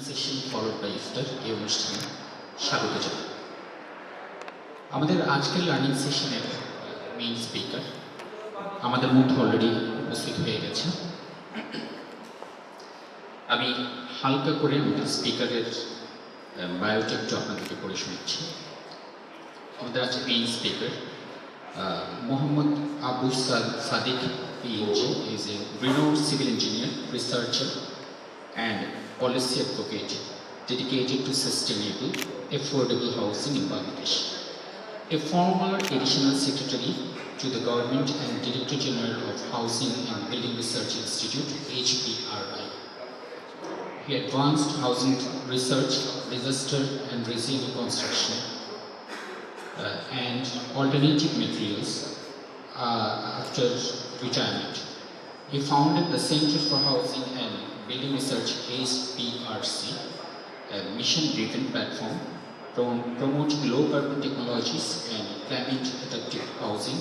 Session followed by ইফতার এই অনুষ্ঠানে স্বাগত জানাই। আমাদের আজকের লার্নিং সেশনের মেইন স্পিকার আমাদের মধ্যে অলরেডি উপস্থিত হয়ে গেছে। আমি হালকা করে আমাদের স্পিকারের বায়োটা একটু আপনাদেরকে পড়ে শোনাচ্ছি। আমাদের আছে main speaker Mohammad Abu Sadiq PNG is a renowned civil engineer, researcher and policy advocate dedicated to sustainable, affordable housing in Bangladesh. A former additional secretary to the government and Director General of Housing and Building Research Institute, HBRI. He advanced housing research, disaster and resilient construction and alternative materials after retirement. He founded the Center for Housing and Building Research, HBRC, a mission-driven platform promoting low-carbon technologies and climate-adaptive housing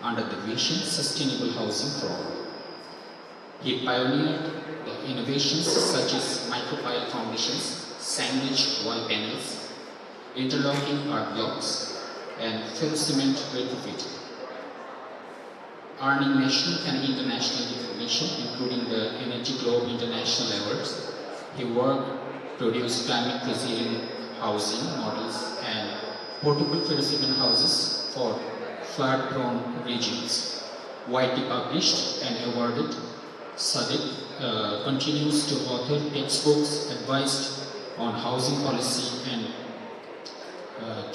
under the vision Sustainable Housing for All. He pioneered the innovations such as micropile foundations, sandwich wall panels, interlocking art blocks, and fill cement retrofitting. Earning national and international recognition, including the Energy Globe International Awards, he worked to produce climate resilient housing models and portable ferrocement houses for flood-prone regions. Widely published and awarded, Sadiq continues to author textbooks advised on housing policy and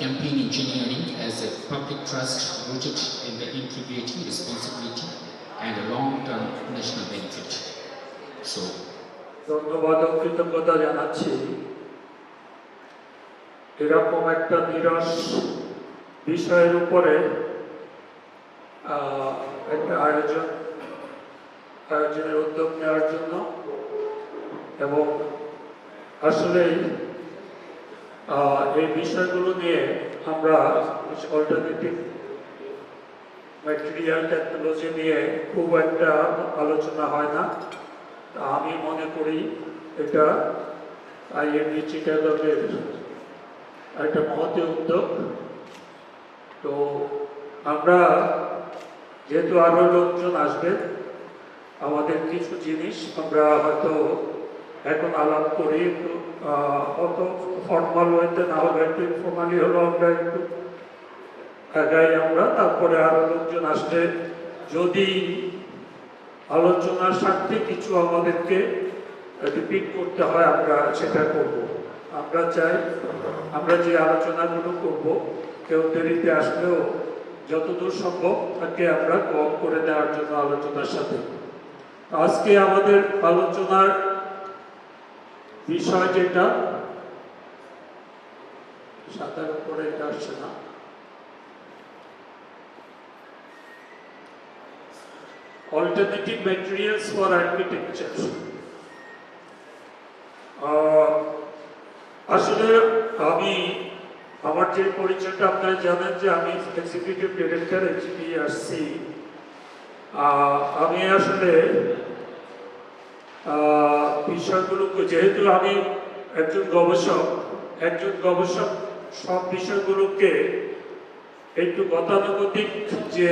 campaign engineering as a public trust rooted in the integrity, responsibility, and a long-term national benefit. So, ধন্যবাদ ও কৃতজ্ঞতা জানাচ্ছি এরকম একটা নিরস বিষয়ের উপরে একটা আয়োজনের উদ্যোগ নেওয়ার জন্য এবং আসলেই এই বিষয়গুলো নিয়ে আমরা অল্টারনেটিভ ম্যাটেরিয়াল টেকনোলজি নিয়ে খুব একটা আলোচনা হয় না। আমি মনে করি এটা আইএমডি চিটাগংয়ের একটা মহৎ উদ্যোগ। তো আমরা যেহেতু আরও লোকজন আসবে, আমাদের কিছু জিনিস আমরা হয়তো এখন আলাপ করি, একটু অত ফর্মাল ওয়েতে না হলে একটু ইনফর্মালি হলো আমরা একটু আগাই আমরা, তারপরে আরও লোকজন আসলে যদি আলোচনার স্বার্থে কিছু আমাদেরকে রিপিট করতে হয় আমরা সেটা করব। আমরা চাই আমরা যে আলোচনাগুলো করব কেউ দেরিতে আসলেও যতদূর সম্ভব তাকে আমরা কম করে দেওয়ার জন্য আলোচনার সাথে। আজকে আমাদের আলোচনার বিষয় যেটা সাদার উপরে এটা আসছে না, alternative materials for architecture. আসলে আমি আমার যে পরিচয়টা আপনারা জানেন যে আমি এক্সিকিউটিভ ডিরেক্টর HPRC। আমি আসলে বিষয়গুলোকে, যেহেতু আমি একজন গবেষক সব বিষয়গুলোকে একটু গতানুগতিক যে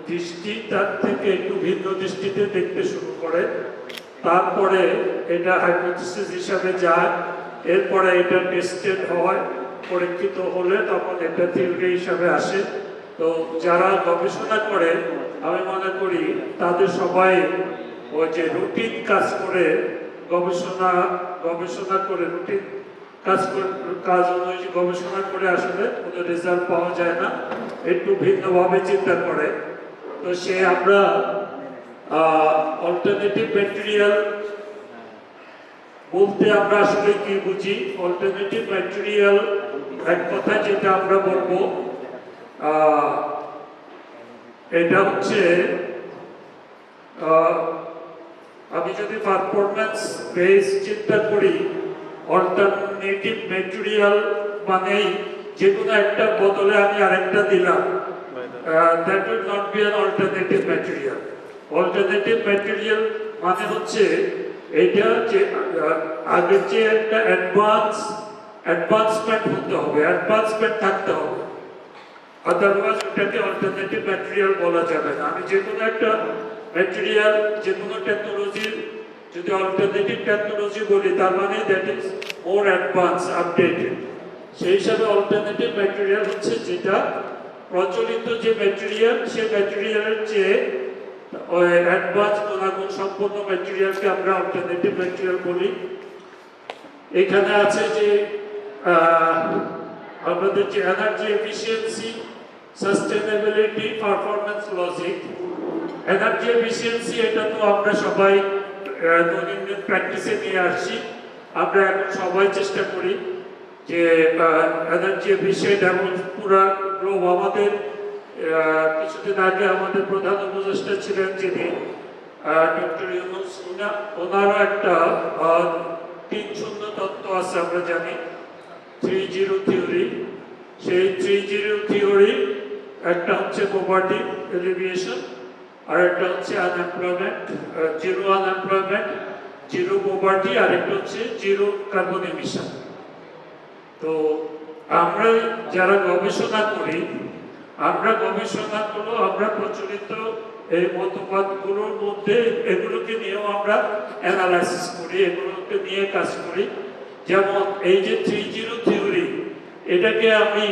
দৃষ্টি তার থেকে একটু ভিন্ন দৃষ্টিতে দেখতে শুরু করে, তারপরে এটা হাইপোথিসিস হিসাবে যায়, এরপরে এটা টেস্টেড হয়, পরীক্ষিত হলে তখন এটা থিওরি হিসাবে আসে। তো যারা গবেষণা করে আমি মনে করি তাদের সবাই ওই যে রুটিন কাজ করে গবেষণা করে রুটিন কাজ অনুযায়ী গবেষণা করে আসলে কোনো রেজাল্ট পাওয়া যায় না, একটু ভিন্নভাবে চিন্তা করে। তো আমরা অল্টারনেটিভ ম্যাটেরিয়াল বলতে আমরা আসলে কি বুঝি? অল্টারনেটিভ ম্যাটেরিয়াল এক কথা যেটা আমরা বলবো, এটা হচ্ছে আমি যদি পারফরম্যান্স বেস চিন্তা করি, অল্টারনেটিভ ম্যাটেরিয়াল মানেই যে কোনো একটা বদলে আমি আরেকটা দিলাম, that will not be an alternative material. Alternative material মানে হচ্ছে এটা যে আগের যে একটা অ্যাডভান্সমেন্ট হতে হবে, অ্যাডভান্সমেন্ট থাকতে হবে, আদারওয়াইজ ওটাকে অল্টারনেটিভ ম্যাটেরিয়াল বলা যাবে না। আমি যে কোনো একটা ম্যাটেরিয়াল, যে কোনো টেকনোলজির যদি অল্টারনেটিভ টেকনোলজি বলি, তার মানে that is more advance, updated. সেই হিসাবে অল্টারনেটিভ ম্যাটেরিয়াল হচ্ছে যেটা প্রচলিত যে ম্যাটেরিয়াল, সেই ম্যাটেরিয়ালের চেয়ে অ্যাডভান্স গুণাগুণ সম্পন্ন ম্যাটেরিয়ালকে আমরা অল্টারনেটিভ ম্যাটেরিয়াল বলি। এখানে আছে যে আমাদের যে energy efficiency, sustainability, performance logic. Energy efficiency এটা তো আমরা সবাই দৈনন্দিন প্র্যাকটিসে নিয়ে আসছি। আমরা এখন সবাই চেষ্টা করি যে এনার্জি এফিসিয়েন্ট, এবং পুরা গ্লোব আমাদের কিছুদিন আগে আমাদের প্রধান উপদেষ্টা ছিলেন যিনি ডক্টর ইউনুস, ওনারও একটা 3-0 তত্ত্ব আছে আমরা জানি, 3-0 থিওরি। সেই 3-0 থিওরি একটা হচ্ছে পভার্টি এলিভিয়েশন, আর একটা হচ্ছে unemployment, zero unemployment, zero poverty, আর একটা হচ্ছে জিরো কার্বন এমিশন। তো আমরা যারা গবেষণা করি, আমরা প্রচলিত এই মতবাদগুলোর মধ্যে এগুলোকে নিয়েও আমরা অ্যানালাইসিস করি, এগুলোকে নিয়ে কাজ করি। যেমন এই যে 3-0 থিওরি, এটাকে আমি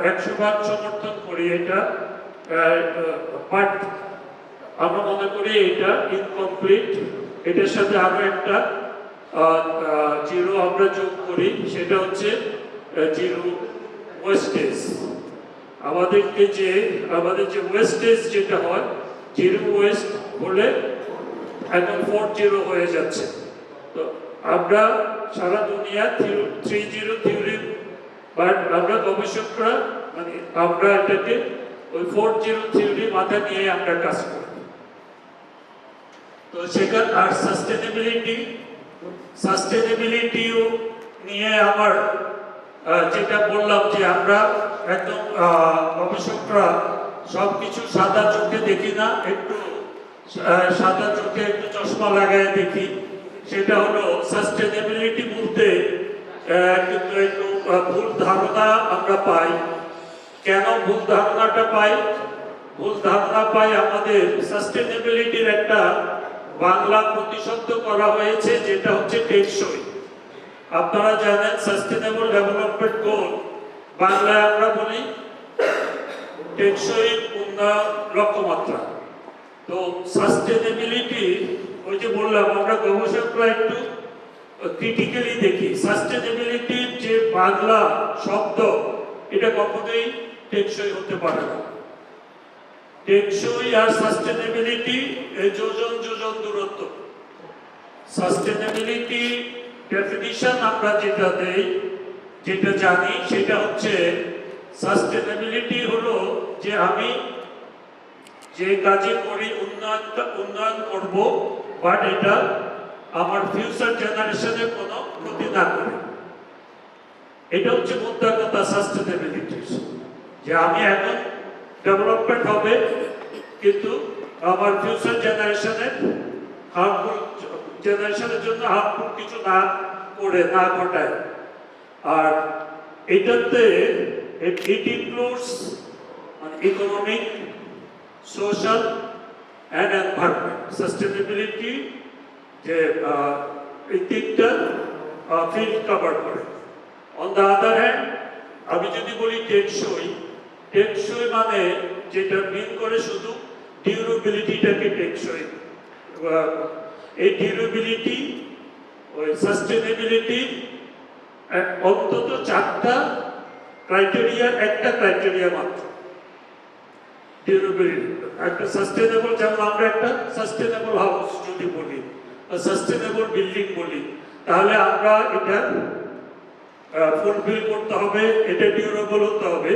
100% সমর্থন করি। এটা বাট আমরা মনে করি এটা ইনকমপ্লিট। এটার সাথে আরো একটা জিরো আমরা যোগ করি, সেটা হচ্ছে জিরো ওয়েস্টেজ। আমাদের যে ওয়েস্টেজ যেটা হয়, জিরো ওয়েস্ট হলে এখন 4-0 হয়ে যাচ্ছে। তো আমরা সারা দুনিয়া 3-0 থিওরি, বাট আমরা গবেষকরা মানে আমরা এটাকে ওই 4-0 থিওরি মাথা নিয়ে আমরা কাজ করি। তো সেখানে আর সাস্টেনেবিলিটিও নিয়ে আমার যেটা বললাম যে আমরা একদম গবেষকরা সবকিছু সাদা চোখে দেখি না, একটু সাদা চোখে একটু চশমা লাগায় দেখি। সেটা হলো সাস্টেনেবিলিটি বলতে কিন্তু একটু ভুল ধারণা আমরা পাই। কেন ভুল ধারণাটা পাই? ভুল ধারণা পাই আমাদের সাস্টেনেবিলিটির একটা বাংলা প্রতিশব্দ করা হয়েছে, যেটা হচ্ছে টেকসই। আপনারা জানেন সাস্টেনেবল ডেভেলপমেন্ট গোল বাংলায় আমরা বলি টেকসই উন্নয়ন লক্ষ্যমাত্রা। তো সাস্টেনেবিলিটি, ওই যে বললাম আমরা গবেষকরা একটু ক্রিটিক্যালি দেখি, সাস্টেনেবিলিটির যে বাংলা শব্দ এটা কখনোই টেকসই হতে পারে না। টেকসই আর সাস্টেনেবিলিটি যোজন দূরত্ব। সাস্টেনেবিলিটি ডেফিনিশন আমরা যেটা দেই, যেটা জানি, সেটা হচ্ছে সাস্টেনেবিলিটি হলো যে আমি যে কাজে করি উন্নয়ন করব, বাট এটা আমার ফিউচার জেনারেশনের কোনো ক্ষতি না করে। এটা হচ্ছে মুদ্রা কথা সাস্টেনেবিলিটি, যে আমি এখন ডেভেলপমেন্ট হবে কিন্তু আমার ফিউচার জেনারেশনের জন্য হার্মফুল কিছু না করে, না ঘটায়। আর এটাতে it includes economic, social and environment sustainability, যে এই তিনটা ফিল্ড কভার করে। অন দ্য আদার হ্যান্ড, আমি যদি বলি টেকসই, টেকসই মানে যেটা মিন করে শুধু ডিউরেবিলিটিটাকে টেকসই। এই ডিউরেবিলিটি, ওই সাস্টেনেবিলিটি অন্তত 4টা ক্রাইটেরিয়ার একটা ক্রাইটেরিয়া মাত্র। ডিউরেবিলিটি একটা সাস্টেনেবল, যেমন আমরা একটা সাস্টেনেবল হাউস যদি বলি, সাস্টেনেবল বিল্ডিং বলি, তাহলে আমরা এটা ফুলফিল করতে হবে, এটা ডিউরেবল হতে হবে,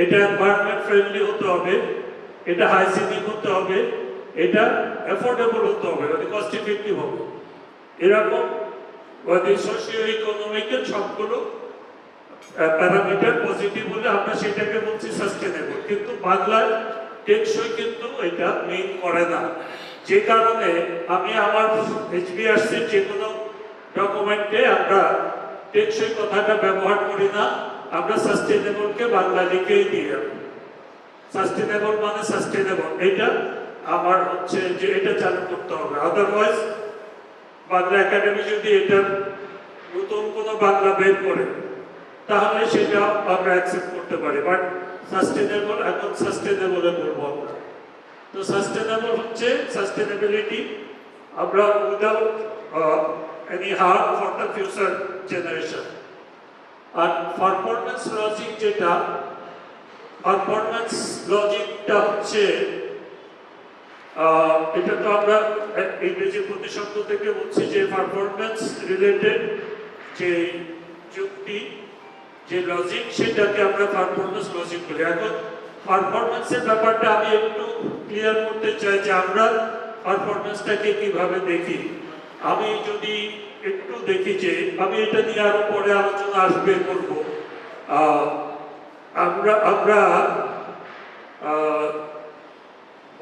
এটা এনভায়রনমেন্ট ফ্রেন্ডলি হতে হবে, এটা হাইজিনিক হতে হবে, এটা অ্যাফোর্ডেবল হতে হবে, মানে কস্ট ইফেক্টিভ হবে। এরকম সোশিও ইকোনমিকের সবগুলো প্যারামিটার পজিটিভ হলে আমরা সেটাকে বলছি সাস্টেনেবল। কিন্তু বাংলার টেকসই কিন্তু এটা মেইন করে না, যে কারণে আমি আমার HBRC যে কোনো ডকুমেন্টে আমরা টেকসই কথাটা ব্যবহার করি না, আমরা সাস্টেনেবলকে বাংলা লিখেই দিই। সাস্টেনেবল মানে সাস্টেনেবল, এটা আমার হচ্ছে যে এটা চালু করতে হবে। আদারওয়াইজ বাংলা একাডেমি যদি এটা নতুন কোনো বাংলা বের করে তাহলে সেটা আমরা অ্যাকসেপ্ট করতে পারি, বাট সাস্টেনেবল এখন সাস্টেনেবলে বলবো আমরা। তো সাস্টেনেবল হচ্ছে সাস্টেনেবিলিটি আমরা without any harm for the future generation. আর পারফরম্যান্স লজিক, যেটা পারফরম্যান্স লজিকটা হচ্ছে এটা তো আমরা ইংরেজি প্রতিশব্দ থেকে বলছি যে পারফরম্যান্স রিলেটেড যে যুক্তি, যে লজিক, সেটাকে আমরা পারফরম্যান্স লজিক বলি। এখন পারফরম্যান্সের ব্যাপারটা আমি একটু ক্লিয়ার করতে চাই যে আমরা পারফরম্যান্সটাকে কিভাবে দেখি। আমি যদি একটু দেখি যে আমি এটা নিয়ে আরো পরে আলোচনা আসবে করব, আমরা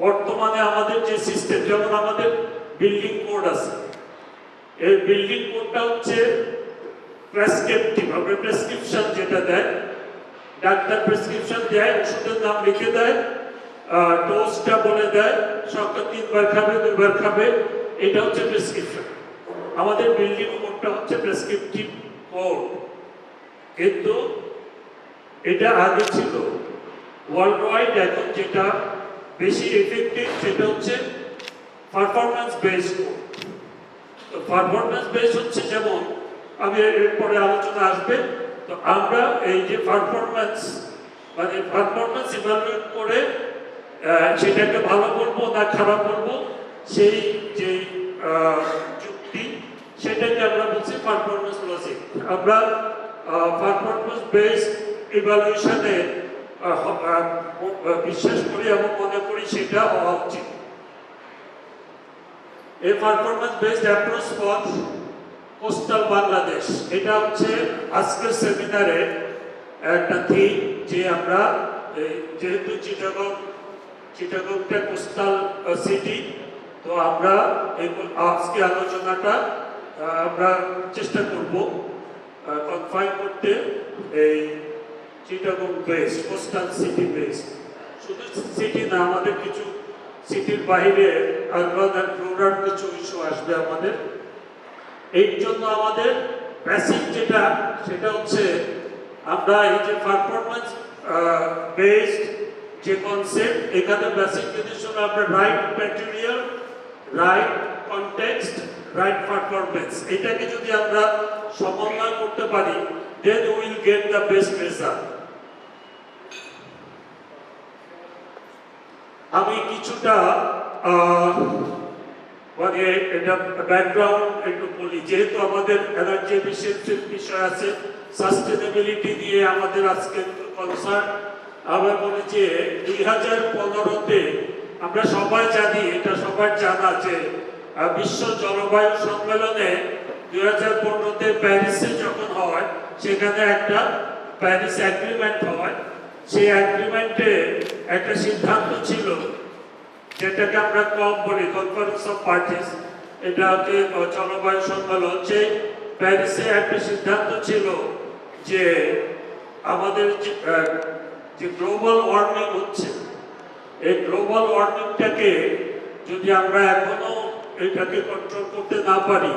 বর্তমানে আমাদের যে সিস্টেম, যেমন আমাদের বিল্ডিং কোড আছে, এই বিল্ডিং কোডটা হচ্ছে প্রেসক্রিপটিভ। আমরা প্রেসক্রিপশন যেটা দেয়, ডাক্তার প্রেসক্রিপশন দেয়, ওষুধের নাম লিখে দেয়, ডোজটা বলে দেয়, সকাল 3 বার খাবে, 2 বার খাবে, এটা হচ্ছে প্রেসক্রিপশন। আমাদের বিল্ডিং কোডটা হচ্ছে প্রেসক্রিপটিভ কোড, কিন্তু এটা আগে ছিল ওয়ার্ল্ড ওয়াইড। এখন যেটা বেশি এফেক্টিভ সেটা হচ্ছে পারফরম্যান্স বেসড কোড। তো পারফরম্যান্স বেসড হচ্ছে, যেমন আমি এরপরে আলোচনা আসবে, তো আমরা এই যে পারফরম্যান্স মানে পারফরম্যান্স ইভালুয়েট করে সেটাকে ভালো করবো না খারাপ করবো, সেই যে যুক্তি, সেটাকে আমরা বলছি পারফরম্যান্স লজিক। আমরা পারফরম্যান্স বেসড ইভালুয়েশনে বিশ্বাস করি এবং মনে করি সেটা হওয়া উচিত। এই performance based approach for coastal Bangladesh, এটা হচ্ছে আজকের সেমিনারে একটা থিম, যে আমরা যেহেতু চিটাগংটা কোস্টাল সিটি, তো আমরা আজকে আলোচনাটা আমরা চেষ্টা করব কনফাইন করতে এই Chittagong based, coastal city based. শুধু সিটি না, আমাদের কিছু সিটির বাইরে আরবান অ্যান্ড রুরাল কিছু ইস্যু আসবে আমাদের। এই জন্য আমাদের বেসিক যেটা, সেটা হচ্ছে আমরা এই যে পারফরম্যান্স বেসড যে কনসেপ্ট, এখানে বেসিক জিনিস হলো আমরা right material, right context, right performance, এটাকে যদি আমরা সমন্বয় করতে পারি, then we will get the best result. আমি কিছুটা মানে এটা ব্যাকগ্রাউন্ড একটু বলি, যেহেতু আমাদের এনার্জি এফিসিয়েন্সির বিষয় আছে, সাস্টেনেবিলিটি নিয়ে আমাদের আজকে কনসার্ন। আমরা বলি যে 2015-তে আমরা সবাই জানি, এটা সবার জানা যে বিশ্ব জলবায়ু সম্মেলনে 2015-তে প্যারিসে যখন হয়, সেখানে একটা প্যারিস এগ্রিমেন্ট হয়। সেই এগ্রিমেন্টে একটা সিদ্ধান্ত ছিল, যেটাকে আমরা কম বলি, কনফারেন্স অফ পার্টিস, এটা হচ্ছে জলবায়ু সম্মেলন। সেই প্যারিসে একটা সিদ্ধান্ত ছিল যে আমাদের যে গ্লোবাল ওয়ার্মিং হচ্ছে, এই গ্লোবাল ওয়ার্মিংটাকে যদি আমরা এখনো এটাকে কন্ট্রোল করতে না পারি,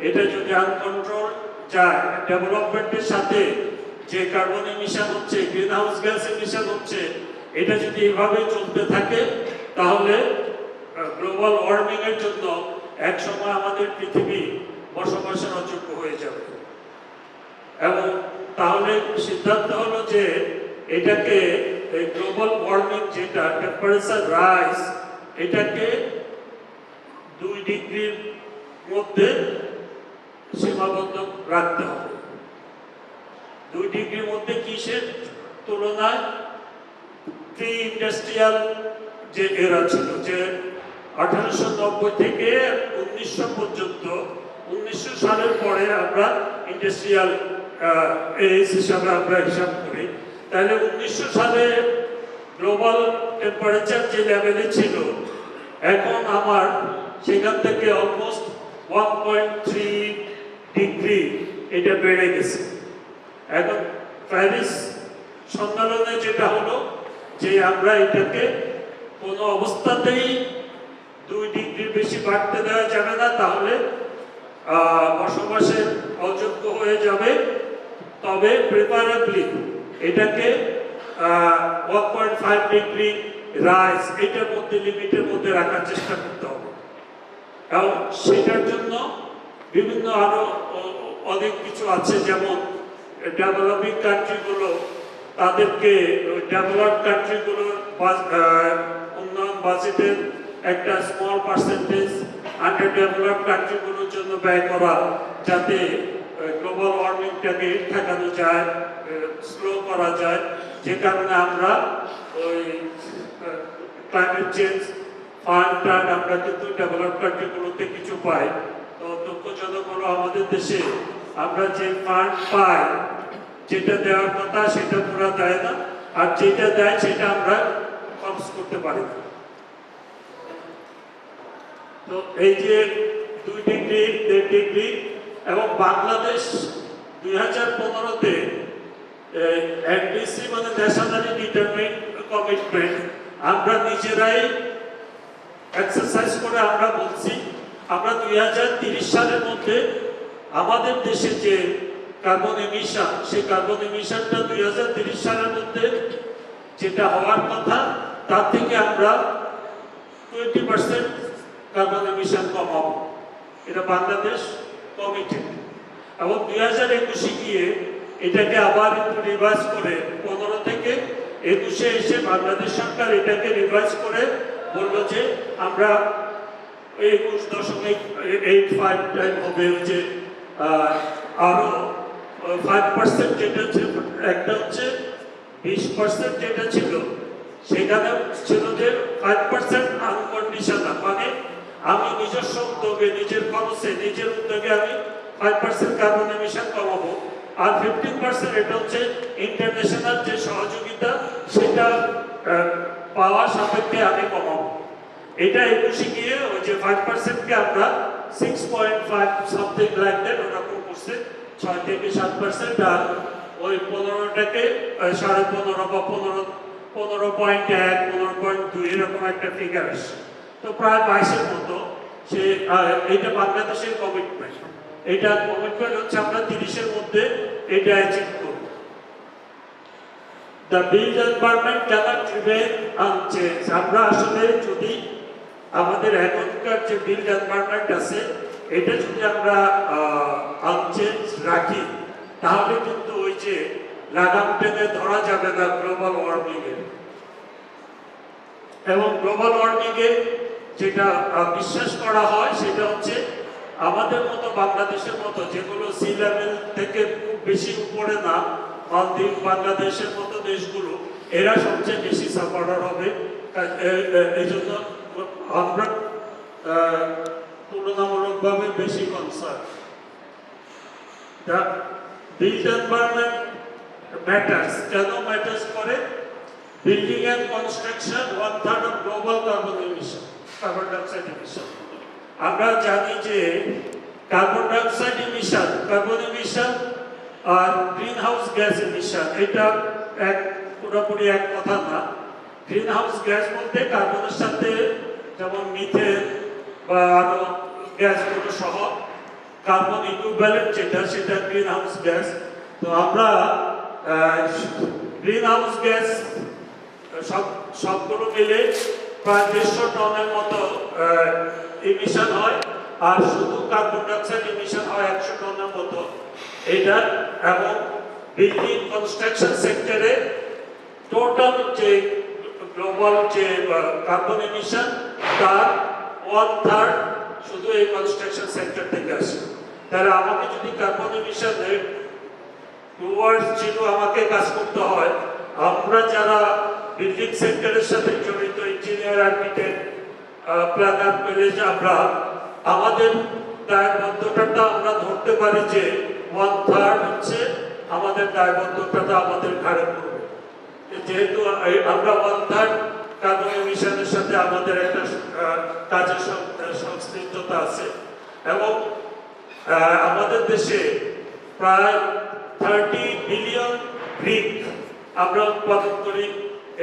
এটা যদি আনকন্ট্রোল যায়, ডেভেলপমেন্টের সাথে যে কার্বন এমিশন হচ্ছে, গ্রিন হাউস গ্যাস এমিশন হচ্ছে, এটা যদি এভাবে চলতে থাকে, তাহলে গ্লোবাল ওয়ার্মিং এর জন্য এক সময় আমাদের পৃথিবী বসবাসের অযোগ্য হয়ে যাবে। এবং তাহলে সিদ্ধান্ত হলো যে এটাকে গ্লোবাল ওয়ার্মিং, যেটা টেম্পারেচার রাইজ, এটাকে 2 ডিগ্রির মধ্যে সীমাবদ্ধ রাখতে হবে। 2 ডিগ্রির মধ্যে কিসের তুলনায়? প্রি ইন্ডাস্ট্রিয়াল যে এরা ছিল, যে 1890 থেকে 1900 পর্যন্ত, 1900 সালের পরে আমরা ইন্ডাস্ট্রিয়াল এজ হিসাবে আমরা হিসাব করি। তাহলে 1900 সালে গ্লোবাল টেম্পারেচার যে লেভেলে ছিল, এখন আমার সেখান থেকে অলমোস্ট 1.3 ডিগ্রি এটা বেড়ে গেছে। এখন প্যারিস সম্মেলনে যেটা হলো যে আমরা এটাকে কোনো অবস্থাতেই 2 ডিগ্রির বেশি বাড়তে দেওয়া যাবে না, তাহলে বসবাসের অযোগ্য হয়ে যাবে। তবে প্রিফারেবলি এটাকে 1.5 ডিগ্রি রাইজ, এটার মধ্যে, লিমিটের মধ্যে রাখার চেষ্টা করতে হবে। এবং সেটার জন্য বিভিন্ন আরো অনেক কিছু আছে, যেমন ডেভেলপিং কান্ট্রিগুলো তাদেরকে ডেভেলপড কান্ট্রিগুলোর উন্নয়ন বাজেটের একটা স্মল পার্সেন্টেজ আন্ডার ডেভেলপড কান্ট্রিগুলোর জন্য ব্যয় করা, যাতে গ্লোবাল ওয়ার্মিংটাকে ঠেকানো যায়, স্লো করা যায়। যে কারণে আমরা ওই ক্লাইমেট চেঞ্জ ফান্ড আমরা কিন্তু ডেভেলপড কান্ট্রিগুলোতে কিছু পাই। তো দুঃখজনক হলো আমাদের দেশে আমরা যে ফান্ড পাই, যেটা দেওয়ার কথা সেটা পুরা দেয় না, আর যেটা দেয় সেটা আমরা খরচ করতে পারি না। তো এই যে 2 ডিগ্রি, 1.5 ডিগ্রি, এবং বাংলাদেশ 2015-তে এনডিসি মানে ন্যাশনালি ডিটারমাইন্ড কমিটমেন্ট, আমরা নিজেরাই এক্সারসাইজ করে আমরা বলছি আমরা 2030 সালের মধ্যে আমাদের দেশে যে কার্বন এমিশন, সেই কার্বন এমিশনটা 2030 সালের মধ্যে যেটা হওয়ার কথা, তার থেকে আমরা 20% কার্বন এমিশন কমাবো। এটা বাংলাদেশ কমিটেড। এবং 2021-এ গিয়ে এটাকে আবার একটু রিভাইজ করে 15 থেকে 21-এ এসে বাংলাদেশ সরকার এটাকে রিভাইজ করে বললো যে আমরা 21.85 টাইম হবে, যে আরো 5% যেটা হচ্ছে, একটা হচ্ছে 20% যেটা ছিল, সেখানে ছিল যে 5% আনকন্ডিশনাল, মানে আমি নিজস্ব উদ্যোগে, নিজের খরচে, নিজের উদ্যোগে আমি 5% কার্বন এমিশন কমাবো, আর 15% এটা হচ্ছে ইন্টারন্যাশনাল যে সহযোগিতা, সেটা পাওয়ার সাপেক্ষে আমি কমাবো। এটা 21-এ গিয়ে ওই যে 5%কে আমরা 6.5 সামথিং লাইক দ্যাট ওরকম করছে, 6 থেকে 7%, আর ওই 15টাকে 15.5 বা 15.1, 15.2 এরকম একটা ফিগার আসে। তো প্রায় 22-এর মতো সে এটা বাংলাদেশের কমিটমেন্ট। এটা কমিটমেন্ট হচ্ছে আমরা 30-এর মধ্যে এটা অ্যাচিভ করব। The built environment cannot remain unchanged. আমরা আসলে যদি আমাদের এখনকার যে বিল্ড এনভায়রনমেন্ট আছে, এটা যদি আমরা আনচেঞ্জ রাখি, তাহলে কিন্তু ওই যে লাগাম টেনে ধরা যাবে না গ্লোবাল ওয়ার্মিং এর। এবং গ্লোবাল ওয়ার্মিং এ যেটা বিশ্বাস করা হয়, সেটা হচ্ছে আমাদের মতো, বাংলাদেশের মতো, যেগুলো সি লেভেল থেকে খুব বেশি উপরে না, মালদ্বীপ, বাংলাদেশের মতো দেশগুলো, এরা সবচেয়ে বেশি সাফারার হবে। এই জন্য আমরা তুলনামূলকভাবে বেশি কনসার্ন। বিল্ড এনভায়রনমেন্ট ম্যাটার্স, কেন ম্যাটার্স করে? Building and construction 1/3 of global carbon emission, carbon dioxide emission. আমরা জানি যে carbon dioxide emission, carbon emission আর গ্রিন হাউস গ্যাস এমিশন এটা পুরোপুরি এক কথা না। গ্রিন হাউস গ্যাস বলতে কার্বনের সাথে যেমন মিথেন বা আরো গ্যাসগুলো সহ কার্বন ইকুইভ্যালেন্ট যেটা, সেটা গ্রিন হাউস গ্যাস। তো আমরা গ্রিন হাউস গ্যাস সবগুলো মিলে প্রায় 150 টনের মতো এমিশন হয়, আর শুধু কার্বন ডাইঅক্সাইড এমিশন হয় 100 টনের মতো। এটা এবং বিল্ডিং কনস্ট্রাকশন সেক্টরে টোটাল যে গ্লোবাল যে কার্বন এমিশন তার 1/3 শুধু এই কনস্ট্রাকশন সেক্টর থেকে আসে। তাহলে আমাকে যদি কার্বন এমিশনের টুয়ার্ডস জিরো আমাকে কাজ করতে হয়, আমরা যারা বিল্ডিং সেক্টরের সাথে জড়িত ইঞ্জিনিয়ার, আর্কিটেক্ট, প্ল্যানার পেলে আমরা আমাদের দায়বদ্ধতাটা আমরা ধরতে পারি যে 1/3 হচ্ছে আমাদের দায়বদ্ধতাটা আমাদের ঘাড়ে পড়বে। যেহেতু আমরা 1/3 কার্বন এমিশনের সাথে আমাদের একটা কাজের সংশ্লিষ্টতা আছে এবং আমাদের দেশে প্রায় 30 বিলিয়ন ব্রিক আমরা উৎপাদন করি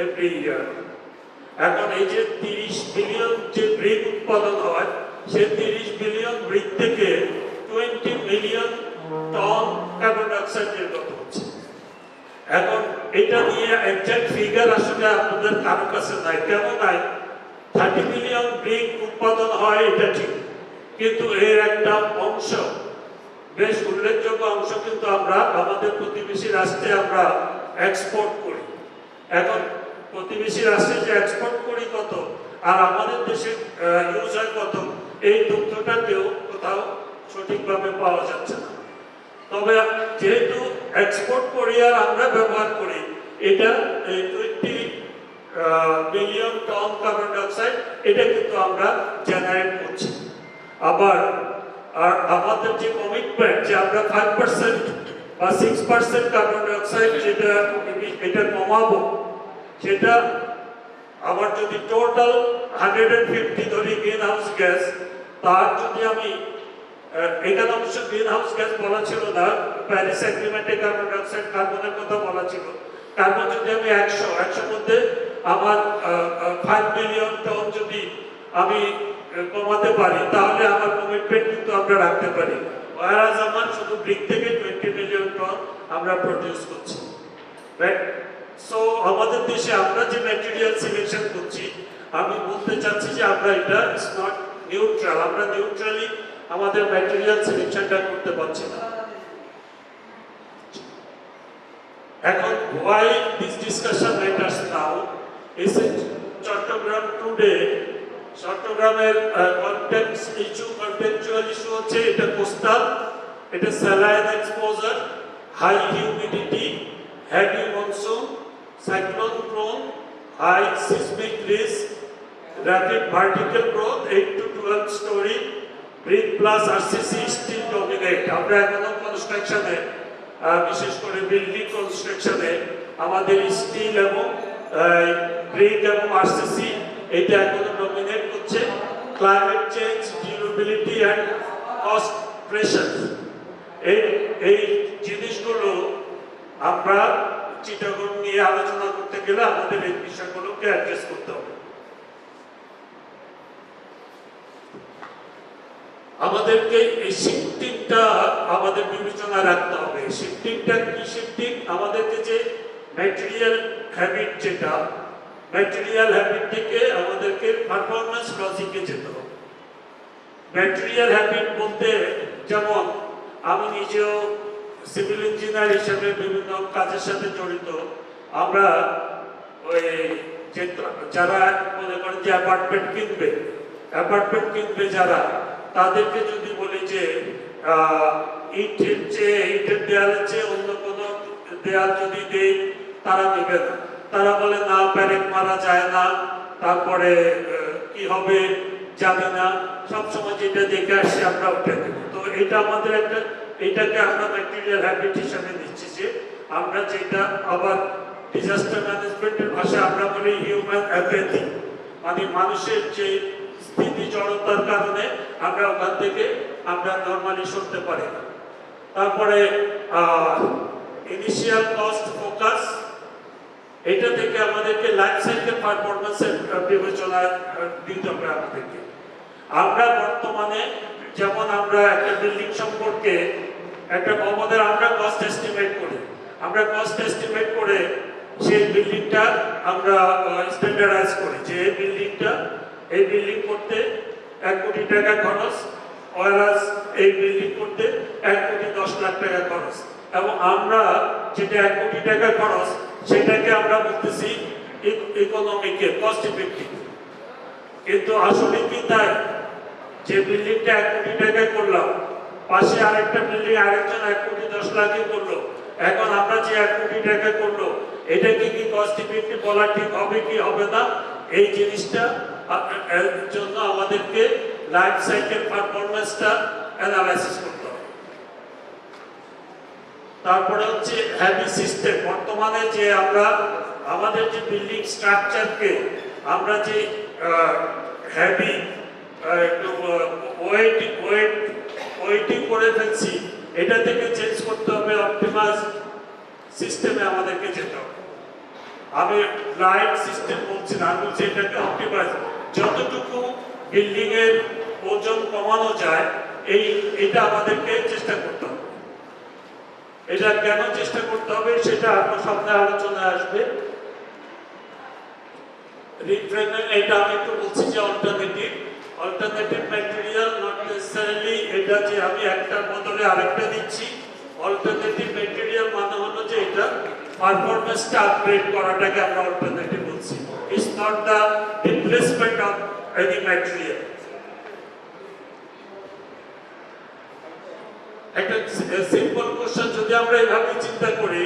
এভরি ইয়ার। এখন এই যে 30 বিলিয়ন যে ব্রিক উৎপাদন হয়, সে 30 বিলিয়ন ব্রিক থেকে 20 মিলিয়ন টন কার্বন ডাইঅক্সাইড নির্গত হচ্ছে। এখন এটা নিয়ে একজ্যাক্ট ফিগার আসলে আপনাদের কারো কাছে নাই। কেন নাই? 30 মিলিয়ন ব্রিক উৎপাদন হয় এটা ঠিক, কিন্তু এর একটা অংশ, বেশ উল্লেখযোগ্য অংশ কিন্তু আমরা আমাদের প্রতিবেশী রাষ্ট্রে আমরা এক্সপোর্ট করি। এখন প্রতিবেশী রাষ্ট্রে যে এক্সপোর্ট করি কত আর আমাদের দেশে ইউজ হয় কত, এই তথ্যটা কেউ কোথাও সঠিকভাবে পাওয়া যাচ্ছে না। তবে যেহেতু এক্সপোর্ট করি আর আমরা ব্যবহার করি, এটা এই 20 বিলিয়ন টন কার্বন ডাইঅক্সাইড এটা কিন্তু আমরা জেনারেট করছি। আবার আর আমাদের যে কমিটমেন্ট যে আমরা 5% বা 6% কার্বন ডাইঅক্সাইড যেটা এটা কমাবো, সেটা আবার যদি টোটাল 150 ধরি গ্রিন হাউস গ্যাস, তার যদি আমি এখানে অবশ্য গ্রিন হাউস গ্যাস বলা ছিল না, প্যারিস এগ্রিমেন্টে কার্বন ডাইঅক্সাইড কার্বনের কথা বলা ছিল। কার্বন যদি আমি 100 মধ্যে আমার 5 মিলিয়ন টন যদি আমি কমাতে পারি, তাহলে আমার কমিটমেন্ট কিন্তু আমরা রাখতে পারি। ওয়ারাজ আমার শুধু ব্রিক থেকে 20 মিলিয়ন টন আমরা প্রডিউস করছি। রাইট? সো আমাদের দেশে আমরা যে ম্যাটেরিয়াল সিলেকশন করছি, আমি বলতে চাচ্ছি যে আমরা এটা ইটস নট নিউট্রাল। আমরা নিউট্রালি আমাদের ম্যাটেরিয়াল সিলেকশনটা করতে পারছি না। এখন why this discussion matters now is it Chattogram today, চট্টগ্রামের কন্টেক্সচুয়াল ইস্যু হচ্ছে এটা কোস্টাল, এটা saline exposure, high humidity, heavy monsoon, cyclone prone, high seismic risk, rapid vertical growth, 8 to 12 storey, brick plus RCC steel dominate. আমরা এখনো কনস্ট্রাকশনে, বিশেষ করে building কনস্ট্রাকশনে আমাদের স্টিল এবং ব্রিক এবং আরসিসি এটা এখনো ডমিনেট করছে। Climate change, durability and cost pressure, এই জিনিসগুলো আমরা চিটাগং নিয়ে আলোচনা করতে গেলে আমাদের এই বিষয়গুলোকে অ্যাড্রেস করতে হবে। আমাদেরকে এই শিফটিংটা আমাদের বিবেচনায় রাখতে হবে। শিফটিংটা কি শিফটিং? আমাদেরকে যে ম্যাটেরিয়াল হ্যাবিট, যেটা ম্যাটেরিয়াল হ্যাবিট থেকে আমাদেরকে পারফরম্যান্স লজিকে যেতে হবে। ম্যাটেরিয়াল হ্যাবিট বলতে যেমন আমি নিজেও সিভিল ইঞ্জিনিয়ার হিসেবে বিভিন্ন কাজের সাথে জড়িত। আমরা ওই যে যারা মনে করেন যে অ্যাপার্টমেন্ট কিনবে যারা, তাদেরকে যদি বলি যে ইটের দেয়ালের চেয়ে অন্য কোনো দেয়াল যদি দেই, তারা নেবে না। তারা বলে না প্যারেক মারা যায় না, তারপরে কি হবে জানি না, সবসময় যেটা দেখে আসছি আমরা ওটা দেবো। তো এটা আমাদের একটা, এটাকে আমরা ম্যাটেরিয়াল হ্যাবিট হিসাবে নিচ্ছি যে আমরা যেটা আবার ডিজাস্টার ম্যানেজমেন্টের ভাষায় আমরা বলি হিউম্যান অ্যাপেথি, মানে মানুষের যে স্থিতি জড়তার কারণে আমরা ওখান থেকে আমরা নর্মালি সরতে পারি না। তারপরে ইনিশিয়াল কস্ট ফোকাস, এটা থেকে আমাদেরকে লাইফ সাইকেল পারফরমেন্সের বিবেচনা দিতে হবে আমাদেরকে। আমরা বর্তমানে যেমন আমরা একটা বিল্ডিং সম্পর্কে একটা ভবনের আমরা কস্ট এস্টিমেট করি, আমরা কস্ট এস্টিমেট করে সেই বিল্ডিংটা আমরা স্ট্যান্ডার্ডাইজ করি যে এই বিল্ডিং করতে 1 কোটি টাকা খরচ, ওয়ারাস এই বিল্ডিং করতে 1 কোটি 10 লাখ টাকা খরচ, এবং আমরা যেটা 1 কোটি টাকা খরচ সেটাকে আমরা বলতেছি ইকোনমিকে কস্ট ইফেক্টিভ। কিন্তু আসলে কি তাই যে বিল্ডিংটা 1 কোটি টাকা করলাম, পাশে আরেকটা বিল্ডিং আরেকজন 1 কোটি 10 লাখে করলো, এখন আমরা যে 1 কোটি টাকা করলো এটাকে কি কস্ট ইফেক্টিভ বলা ঠিক হবে কি হবে না, এই জিনিসটা জন্য আমাদেরকে লাইফ সাইকেল পারফরমেন্সটা অ্যানালাইসিস করতে হবে। তারপরে হচ্ছে হ্যাভি সিস্টেম, বর্তমানে যে আমরা আমাদের যে বিল্ডিং স্ট্রাকচারকে আমরা যে হ্যাভি একটু ওয়েটিং করে ফেলছি, এটা থেকে চেঞ্জ করতে হবে, অপটিমাইজ সিস্টেমে আমাদেরকে যেতে হবে। আমি লাইট সিস্টেম বলছি না, আমি বলছি এটাকে অপটিমাইজ, যতটুকু বিল্ডিং এর ওজন কমানো যায় এটা আমাদেরকে চেষ্টা করতে হবে। এটা কেন চেষ্টা করতে হবে সেটা আপনার সামনে আলোচনায় আসবে। রিফ্রেগমেন্ট, এটা আমি একটু বলছি যে অল্টারনেটিভ ম্যাটেরিয়াল, নট নেসেসারিলি এটা যে আমি একটার বদলে আরেকটা দিচ্ছি। অল্টারনেটিভ ম্যাটেরিয়াল মানে হলো যে এটা পারফরম্যান্সটা আপগ্রেড করাটাকে আমরা অল্টারনেটিভ বলছি। It's not the replacement of any material. একটা সিম্পল কোশ্চেন যদি আমরা এভাবে চিন্তা করি,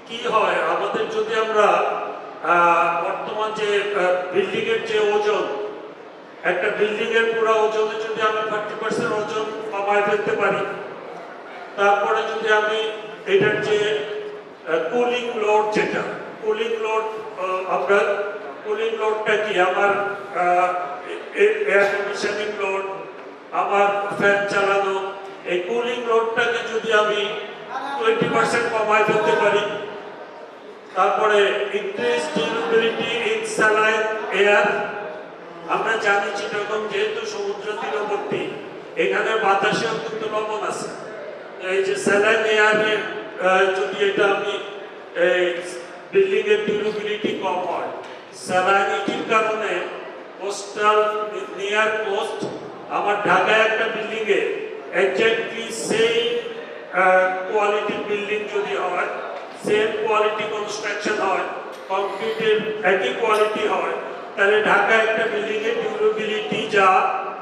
কি হয় আমাদের যদি আমরা বর্তমান যে বিল্ডিং এর যে ওজন, একটা বিল্ডিং এর পুরো ওজনে যদি আমি 40% ওজন কমায় ফেলতে পারি, তারপরে যদি আমি এটার যে কুলিং লোড, যেটা কুলিং লোড, আপনার কুলিং লোডটা কি আমার এয়ার কন্ডিশনিং লোড, আমার ফ্যান চালানো, এই কুলিং লোডটাকে যদি আমি 20% কমায় ফেলতে পারি, তারপরে increase durability in saline air, আমরা জানি চিটাগং যেহেতু সমুদ্র তীরবর্তী, এখানে বাতাসেও কিন্তু লবণ আছে, এই যে স্যালাইন এয়ারে যদি এটা আমি বিল্ডিং এর ডিউরেবিলিটি কম হয়, স্যালাইনিটির কারণে কোস্টাল নিয়ার কোস্ট, আমার ঢাকায় একটা বিল্ডিং এ এক্স্যাক্টলি সেই কোয়ালিটি বিল্ডিং যদি হয়, সেম কোয়ালিটি কনস্ট্রাকশন হয়, কংক্রিটের একই কোয়ালিটি হয়, তাহলে ঢাকা একটা বিল্ডিং এর ডিউরেবিলিটি যা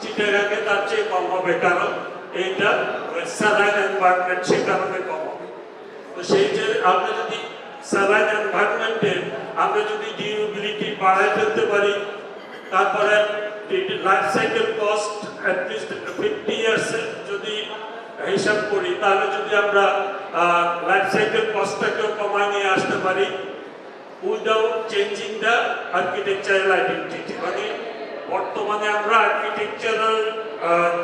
চিটাগাংয়ে তার চেয়ে কম হবে, কারণ এইটা স্যালাইন এনভায়রনমেন্ট, সে কারণে কম হবে। তো সেই যে আমরা যদি স্যালাইন এনভায়রনমেন্টে আমরা যদি ডিউরেবিলিটি বাড়ায় ফেলতে পারি, তারপরে life cycle cost at least 50 years যদি হিসাব করি, তাহলে যদি আমরা লাইফ সাইকেল কস্টটাকেও কমায় নিয়ে আসতে পারি without changing the architectural identity, মানে বর্তমানে আমরা আর্কিটেকচারাল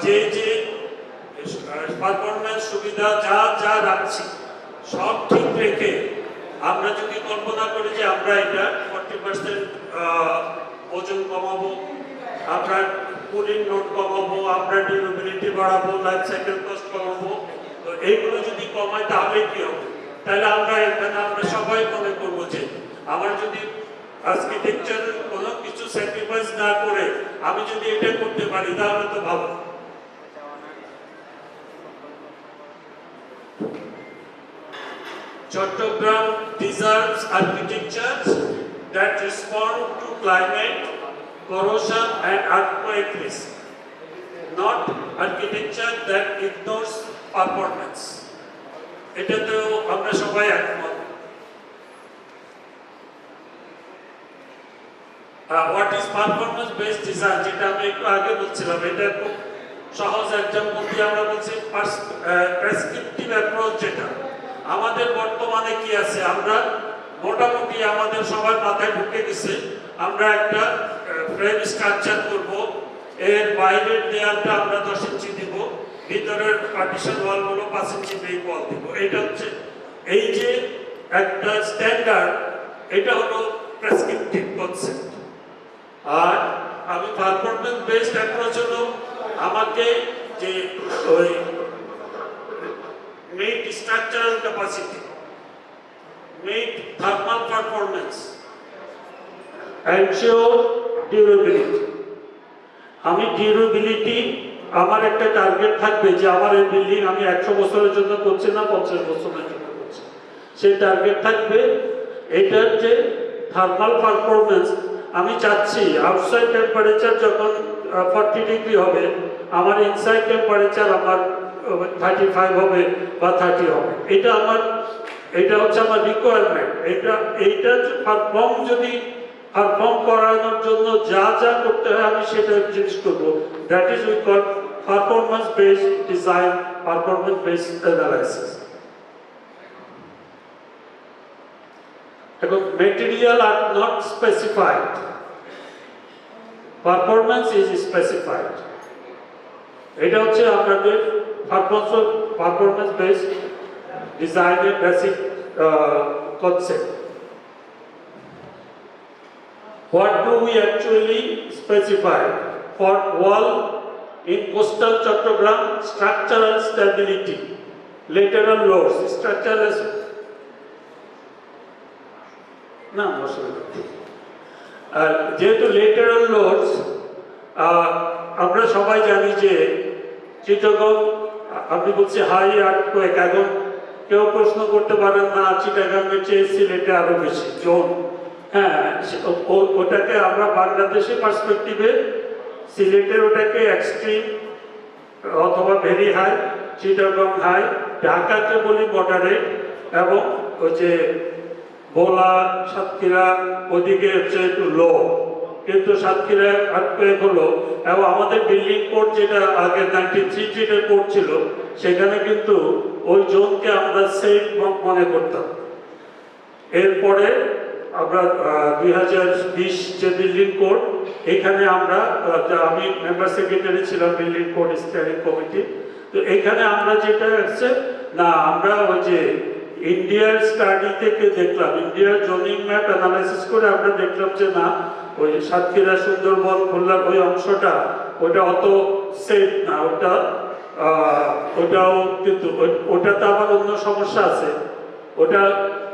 যে পারফরমেন্স সুবিধা যা রাখছি সব ঠিক রেখে আমরা যদি কল্পনা করি যে আমরা এটা 40% ওজন কমাবো, আমরা কুলিং লোড কমাবো, আমরা ডিউরেবিলিটি বাড়াবো, লাইফ সাইকেল কস্ট কমাবো, তো এইগুলো যদি কমায় তাহলে কি হবে? তাহলে আমরা এখানে আমরা সবাই মনে করবো যে আমার যদি আর্কিটেকচার কোনো কিছু স্যাক্রিফাইস না করে আমি যদি এটা করতে পারি তাহলে তো ভালো। Chattogram deserves architectures that respond to climate, corrosion and earthquake risk, not architecture that ignores performance. এটাতেও আমরা সবাই একমত। What is performance based design, যেটা আমি একটু আগে বলছিলাম, এটা খুব সহজ এক্সাম্পল দিয়ে আমরা বলছি প্রেসক্রিপটিভ অ্যাপ্রোচ। যেটা আমাদের বর্তমানে কি আছে, আমরা মোটামুটি আমাদের সবার মাথায় ঢুকে গেছে, আমরা একটা ফ্রেম স্ট্রাকচার করব, এর বাইরের দেয়ালটা আমরা 10 ইঞ্চি দিব, ভিতরের পার্টিশন ওয়ালগুলো 5 ইঞ্চি বেক ওয়াল দিব। এটা হচ্ছে এই যে একটা স্ট্যান্ডার্ড, এটা হলো প্রেসক্রিপটিভ কনসেপ্ট। আর আমি পারফরমেন্স বেসড অ্যাপ্রোচ হলো আমাকে যে ওই মেট স্ট্রাকচারাল ক্যাপাসিটি, মেট থার্মাল পারফরমেন্স, এনশিওর ডিউরেবিলিটি। আমি ডিউরেবিলিটি, আমার একটা টার্গেট থাকবে যে আমার এই বিল্ডিং আমি 100 বছরের জন্য করছি না 50 বছরের জন্য করছি, সেই টার্গেট থাকবে। এটার যে থার্মাল পারফরমেন্স, আমি চাচ্ছি আউটসাইড টেম্পারেচার যখন 40 ডিগ্রি হবে, আমার ইনসাইড টেম্পারেচার আমার 35 হবে বা 30 হবে। এটা হচ্ছে আমার রিকোয়ারমেন্ট। এইটা পারফর্ম করানোর জন্য যা যা করতে হয় আমি সেটা জিনিস করবো। That is we call performance based design, performance based analysis. এখন material are not specified, performance is specified. এটা হচ্ছে আপনাদের পারফরমেন্স বেসড ডিজাইনের basic concept. What do we actually specify for wall in coastal Chattogram? Structural stability, lateral loads, structural না যেহেতু lateral loads, আমরা সবাই জানি যে চিটাগং, আপনি বলছি হাই আর্থকোয়েক, এখন কেউ প্রশ্ন করতে পারেন না চিটাগাংয়ের চেয়ে সিলেটে আরো বেশি জোন। হ্যাঁ, ওটাকে আমরা বাংলাদেশি পার্সপেক্টিভে সিলেটের ওটাকে এক্সট্রিম অথবা ভেরি হাই, চিটাগং হাই, ঢাকাকে বলি মডারেট, এবং ওই যে ভোলা সাতক্ষীরা ওদিকে হচ্ছে একটু লো। কিন্তু সাতক্ষীরা আর্থকোয়েক হলো, এবং আমাদের বিল্ডিং কোড যেটা আগে 93 যেটা কোড ছিল, সেখানে কিন্তু ওই জোনকে আমরা সেফ মনে করতাম। এরপরে আমরা 2020 যে বিল্ডিং কোড, এখানে আমরা, আমি মেম্বার সেক্রেটারি ছিলাম বিল্ডিং কোড স্টিয়ারিং কমিটি, তো এখানে আমরা যেটা হচ্ছে না, আমরা ওই যে ইন্ডিয়ার স্টাডি থেকে দেখলাম, ইন্ডিয়ার জোনিং ম্যাপ অ্যানালাইসিস করে আমরা দেখলাম যে না, ওই সাতক্ষীরা সুন্দরবন খুলনার ওই অংশটা ওটা অত সেফ না, ওটাও কিন্তু ওটাতে আবার অন্য সমস্যা আছে। ওটা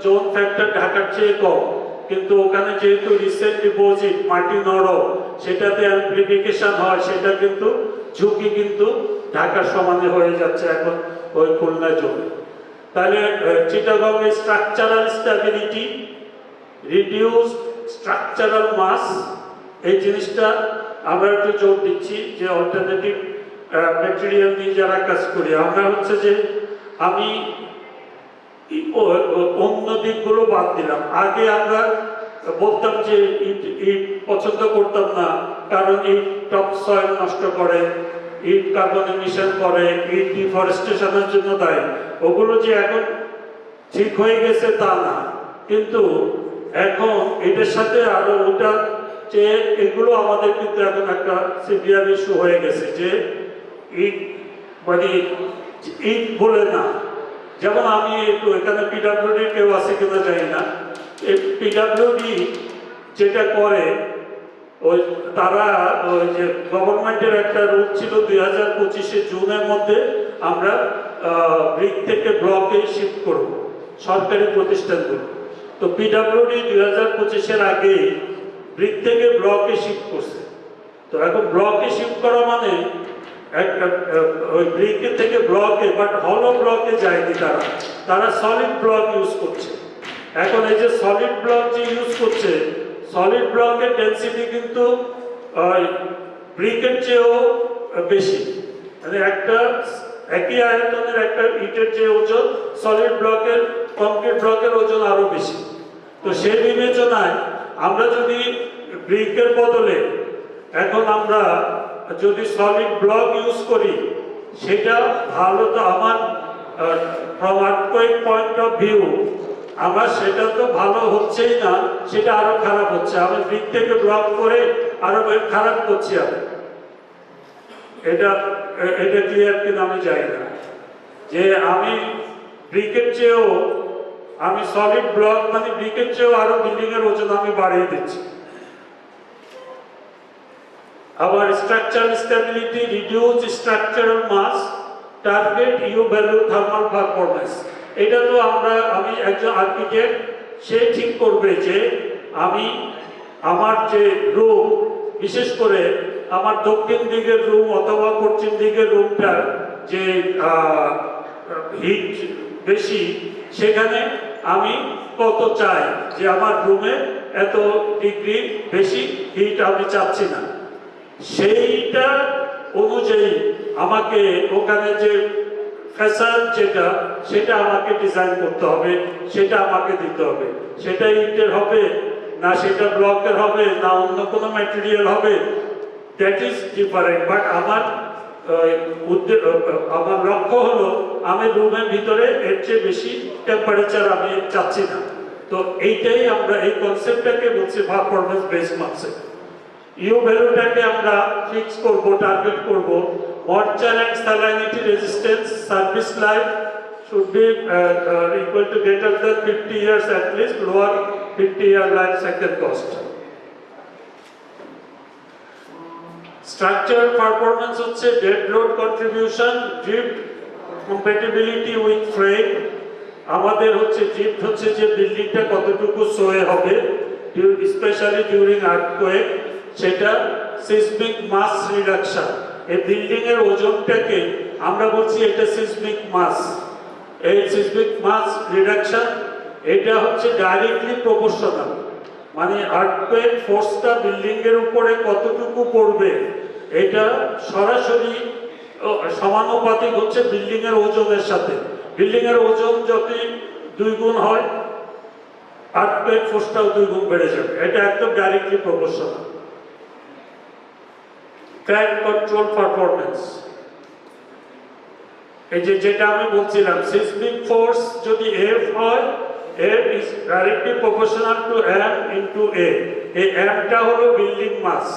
জোন ফ্যাক্টর ঢাকার চেয়ে কম, কিন্তু ওখানে যেহেতু রিসেন্ট ডিপোজিট মাটি নরম, সেটাতে অ্যাম্প্লিফিকেশন হয়, সেটা কিন্তু ঝুঁকি কিন্তু ঢাকার সমানে হয়ে যাচ্ছে এখন ওই খুলনা জোন। তাহলে Chittagong structural stability, reduce structural mass, এই জিনিসটা আমরা একটু জোর দিচ্ছি যে অল্টারনেটিভ ম্যাটেরিয়াল নিয়ে যারা কাজ করি, আমরা হচ্ছে যে আমি অন্য দিকগুলো বাদ দিলাম। আগে আমরা বলতাম যে ইট পছন্দ করতাম না, কারণ ইট টপ সয়েল নষ্ট করে, ইট কার্বন এমিশন করে, ইট ডিফরেস্টেশনের জন্য দায়ী। ওগুলো যে এখন ঠিক হয়ে গেছে তা না, কিন্তু এখন এটার সাথে আরো ওটা যে এগুলো আমাদের কিন্তু এখন একটা সিভিয়ার ইস্যু হয়ে গেছে যে ইট মানে ইট বলে না। যেমন আমি একটু এখানে পিডাব্লিউডি কেউ আছে কিনা জানি না, পিডাব্লিউডি যেটা করে ওই তারা ওই যে গভর্নমেন্টের একটা রুল ছিল 2025 জুনের মধ্যে আমরা ব্রিক থেকে ব্লকে শিফট করব সরকারি প্রতিষ্ঠানগুলো। তো পিডাব্লিউডি 2025 আগেই ব্রিক থেকে ব্লকে শিফট করছে। তো এখন ব্লকে শিফট করা মানে ওই ব্রিক থেকে ব্লকে, বাট হলো ব্লকে যায়নি, তারা সলিড ব্লক ইউজ করছে। এখন এই যে সলিড ব্লক যে ইউজ করছে, সলিড ব্লকের ডেন্সিটি কিন্তু ব্রিকের চেয়েও বেশি, মানে একটা একই আয়তনের একটা ইটের যে ওজন সলিড ব্লকের, কংক্রিট ব্লকের ওজন আরো বেশি। তো সেই বিবেচনায় আমরা যদি ব্রিকের বদলে এখন আমরা যদি সলিড ব্লক ইউজ করি সেটা ভালো। তো আমার from earthquake point of view আমার সেটা তো ভালো হচ্ছেই না, সেটা আরো খারাপ হচ্ছে। আমি ব্রিক থেকে ব্লক করে আরো খারাপ করছি। আমি এটা এটা ক্লিয়ার কিনা আমি জানি না, যে আমি ব্রিকের চেয়েও আমি সলিড ব্লক মানে ব্রিকের চেয়েও আরো বিল্ডিং এর ওজন আমি বাড়িয়ে দিচ্ছি। আবার structural stability, reduce structural mass, target U value, thermal performance. এটা তো আমি একজন আর্কিটেক্ট, সে ঠিক করবে যে আমি আমার যে রুম, বিশেষ করে আমার দক্ষিণ দিকের রুম অথবা পশ্চিম দিকের রুমটার যে হিট বেশি, সেখানে আমি কত চাই যে আমার রুমে এত ডিগ্রি বেশি হিট আমি চাচ্ছি না, সেইটা অনুযায়ী আমাকে ওখানে যে ফ্যাসাদ যেটা সেটা আমাকে ডিজাইন করতে হবে, সেটা আমাকে দিতে হবে। সেটা ইটের হবে না সেটা ব্লকের হবে না অন্য কোনো ম্যাটেরিয়াল হবে, দ্যাট ইজ ডিফারেন্ট। বাট আমার আমার লক্ষ্য হলো আমি রুমের ভিতরে এর চেয়ে বেশি টেম্পারেচার আমি চাচ্ছি না। তো এইটাই আমরা এই কনসেপ্টটাকে বলছি পারফরম্যান্স বেসড কনসেপ্ট। ইউ ভ্যালুটাকে আমরা ফিক্স করব, টার্গেট করব। Moisture and salinity resistance, service life should be equal to greater than 50 years at least, lower 50-year life cycle cost. Structural performance হচ্ছে dead load contribution, drift compatibility with frame। আমাদের হচ্ছে drift হচ্ছে যে বিল্ডিংটা কতটুকু sow হবে specially during earthquake, সেটা seismic মাস reduction. এই বিল্ডিং এর ওজনটাকে আমরা বলছি এটা সিসমিক মাস। এই সিসমিক মাস রিডাকশন এটা হচ্ছে ডাইরেক্টলি প্রপোর্শনাল, মানে আর্থকোয়েক ফোর্সটা বিল্ডিং এর উপরে কতটুকু পড়বে এটা সরাসরি সমানুপাতিক হচ্ছে বিল্ডিং এর ওজনের সাথে। বিল্ডিং এর ওজন যদি 2 গুণ হয়, আর্থকোয়েক ফোর্সটাও 2 গুণ বেড়ে যাবে। এটা একদম directly proportional. Crack control performance, এই যেটা আমি বলছিলাম, সিসমিক ফোর্স যদি F হয়, F is directly proportional to M into A। এই Mটা হলো বিল্ডিং মাস,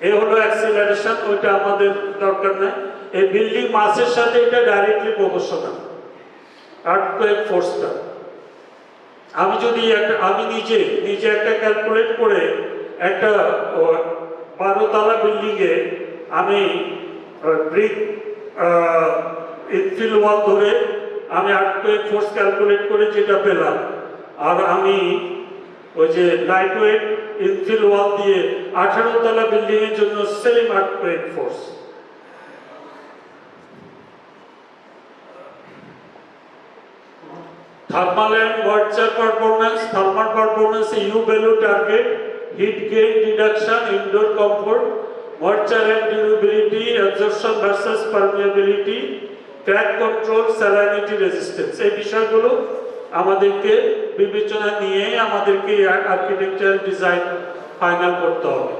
A হলো অ্যাক্সিলারেশন, ওইটা আমাদের দরকার নাই। এই বিল্ডিং মাসের সাথে এটা ডাইরেক্টলি প্রপোর্শনাল আর্থকোয়েক ফোর্সটা। আমি যদি আমি নিজে একটা ক্যালকুলেট করে একটা 12 তলা বিল্ডিং এ আমি ব্রিক ইনফিল ওয়াল ধরে আমি আর্থকোয়েক ফোর্স ক্যালকুলেট করে যেটা পেলাম, আর আমি ওই যে লাইট ওয়েট ইনফিল ওয়াল দিয়ে 18 তলা বিল্ডিং এর জন্য same earthquake force. Thermal and moisture performance, thermal performance U value target, heat gain reduction, indoor comfort, moisture and durability, absorption versus permeability, crack control, salinity resistance। এই বিষয়গুলো আমাদেরকে বিবেচনা নিয়ে আমাদেরকে আর্কিটেকচারাল ডিজাইন ফাইনাল করতে হবে।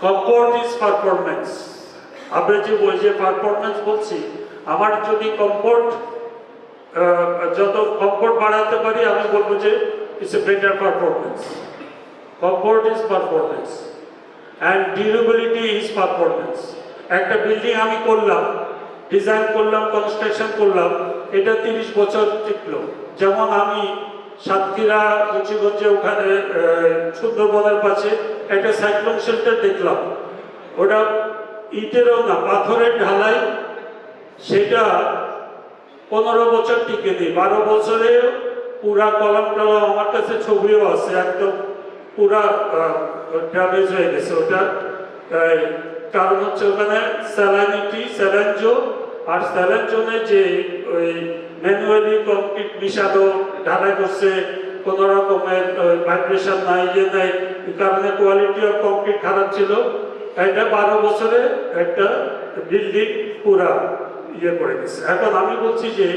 Comfort is performance. আমরা যে পারফরম্যান্স বলছি, আমার যদি কমফোর্ট যত কমফোর্ট বাড়াতে পারি আমি বলবো যে it's a better performance. Comfort is performance and durability is performance. একটা বিল্ডিং আমি করলাম, ডিজাইন করলাম, কনস্ট্রাকশন করলাম, এটা 30 বছর টিকলো। যেমন আমি সাতক্ষীরা মুন্সিগঞ্জে ওখানে সুন্দরবনের পাশে একটা সাইক্লোন শেল্টার দেখলাম, ওটা ইটেরও না পাথরের ঢালাই, সেটা 15 বছর টিকে নেই। 12 বছরে পুরা কলাম টলাম, আমার কাছে ছবিও আছে, একদম পুরা ড্যামেজ হয়ে গেছে ওটা। কারণ হচ্ছে ওখানে স্যালাইনিটি, স্যালাইনজো, আর স্যালাইনজোনে যে ওই ম্যানুয়ালি কংক্রিট মিশানো ঢালাই করছে, কোনো রকমের ভাইব্রেশন নাই, ইয়ে নাই, এই কারণে কোয়ালিটি অফ কংক্রিট খারাপ ছিল। এটা 12 বছরে একটা বিল্ডিং পুরা ইয়ে করে গেছে। এখন আমি বলছি যে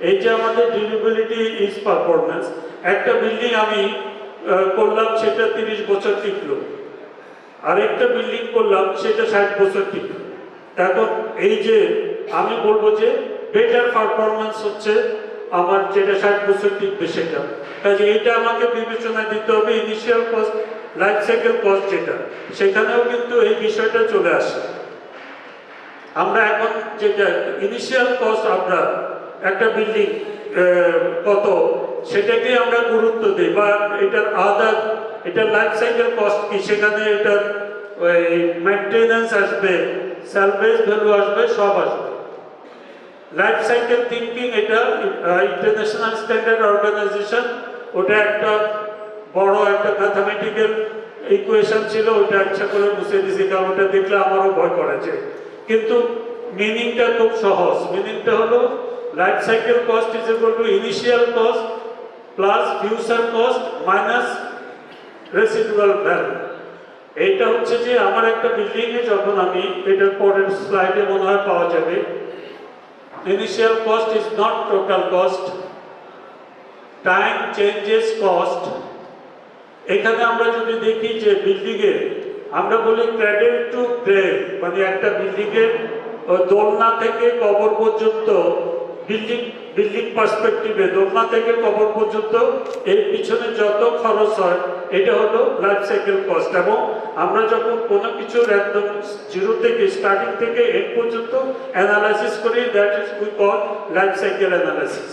এই যে আমাদের ডিউরেবিলিটি ইজ পারফরম্যান্স, একটা বিল্ডিং আমি করলাম সেটা 30 বছর টিকলো, আরেকটা বিল্ডিং করলাম সেটা 60 বছর টিকলো। এখন এই যে আমি বলবো যে বেটার পারফরমেন্স হচ্ছে আমার যেটা 60 বছর টিকবে সেটা, কাজে এটা আমাকে বিবেচনা দিতে হবে। Initial cost, life cycle cost যেটা, সেখানেও কিন্তু এই বিষয়টা চলে আসে। আমরা এখন যেটা ইনিশিয়াল কস্ট, আমরা একটা বিল্ডিং কত সেটাকে আমরা গুরুত্ব দিই, বা এটার আদার এটার লাইফ সাইকেল কস্ট কি, সেখানে এটার ওই মেনটেন্যান্স আসবে, সার্ভিস ভ্যালু আসবে, সব আসবে। লাইফ সাইকেল থিঙ্কিং এটা ইন্টারন্যাশনাল স্ট্যান্ডার্ড অর্গানাইজেশন, ওটা একটা বড় একটা ম্যাথামেটিক্যাল ইকুয়েশন ছিল, ওটা ইচ্ছা করে মুছে দিয়েছি, কারণ ওটা দেখলে আমারও ভয় করেছে। কিন্তু মিনিংটা খুব সহজ। মিনিংটা হলো life cycle cost is equal two initial cost plus future cost minus residual value. এইটা হচ্ছে যে আমার একটা বিল্ডিং এ যখন আমি, এটার পরের স্লাইডে মনে হয় পাওয়া যাবে, initial cost is not total cost, time changes cost. এখানে আমরা যদি দেখি যে বিল্ডিং এর আমরা বলি ক্র্যাডেল টু গ্রেভ, মানে একটা বিল্ডিং এর দোলনা থেকে কবর পর্যন্ত, বিল্ডিং পার্সপেক্টিভে দোলনা থেকে কবর পর্যন্ত এর পিছনে যত খরচ হয় এটা হলো লাইফ সাইকেল কস্ট। এবং আমরা যখন কোনো কিছুর একদম জিরো থেকে, স্টার্টিং থেকে এন্ড পর্যন্ত অ্যানালাইসিস করি, that is we call life cycle analysis.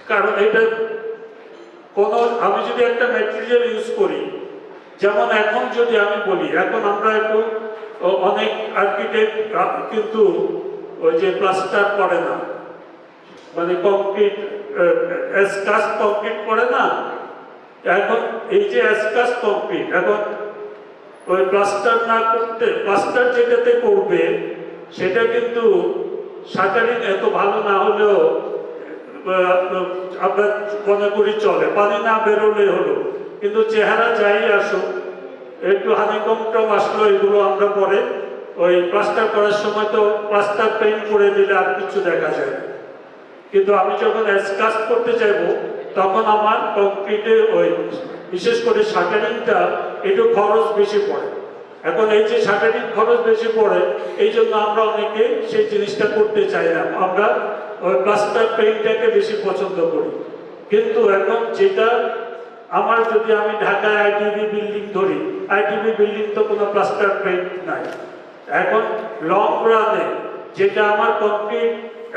কারণ এটা কোনো, আমি যদি একটা ম্যাটেরিয়াল ইউজ করি, যেমন এখন যদি আমি বলি, এখন আমরা একটু অনেক আর্কিটেক্ট কিন্তু ওই যে প্লাস্টার করে না, মানে কংক্রিট এসকাস্ট কংক্রিট করে না। এখন এই যে এসকাস্ট কংক্রিট, এখন ওই প্লাস্টার না করতে, প্লাস্টার যেটাতে করবে সেটা কিন্তু শাটারিং এত ভালো না হলেও আমরা মনে করি চলে, পানি না বেরোলে হলো। কিন্তু চেহারা যাই আসুক, একটু হানিকমটম আসলো, এগুলো আমরা পরে ওই প্লাস্টার করার সময় তো প্লাস্টার পেইন্ট করে দিলে আর কিছু দেখা যায়। কিন্তু আমি যখন এসকাস্ট করতে চাইব তখন আমার কংক্রিটে ওই বিশেষ করে শাটারিংটা একটু খরচ বেশি পড়ে। এখন এই যে শাটারিং খরচ বেশি পড়ে, এই জন্য আমরা অনেকে সেই জিনিসটা করতে চাই না, আমরা ওই প্লাস্টার পেইন্টটাকে বেশি পছন্দ করি। কিন্তু এখন যেটা আমার, যদি আমি ঢাকায় আইটিবি বিল্ডিং ধরি, আইটিবি বিল্ডিং তো কোনো প্লাস্টার পেইন্ট নাই। এখন লং রানে যেটা আমার কংক্রিট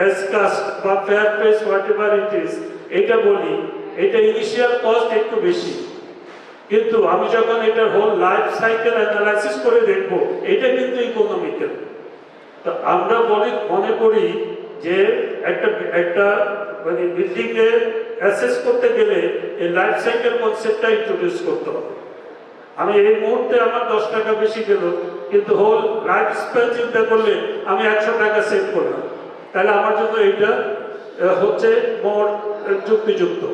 এসকাস্ট বা fair face what ever it is, এটা বলি, এটা ইনিশিয়াল কস্ট একটু বেশি, কিন্তু আমি যখন এটার হোল লাইফ সাইকেল অ্যানালাইসিস করে দেখব, এটা কিন্তু ইকোনমিক্যাল। তো আমরা মনে করি যে একটা মানে বিল্ডিং এ অ্যাসেস করতে গেলে এই লাইফ সাইকেল কনসেপ্টটা ইন্ট্রোডিউস করতে হবে। আমি এই মুহূর্তে আমার 10 টাকা বেশি গেল, কিন্তু হোল লাইফ স্প্যান চিন্তা করলে আমি 100 টাকা সেভ করলাম, তাহলে আমার জন্য এইটা হচ্ছে মোর যুক্তিযুক্ত।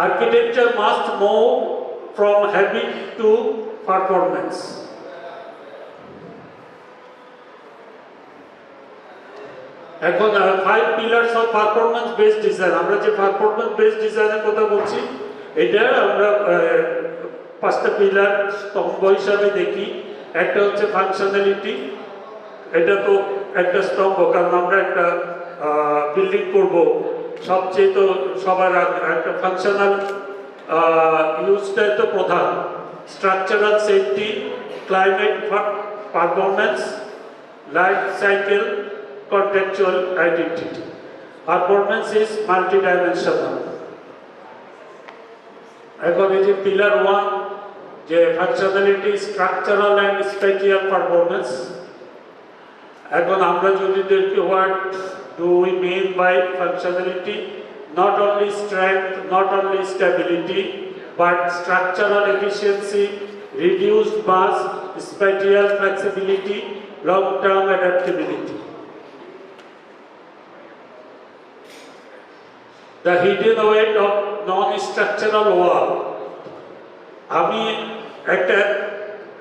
Architecture must move from habit to performance. এখন 5 pillars of performance based design, আমরা যে পারফরম্যান্স বেসড ডিজাইনের কথা বলছি, এটা আমরা 5টা পিলার স্তম্ভ হিসাবে দেখি। একটা হচ্ছে ফাংশনালিটি, এটা তো একটা স্তম্ভ, কারণ আমরা একটা বিল্ডিং করব, সবচেয়ে তো সবার একটা ফাংশনাল ইউজটাই তো প্রধান। Structural safety, climate performance, life cycle, contextual identity. Performance is multidimensional. এখন এই যে পিলার 1, যে ফাংশনালিটি, স্ট্রাকচারাল অ্যান্ড স্পেটিয়াল পারফরমেন্স। এখন আমরা যদি দেখি, what do we mean by functionality? Not only strength, not only stability, but structural efficiency, reduced mass, spatial flexibility, long-term adaptability. The hidden weight of non-structural wall. আমি একটা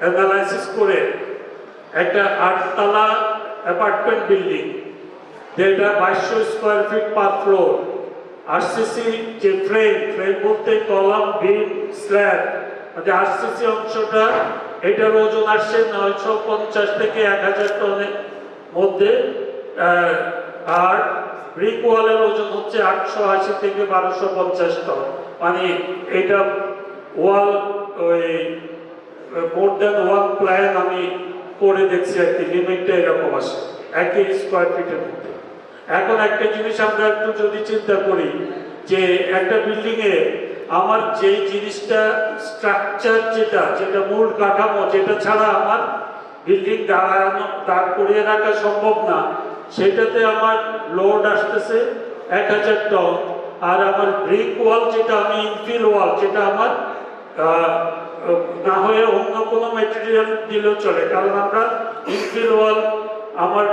analysis করে একটা 8তলা apartment building, যেটা 2200 square feet per floor, RCC যে frame বলতে column beam slab, মানে RCC অংশটা এটার ওজন আসছে 950 থেকে 1000 টনের মধ্যে, আর ব্রিক ওয়ালের ওজন হচ্ছে 880 থেকে 1250 টন। মানে এটা ওয়াল ওই মোর দেন ওয়ান প্ল্যান আমি করে দেখছি আর কি, লিমিটটা এরকম আসে 1 স্কোয়ার ফিটের মধ্যে। এখন একটা জিনিস আমরা একটু যদি চিন্তা করি যে একটা বিল্ডিং এ আমার যে জিনিসটা স্ট্রাকচার যেটা মূল কাঠামো, যেটা ছাড়া আমার বিল্ডিং দাঁড় করিয়ে রাখা সম্ভব না, সেটাতে আমার লোড আসতেছে 1000 টন। আর আমার ব্রিক ওয়াল যেটা আমি ইনফিল ওয়াল, যেটা আমার না হয়ে অন্য কোনো ম্যাটেরিয়াল দিলেও চলে, কারণ আমরা ইনফিল ওয়াল আমার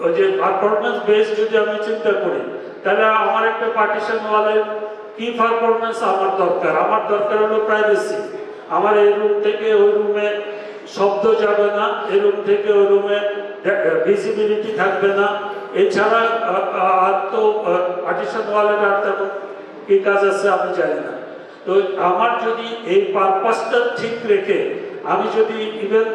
ওই যে পারফরমেন্স বেস যদি আমি চিন্তা করি, তাহলে আমার একটা পার্টিশন ওয়ালের কি পারফরমেন্স আমার দরকার হলো প্রাইভেসি। আমার এই রুম থেকে ওই রুমে শব্দ যাবে না, এই রুম থেকে ওই রুমে ভিজিবিলিটি থাকবে না। এছাড়া আর তো পার্টিশন ওয়ালের আর তেমন কি কাজ আছে আমি জানি না। তো আমার যদি এই পারপাসটা ঠিক রেখে আমি যদি ইভেন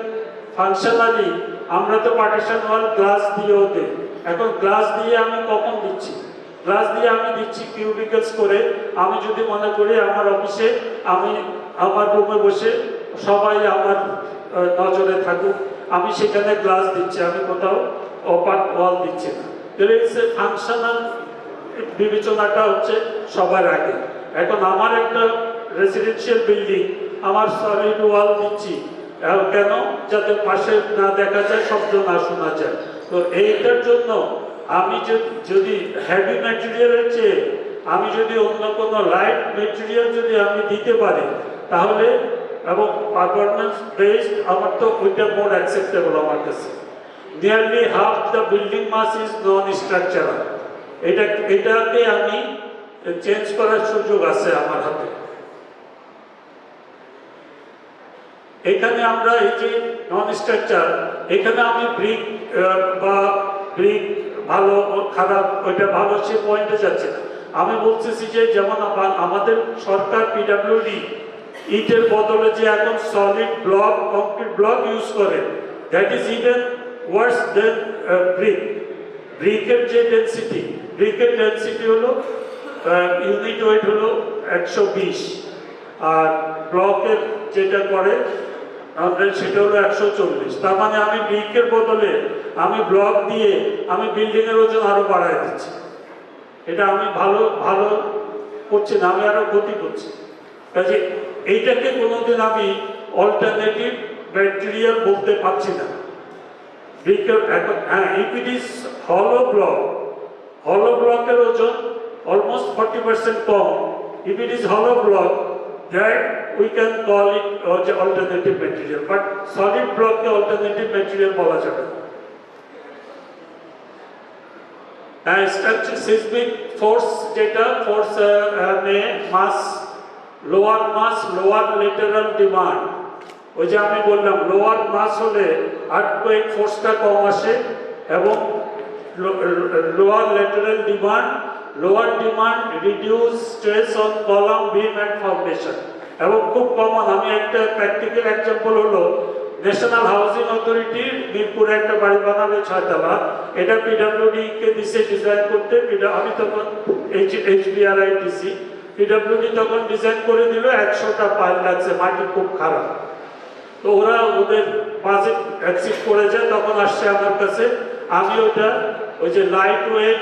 ফাংশনালি, আমরা তো পার্টিশন ওয়াল গ্লাস দিয়েও দিই, এখন গ্লাস দিয়ে আমি কখন দিচ্ছি? গ্লাস দিয়ে আমি দিচ্ছি কিউবিকলস করে। আমি যদি মনে করি আমার অফিসে আমি আমার রুমে বসে সবাই আমার নজরে থাকুক, আমি সেখানে গ্লাস দিচ্ছি, আমি কোথাও অপার ওয়াল দিচ্ছি না। ফাংশনাল বিবেচনাটা হচ্ছে সবার আগে। এখন আমার একটা রেসিডেন্সিয়াল বিল্ডিং, আমার সলিড ওয়াল দিচ্ছি কেন? যাতে পাশে না দেখা যায়, শব্দ না শোনা যায়। তো এইটার জন্য আমি যদি হেভি ম্যাটেরিয়ালের চেয়ে আমি যদি অন্য কোনো লাইট ম্যাটেরিয়াল যদি আমি দিতে পারি, তাহলে এবং পারফরমেন্স বেসড, আমার তো ওইটা মোর অ্যাকসেপ্টেবল আমার কাছে। Nearly half the building mass is non structural. এটাকে আমি চেঞ্জ করার সুযোগ আছে আমার হাতে। এখানে আমরা এই যে নন স্ট্রাকচার, এখানে আমি ব্রিক বা ব্রিক ভালো খারাপ ওইটা ভালো সে পয়েন্টে যাচ্ছে না। আমি বলতেছি যে যেমন আমাদের সরকার পিডব্লিউডি ইটের বদলে যে এখন solid block, concrete block use করে, that is even worse than brick. ব্রিকের যে ডেন্সিটি হলো ইউনিট ওয়েট হলো 120, আর ব্লকের যেটা করে সেটা হলো 140। তার মানে আমি ব্রিকের বদলে আমি ব্লক দিয়ে আমি বিল্ডিং এর ওজন আরো বাড়ায় দিচ্ছি। এটা আমি ভালো করছি না, আমি আরো ক্ষতি করছি। কাজে এইটাকে কোনোদিন আমি অল্টারনেটিভ ম্যাটেরিয়াল বলতে পারছি না। ব্রিকের এখন ইফ ইট ইজ হলো ব্লকের ওজন almost 40% com. If it is হলো block, that we can call it alternative material, but solid block ke alternative material bola jabe na. And structure seismic force jeta force me mass lower lateral demand, ওই যে আমি বললাম lower মাস হলে earthquake ফোর্সটা কম আসে, এবং lower lateral demand reduce stress on column, beam and foundation. এবং খুব common, আমি একটা প্র্যাকটিক্যাল এক্সাম্পল হলো ন্যাশনাল হাউজিং অথরিটি মিরপুরে একটা বাড়ি বানাবে 6 তলা, এটা পিডব্লিউডি কে দিছে ডিজাইন করতে। আমি তখন HBRI দিছি, পিডব্লিউডি তখন ডিজাইন করে দিল, 100টা পাইল লাগছে, মাটি খুব খারাপ। তো ওরা ওদের বাজেট অ্যাক্সিভ করে যায়, তখন আসছে আমার কাছে। আমি ওই যে লাইট ওয়েট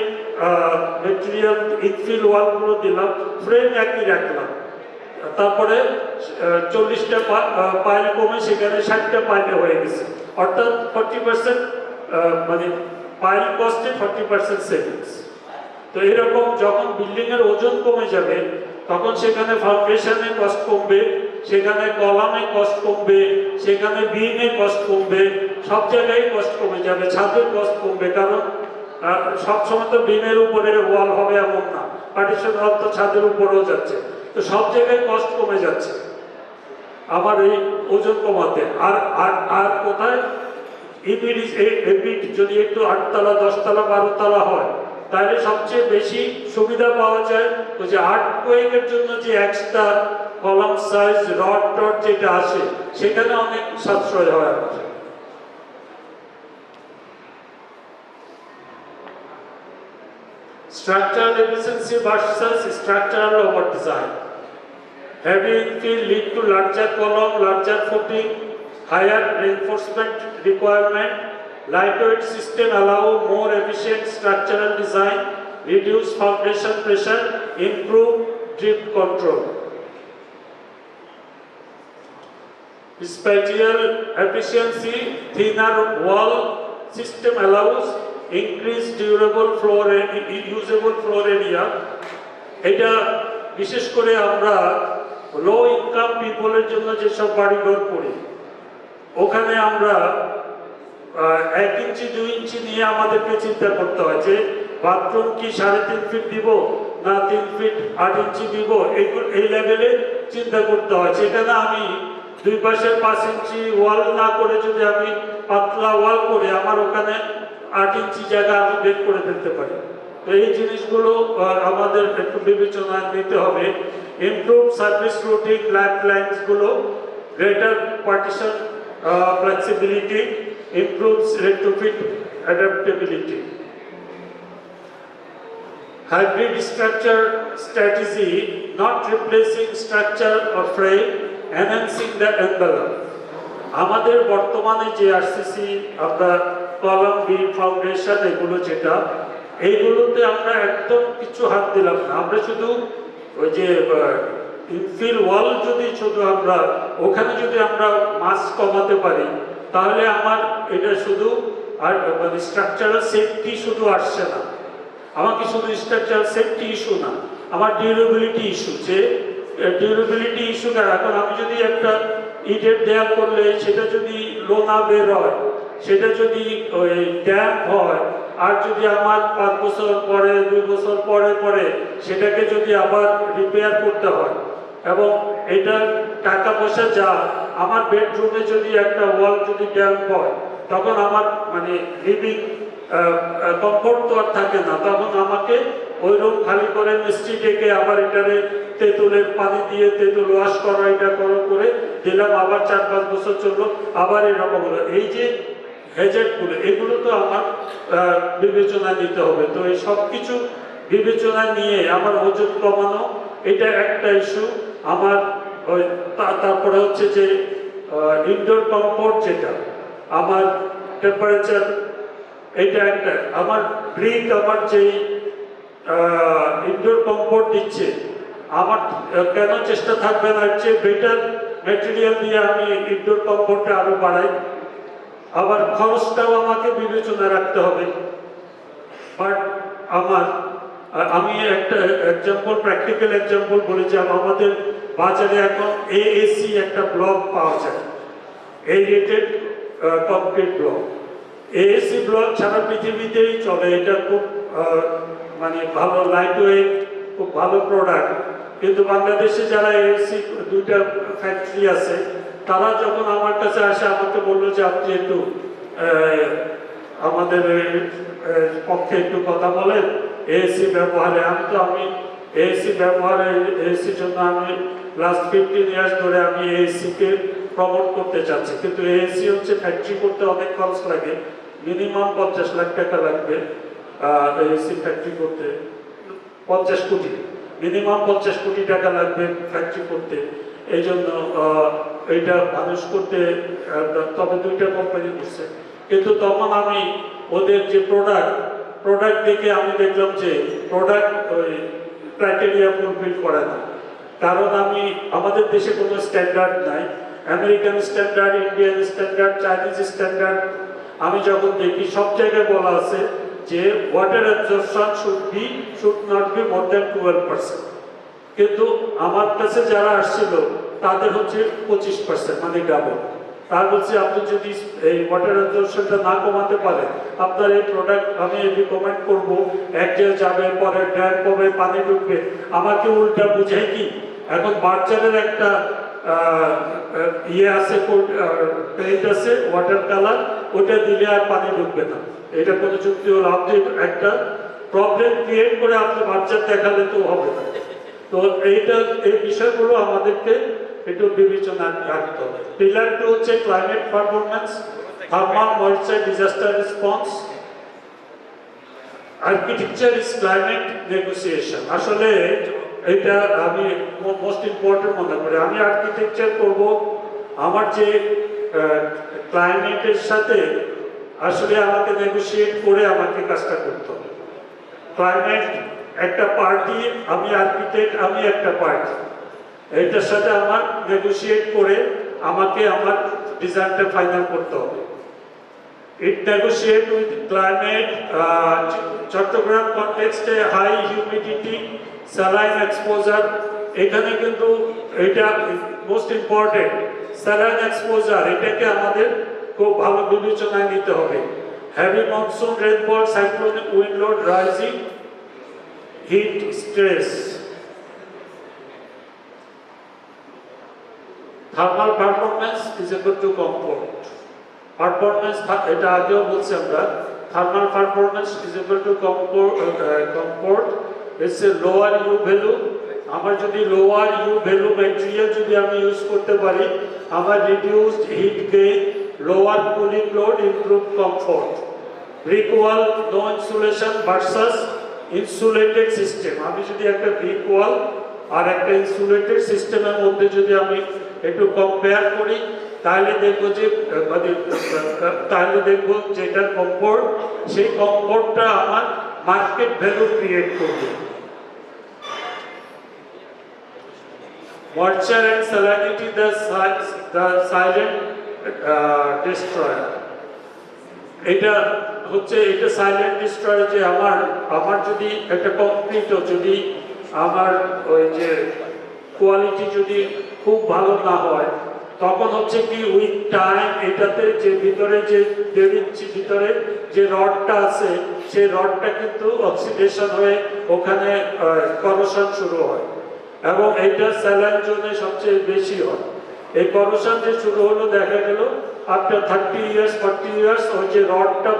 ম্যাটেরিয়াল ইনফিল ওয়ালগুলো দিলাম, ফ্রেম একই রাখলাম, তারপরে 40টা পাইল কমে সেখানে 60টা পাইলে হয়ে গেছে, অর্থাৎ 40% মানে পাইল কস্টে 40% সেভিংস। তো এরকম যখন বিল্ডিং এর ওজন কমে যাবে, তখন সেখানে ফাউন্ডেশনে কস্ট কমবে, সেখানে কলামে কস্ট কমবে, সেখানে বিমে কস্ট কমবে, সব জায়গায় কস্ট কমে যাবে, ছাদের কস্ট কমবে। কারণ সবসময় তো বিমের উপরে ওয়াল হবে এমন না, পার্টিশন ওয়াল তো ছাদের উপরেও যাচ্ছে, তো সব জায়গায় কস্ট কমে যাচ্ছে আমার এই ওজন কমাতে। আর কোথায় যদি একটু 8 তলা 10 তলা 12 তলা হয়, তাহলে সবচেয়ে বেশি সুবিধা পাওয়া যায় ওই যে আর্থকোয়েকের জন্য যে extra column size rod Todd যেটা আসে সেখানে অনেক সাশ্রয় হয় আমাদের। Structural efficiency versus structural over design. Heavy infill lead to larger column, larger footing, higher reinforcement requirement. Lightweight system allow more efficient structural design, reduce foundation pressure, improve drift control. Spatial efficiency, thinner wall system allows increased durable floor usable floor area. এটা বিশেষ করে আমরা low income পিপলের জন্য যেসব বাড়িঘর করি ওখানে আমরা 1 ইঞ্চি 2 ইঞ্চি নিয়ে আমাদেরকে চিন্তা করতে হয় যে বাথরুম কি 3.5 ফিট দিব না 3 ফিট 8 ইঞ্চি দিব, এই লেভেলে চিন্তা করতে হয়। সেখানে আমি দুই পাশের 5 ইঞ্চি ওয়াল না করে যদি আমি পাতলা ওয়াল করে আমার ওখানে 8 ইঞ্চি জায়গা আমি বের করে ফেলতে পারি। তো এই জিনিসগুলো আমাদের একটু বিবেচনায় নিতে হবে। Improve service routing life lines গুলো, greater partition flexibility, improves retrofit adaptability. Hybrid structure strategy, not replacing structure or frame, enhancing the envelope. আমাদের বর্তমানে যে আরসিসি আমরা কলাম বিম ফাউন্ডেশন এগুলো যেটা এইগুলোতে আমরা একদম কিছু হাত দিলাম না, আমরা শুধু ওই যে ইনফিল ওয়াল যদি শুধু আমরা ওখানে যদি আমরা মাস কমাতে পারি তাহলে আমার এটা শুধু আর মানে স্ট্রাকচারাল সেফটি শুধু আসছে না, আমাকে শুধু স্ট্রাকচারাল সেফটি ইস্যু না, আমার ডিউরেবিলিটি ইস্যু, যে ডিউরেবিলিটি ইস্যু না। এখন আমি যদি একটা ইটের দেয়াল করলে সেটা যদি লোনা বের হয়, সেটা যদি ওই ড্যাম্প হয়, আর যদি আমার 5 বছর পরে 2 বছর পরে পরে সেটাকে যদি আবার রিপেয়ার করতে হয় এবং এটা টাকা পয়সা যা, আমার বেডরুমে যদি একটা ওয়াল যদি ড্যাম্প হয় তখন আমার মানে লিভিং কমফোর্ট তো আর থাকে না, তখন আমাকে ওই রুম খালি করে মিস্ত্রি ডেকে আবার এটারে তেঁতুলের পানি দিয়ে তেঁতুল ওয়াশ করা এটা করে দিলাম, আবার 4-5 বছর চললো, আবার এরকম হলো। এই যে হ্যাজার্ডগুলো এগুলো তো আমার বিবেচনা নিতে হবে। তো এই সব কিছু বিবেচনা নিয়ে আমার ওজন কমানো এটা একটা ইস্যু আমার। তারপরে হচ্ছে যে ইনডোর কমফোর্ট যেটা আমার টেম্পারেচার এটা একটা আমার ব্রিক আমার যেই ইনডোর কমফোর্ট দিচ্ছে আমার কেন চেষ্টা থাকবে না যে বেটার ম্যাটেরিয়াল দিয়ে আমি ইনডোর কমফোর্টটা আরো বাড়াই। আবার খরচটাও আমাকে বিবেচনায় রাখতে হবে। বাট আমি একটা এক্সাম্পল প্র্যাকটিক্যাল এক্সাম্পল বলেছি, আমাদের বাজারে এখন এএসি একটা ব্লক পাওয়া যায়, এরিয়েটেড কংক্রিট ব্লক। এএসি ব্লক সারা পৃথিবীতেই চলে, এটা খুব মানে ভালো লাইট ওয়েট, খুব ভালো প্রোডাক্ট। কিন্তু বাংলাদেশে যারা এএসি 2টা ফ্যাক্টরি আছে তারা যখন আমার কাছে আসে আমাকে বললো যে আপনি একটু আমাদের পক্ষে একটু কথা বলেন এএসি ব্যবহারে। আমি এএসি ব্যবহারে এএসির জন্য আমি লাস্ট 15 ইয়ার্স ধরে আমি এএসিকে প্রমোট করতে চাচ্ছি, কিন্তু এএসি হচ্ছে ফ্যাক্টরি করতে অনেক খরচ লাগে, মিনিমাম 50 লাখ টাকা লাগবে এএসি ফ্যাক্টরি করতে, 50 কোটি মিনিমাম 50 কোটি টাকা লাগবে ফ্যাক্টরি করতে। এই জন্য এইটা মানুষ করতে তবে 2টা কোম্পানি করছে, কিন্তু তখন আমি ওদের যে প্রোডাক্ট দেখে আমি দেখলাম যে প্রোডাক্ট ওই ক্রাইটেরিয়া ফুলফিল করে না। কারণ আমাদের দেশে কোনো স্ট্যান্ডার্ড নাই, American standard, Indian standard, Chinese standard. আমি যখন দেখি সব জায়গায় বলা আছে যে water absorption should not be more than 12%, কিন্তু আমার কাছে যারা আসছিল তাদের হচ্ছে 25%, মানে ডাবল। তার বলছে আপনি যদি এই ওয়াটার অ্যাবজর্পশনটা না কমাতে পারেন আপনার এই প্রোডাক্ট আমি রিকমেন্ড করবো, একদিন যাবে পরে ড্যাম্প হবে, পানি ঢুকবে। আমাকে উল্টা বুঝাই কি, এখন বাচ্চাদের একটা আছে পেইন্ট আছে ওয়াটার কালার, ওটা দিলে আর পানি ঢুকবে না, এটা কোনো যুক্তি হলো। আপনি একটা প্রবলেম ক্রিয়েট করে আপনি বাচ্চা দেখালে তো হবে না। তো এই বিষয়গুলো আমাদেরকে একটু বিবেচনায় রাখতে হবে। পিলার 2 হচ্ছে climate performance, thermal moisture disaster response, architecture is climate negotiation. আসলে এটা আমি মোস্ট ইম্পর্টেন্ট মনে করি। আমি আর্কিটেকচার করব, আমার যে ক্লাইমেটের সাথে আসলে আমাকে নেগোসিয়েট করে আমাকে কাজটা করতে হবে। ক্লাইমেট একটা পার্টি, আমি আর্কিটেক্ট, আমি একটা পার্টি, এটার সাথে আমার নেগোসিয়েট করে আমাকে আমার ডিজাইনটা ফাইনাল করতে হবে। It negotiate with climate. Chittagong কনটেক্সটে হাই হিউমিডিটি, স্যালাইন এক্সপোজার, এখানে কিন্তু এটা মোস্ট ইম্পর্টেন্ট। স্যালাইন এক্সপোজার এটাকে আমাদের খুব ভালো বিবেচনায় নিতে হবে। Heavy monsoon rainfall, cyclonic wind load rising, heat stress. Thermal performance is equal to comfort. Performance এটা আগেও বলছি আমরা, thermal performance is equal to comfort. It's a lower U value. আমার যদি লোয়ার ইউ ভ্যালু ম্যাটেরিয়াল যদি আমি use করতে পারি, আমার reduced heat gain, lower cooling load, improve comfort. Brick wall, no insulation versus insulated system. আমি যদি একটা ব্রিক ওয়াল আর একটা ইনসুলেটেড সিস্টেমের মধ্যে যদি আমি একটু কম্পেয়ার করি, তাহলে দেখবো যে এটার কমফোর্ট, সেই কমফোর্টটা আমার মার্কেট ভ্যালু ক্রিয়েট করবে। Moisture and salinity, the silent destroyer. এটা সাইলেন্ট ডিস্ট্রয়ার। যে আমার যদি একটা কংক্রিটও যদি আমার ওই যে কোয়ালিটি যদি খুব ভালো না হয়, তখন হচ্ছে কি উইথ টাইম এটাতে যে ভিতরে যে রডটা আছে, সেই রডটা কিন্তু অক্সিডেশন হয়ে ওখানে করোশন শুরু হয়, এবং এইটা স্যালাইন জোনে সবচেয়ে বেশি হয়। এই করোশন যে শুরু হলো, দেখা গেল আফটার 30 ইয়ার্স 40 ইয়ার্স ওই যে রডটা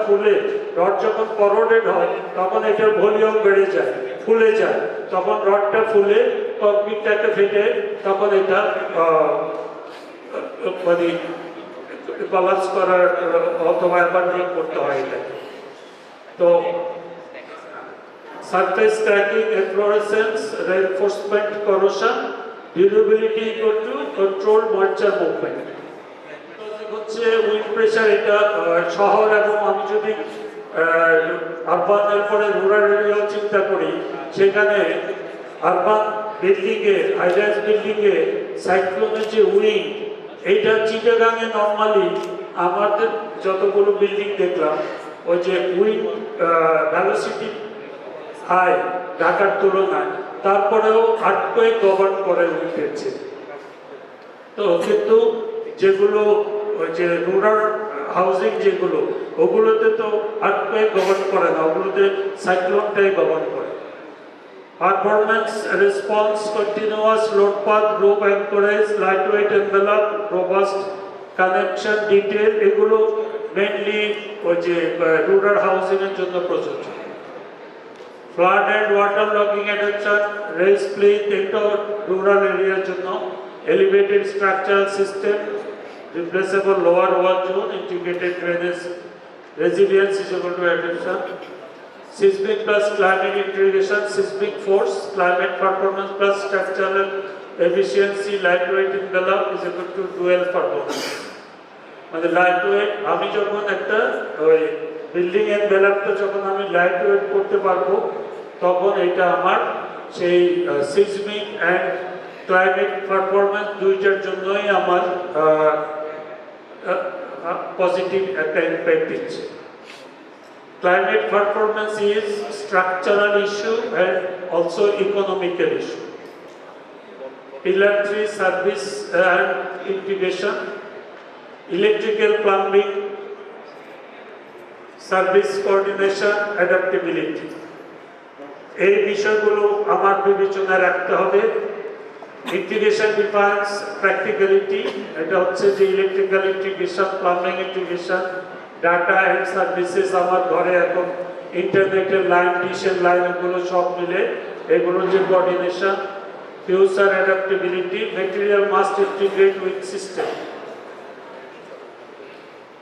রড যখন করোডেড হয়, তখন এটার ভলিউম বেড়ে যায়, ফুলে যায়, তখন রডটা ফুলে কংক্রিটটাকে ফেটে তখন এটা কলাপস করার অথবা অ্যাবান্ডন করতে হয় এটা। তো surface cracking, এফ্লোরেসেন্স, reinforcement, corrosion, durability equal to control moisture movement. হচ্ছে উইন্ড প্রেসার। এটা শহর, এবং আমি যদি আরবানের পরে রুরাল এরিয়াও চিন্তা করি, সেখানে আরবান বিল্ডিংয়ে, হাইরাইজ বিল্ডিংয়ে সাইক্লোনের যে উইন্ড, এইটা চিটাগাঙে নর্মালি আমাদের যতগুলো বিল্ডিং দেখলাম, ওই যে উইন্ড ভেলোসিটি হাই ঢাকার তুলনায়, তারপরেও আর্থকোয়েক গভর্ন করে উইন্ডের চেয়ে। তো কিন্তু যেগুলো ওই যে রুরাল হাউজিং যেগুলো, ওগুলোতে তো আর্থকোয়েক গভর্ন করে না, ওগুলোতে সাইক্লোনটাই গভর্ন করে। Performance response, continuous load path, rope anchorage, light weight envelope, robust connection, detail, এগুলো মেইনলি ওই যে রুরাল হাউজিং এর জন্য প্রযোজ্য। Flood and water logging adaptation, race plane, এটাও রুরাল এরিয়ার জন্য। Elevated structural system, replaceable lower wall zone, integrated drainage, resilience is equal to adaptation. Seismic plus climate integration, seismic force, climate performance plus structural efficiency, lightweight envelope is equal to dual performance. মানে lightweight, আমি যখন একটা ওই building এনভেলপটা যখন আমি lightweight করতে পারবো, তখন এটা আমার সেই seismic and climate performance দুইটার জন্যই আমার পজিটিভ একটা ইম্প্যাক্ট দিচ্ছে। Climate performance is structural issue and also economical issue. Pillar 3, service and integration, electrical plumbing, service coordination, adaptability. এই বিষয়গুলো আমার বিবেচনায় রাখতে হবে। ইন্টিগ্রেশন ডিফাইন্স প্র্যাকটিক্যালিটি, এটা হচ্ছে যে electrical integration, plumbing integration, data and services. আমার ঘরে এখন ইন্টারনেটের লাইন, ডিশের লাইন, এগুলো সব মিলে এগুলোর যে coordination, future adaptability, material must integrate with system,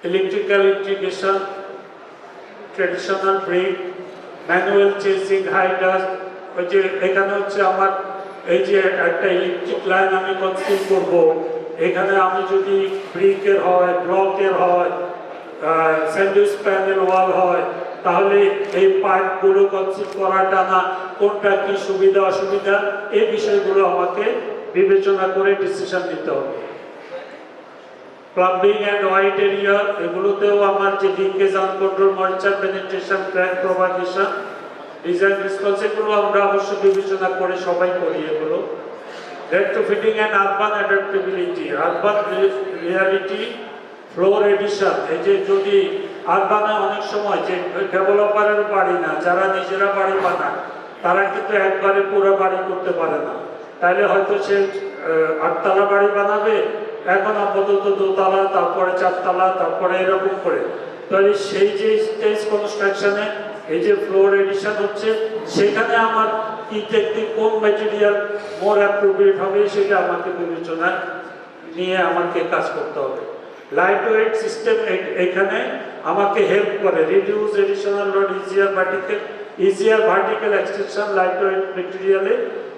electrical integration, traditional break, manual changing, high dust. ওই যে এখানে হচ্ছে আমার এই যে একটা ইলেকট্রিক লাইন আমি কনসিভ করব, এখানে আমি যদি ব্রিকের হয়, ব্লকের হয়, স্যান্ডউইচ প্যানেল ওয়াল হয়, তাহলে এই পার্টগুলো কনসিভ করাটা না কোনটা কি সুবিধা অসুবিধা, এই বিষয়গুলো আমাকে বিবেচনা করে ডিসিশন নিতে হবে। প্লাম্বিং অ্যান্ড হোয়াইট এরিয়া, এগুলোতেও আমার যে leakage uncontrol, moisture penetration, crack propagation, design response, এগুলো আমরা অবশ্য বিবেচনা করে সবাই করি এগুলো। Retrofitting and urban adaptability, urban reality, floor addition. এই যে যদি আরবানে অনেক সময় যে ডেভেলপারের বাড়ি না, যারা নিজেরা বাড়ি বানায়, তারা কিন্তু একবারে পুরো বাড়ি করতে পারে না। তাইলে হয়তো সে 8তলা বাড়ি বানাবে, এখন আপাতত 2তলা, তারপরে 4তলা, তারপরে এরকম করে। তাহলে সেই যে স্টেজ কনস্ট্রাকশনে এই যে ফ্লোর এডিশন হচ্ছে, সেখানে আমার কি টেকনিক, কোন ম্যাটেরিয়াল মোর অ্যাপ্রোপ্রিয়েট হবে, সেটা আমাকে বিবেচনায় নিয়ে আমাকে কাজ করতে হবে। লাইট ওয়েট সিস্টেম এখানে আমাকে হেল্প করে, reduce additional load, easier vertical extension, light weight মেটেরিয়ালে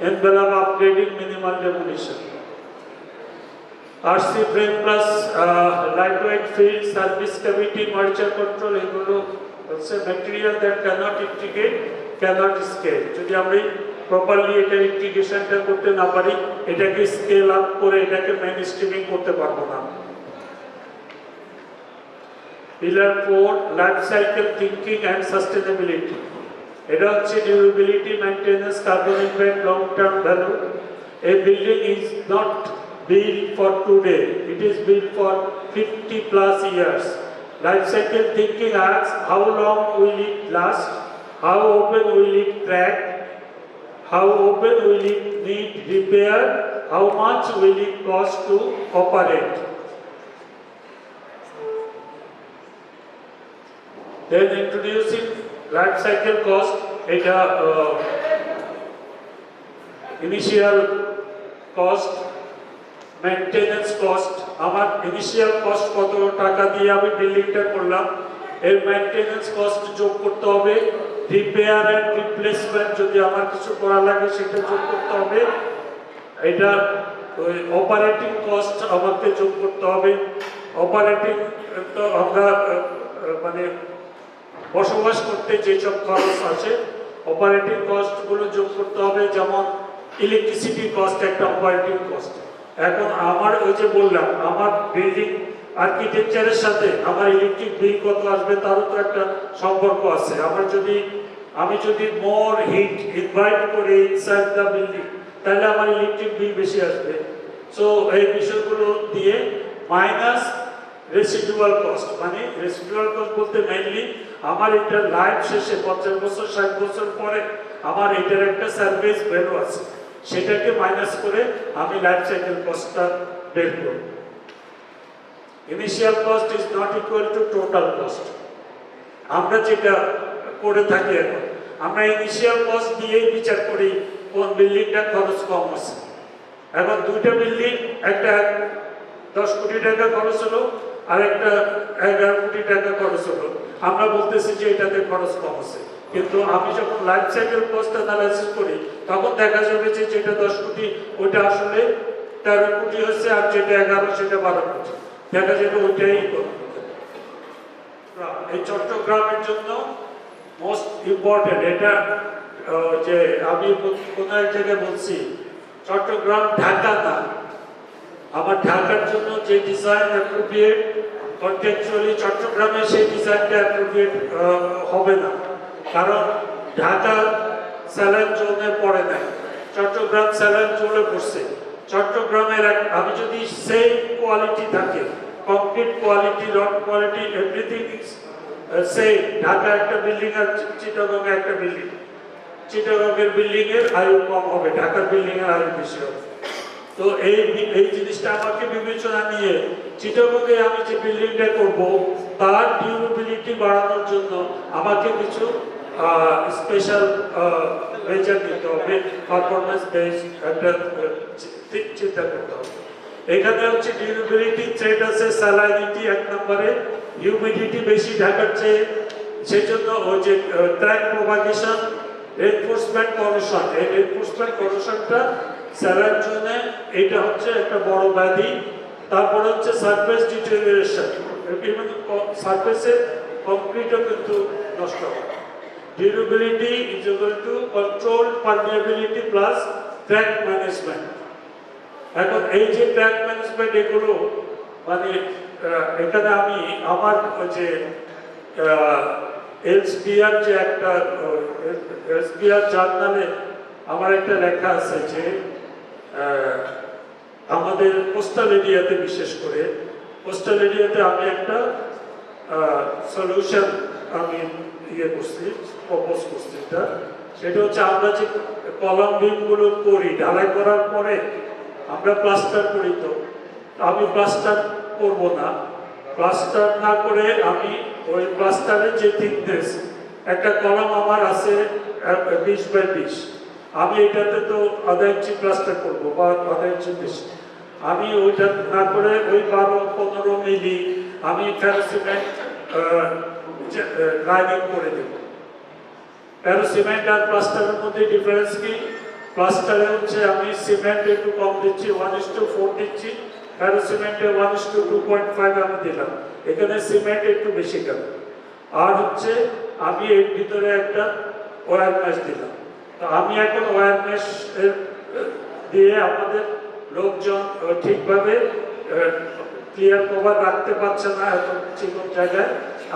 envelope upgrading, minimal demolition. RC frame plus lightweight field, service cavity, moisture control, এগুলো হচ্ছে material that can't integrate, can't scale. যদি আমরা properly এটা ইন্টিগ্রেশনটা করতে না পারি, এটাকে স্কেল আপ করে এটাকে মেইন স্ট্রিমিং করতে পারবো না। Pillar 4, life cycle thinking and sustainability. এটা হচ্ছে durability, maintenance, carbon impact, long term value. A building is not built for today, it is built for 50+ years. Life cycle thinking asks how long will it last, how often will it crack, how often will it need repair, how much will it cost to operate. Then introducing life cycle cost, এটা initial cost, maintenance cost. আমার initial cost কত টাকা দিয়ে আমি বিল্ডিংটা করলাম, এর maintenance cost যোগ করতে হবে, রিপেয়ার অ্যান্ড রিপ্লেসমেন্ট যদি আমার কিছু করা লাগে সেটা যোগ করতে হবে, এটা অপারেটিং কস্ট আমাকে যোগ করতে হবে। অপারেটিং তো আমরা মানে বসবাস করতে যেসব খরচ আছে, অপারেটিং কস্টগুলো যোগ করতে হবে, যেমন ইলেকট্রিসিটি কস্ট একটা অপারেটিং কস্ট। এখন আমার ওই যে বললাম, আমার বিল্ডিং আর্কিটেকচারের সাথে আমার ইলেকট্রিক বিল কত আসবে তারও তো একটা সম্পর্ক আছে। আমি যদি মোর হিট ইনভাইট করি ইনসাইড দ্য বিল্ডিং, তাহলে আমার ইলেকট্রিক বিল বেশি আসবে। সো এই বিষয়গুলো দিয়ে মাইনাস রেসিডুয়াল কস্ট, মানে রেসিডুয়াল কস্ট বলতে মেইনলি আমার এটা লাইফ শেষে 50 বছর 60 বছর পরে আমার এটার একটা সার্ভিস ভ্যালু আছে, সেটাকে মাইনাস করে আমি লাইফ সাইকেল কস্টটা বের করব। Initial cost is not equal to total cost. আমরা যেটা করে থাকি এখন, আমরা ইনিশিয়াল কস্ট দিয়েই বিচার করি কোন বিল্ডিংটা খরচ কম আছে। এখন দুইটা বিল্ডিং, একটা 10 কোটি টাকা খরচ হলো আর একটা 11 কোটি টাকা খরচ হলো, আমরা বলতেছি যে এটাতে খরচ কম আছে। কিন্তু আমি যখন লাইফ সাইকেল কস্ট অ্যানালাইসিস করি, তখন দেখা যাবে যে যেটা 10 কোটি ওইটা আসলে 13 কোটি হচ্ছে, আর যেটা 11 সেটা 12 কোটি, দেখা যাবে ওইটাই। এই চট্টগ্রামের জন্য মোস্ট ইম্পর্টেন্ট এটা যে আমি কোনো এক জায়গায় বলছি, চট্টগ্রাম ঢাকা না, আমার ঢাকার জন্য যে ডিজাইন অ্যাপ্রোপ্রিয়েট, কন্টেক্সচুয়ালি চট্টগ্রামে সেই ডিজাইনটা অ্যাপ্রোপ্রিয়েট হবে না, কারণ ঢাকা স্যালাইন জোনে পড়ে নাই, চট্টগ্রাম স্যালাইন জোনে পড়ছে। চট্টগ্রামের আমি যদি সেম কোয়ালিটি থাকে, concrete quality, rod quality, everything is same, Dhaka একটা বিল্ডিং আর চিটাগংয়ে একটা বিল্ডিং, চিটাগংয়ের বিল্ডিং এর আয়ু কম হবে, ঢাকার বিল্ডিং এর আয়ু বেশি হবে। তো এই জিনিসটা আমাকে বিবেচনা নিয়ে চিটাগংয়ে আমি যে বিল্ডিংটা করব, তার ডিউরেবিলিটি বাড়ানোর জন্য আমাকে কিছু স্পেশাল মেজার নিতে হবে, পারফরমেন্স বেসড একটা চিন্তা করতে হবে। এখানে হচ্ছে ডিউরেবিলিটি থ্রেট আছে, স্যালাইনিটি এক নম্বরে, হিউমিডিটি বেশি ঢাকার চেয়ে, সেই জন্য ওই যে ট্র্যাক প্রোপাগেশন, রেনফোর্সমেন্ট করোশন, এই রেনফোর্সমেন্ট করোশনটা স্যালার জন্য এটা হচ্ছে একটা বড় ব্যাধি। তারপরে হচ্ছে সারফেস ডিটেরিওরেশন, বিভিন্ন সারফেসের কংক্রিটও কিন্তু নষ্ট হয়। Durability is equal to control permeability plus track management. এখন এই যে ট্র্যাক ম্যানেজমেন্ট এগুলো মানে এখানে আমি আমার যে এলসবিআর যে একটা এলসবিআর জার্নালে আমার একটা লেখা আছে যে আমাদের কোস্টাল এরিয়াতে, বিশেষ করে কোস্টাল এরিয়াতে আমি একটা সলিউশন আমি প্রপোজ করছি। সেটা হচ্ছে আমরা যে কলাম বিমগুলো করি ঢালাই করার পরে আমরা প্লাস্টার করি, তো আমি প্লাস্টার করব না, প্লাস্টার না করে আমি ওই প্লাস্টারের যে থিকনেস, একটা কলাম আমার আছে 20x20, আমি এটাতে তো 1/2 ইঞ্চি প্লাস্টার করব বা 1/2 ইঞ্চি বেশি, আমি ওইটা না করে ওই 12-15 মিলি আমি ফেরোসিমেন্ট লাইনিং করে দেব। ফেরোসিমেন্ট আর প্লাস্টারের মধ্যে ডিফারেন্স কি? প্লাস্টারে হচ্ছে আমি সিমেন্ট একটু কম দিচ্ছি, 1:4 দিচ্ছি, ফেরোসিমেন্টে 1:2.5 আমি দিলাম, এখানে সিমেন্ট একটু বেশি কেন। আর হচ্ছে আমি এর ভিতরে একটা ওয়্যার ম্যাশ দিলাম। তো আমি এখন ওয়্যার ম্যাশ দিয়ে আমাদের লোকজন ঠিকভাবে ক্লিয়ার কভার রাখতে পারছে না এত চিকন জায়গায়।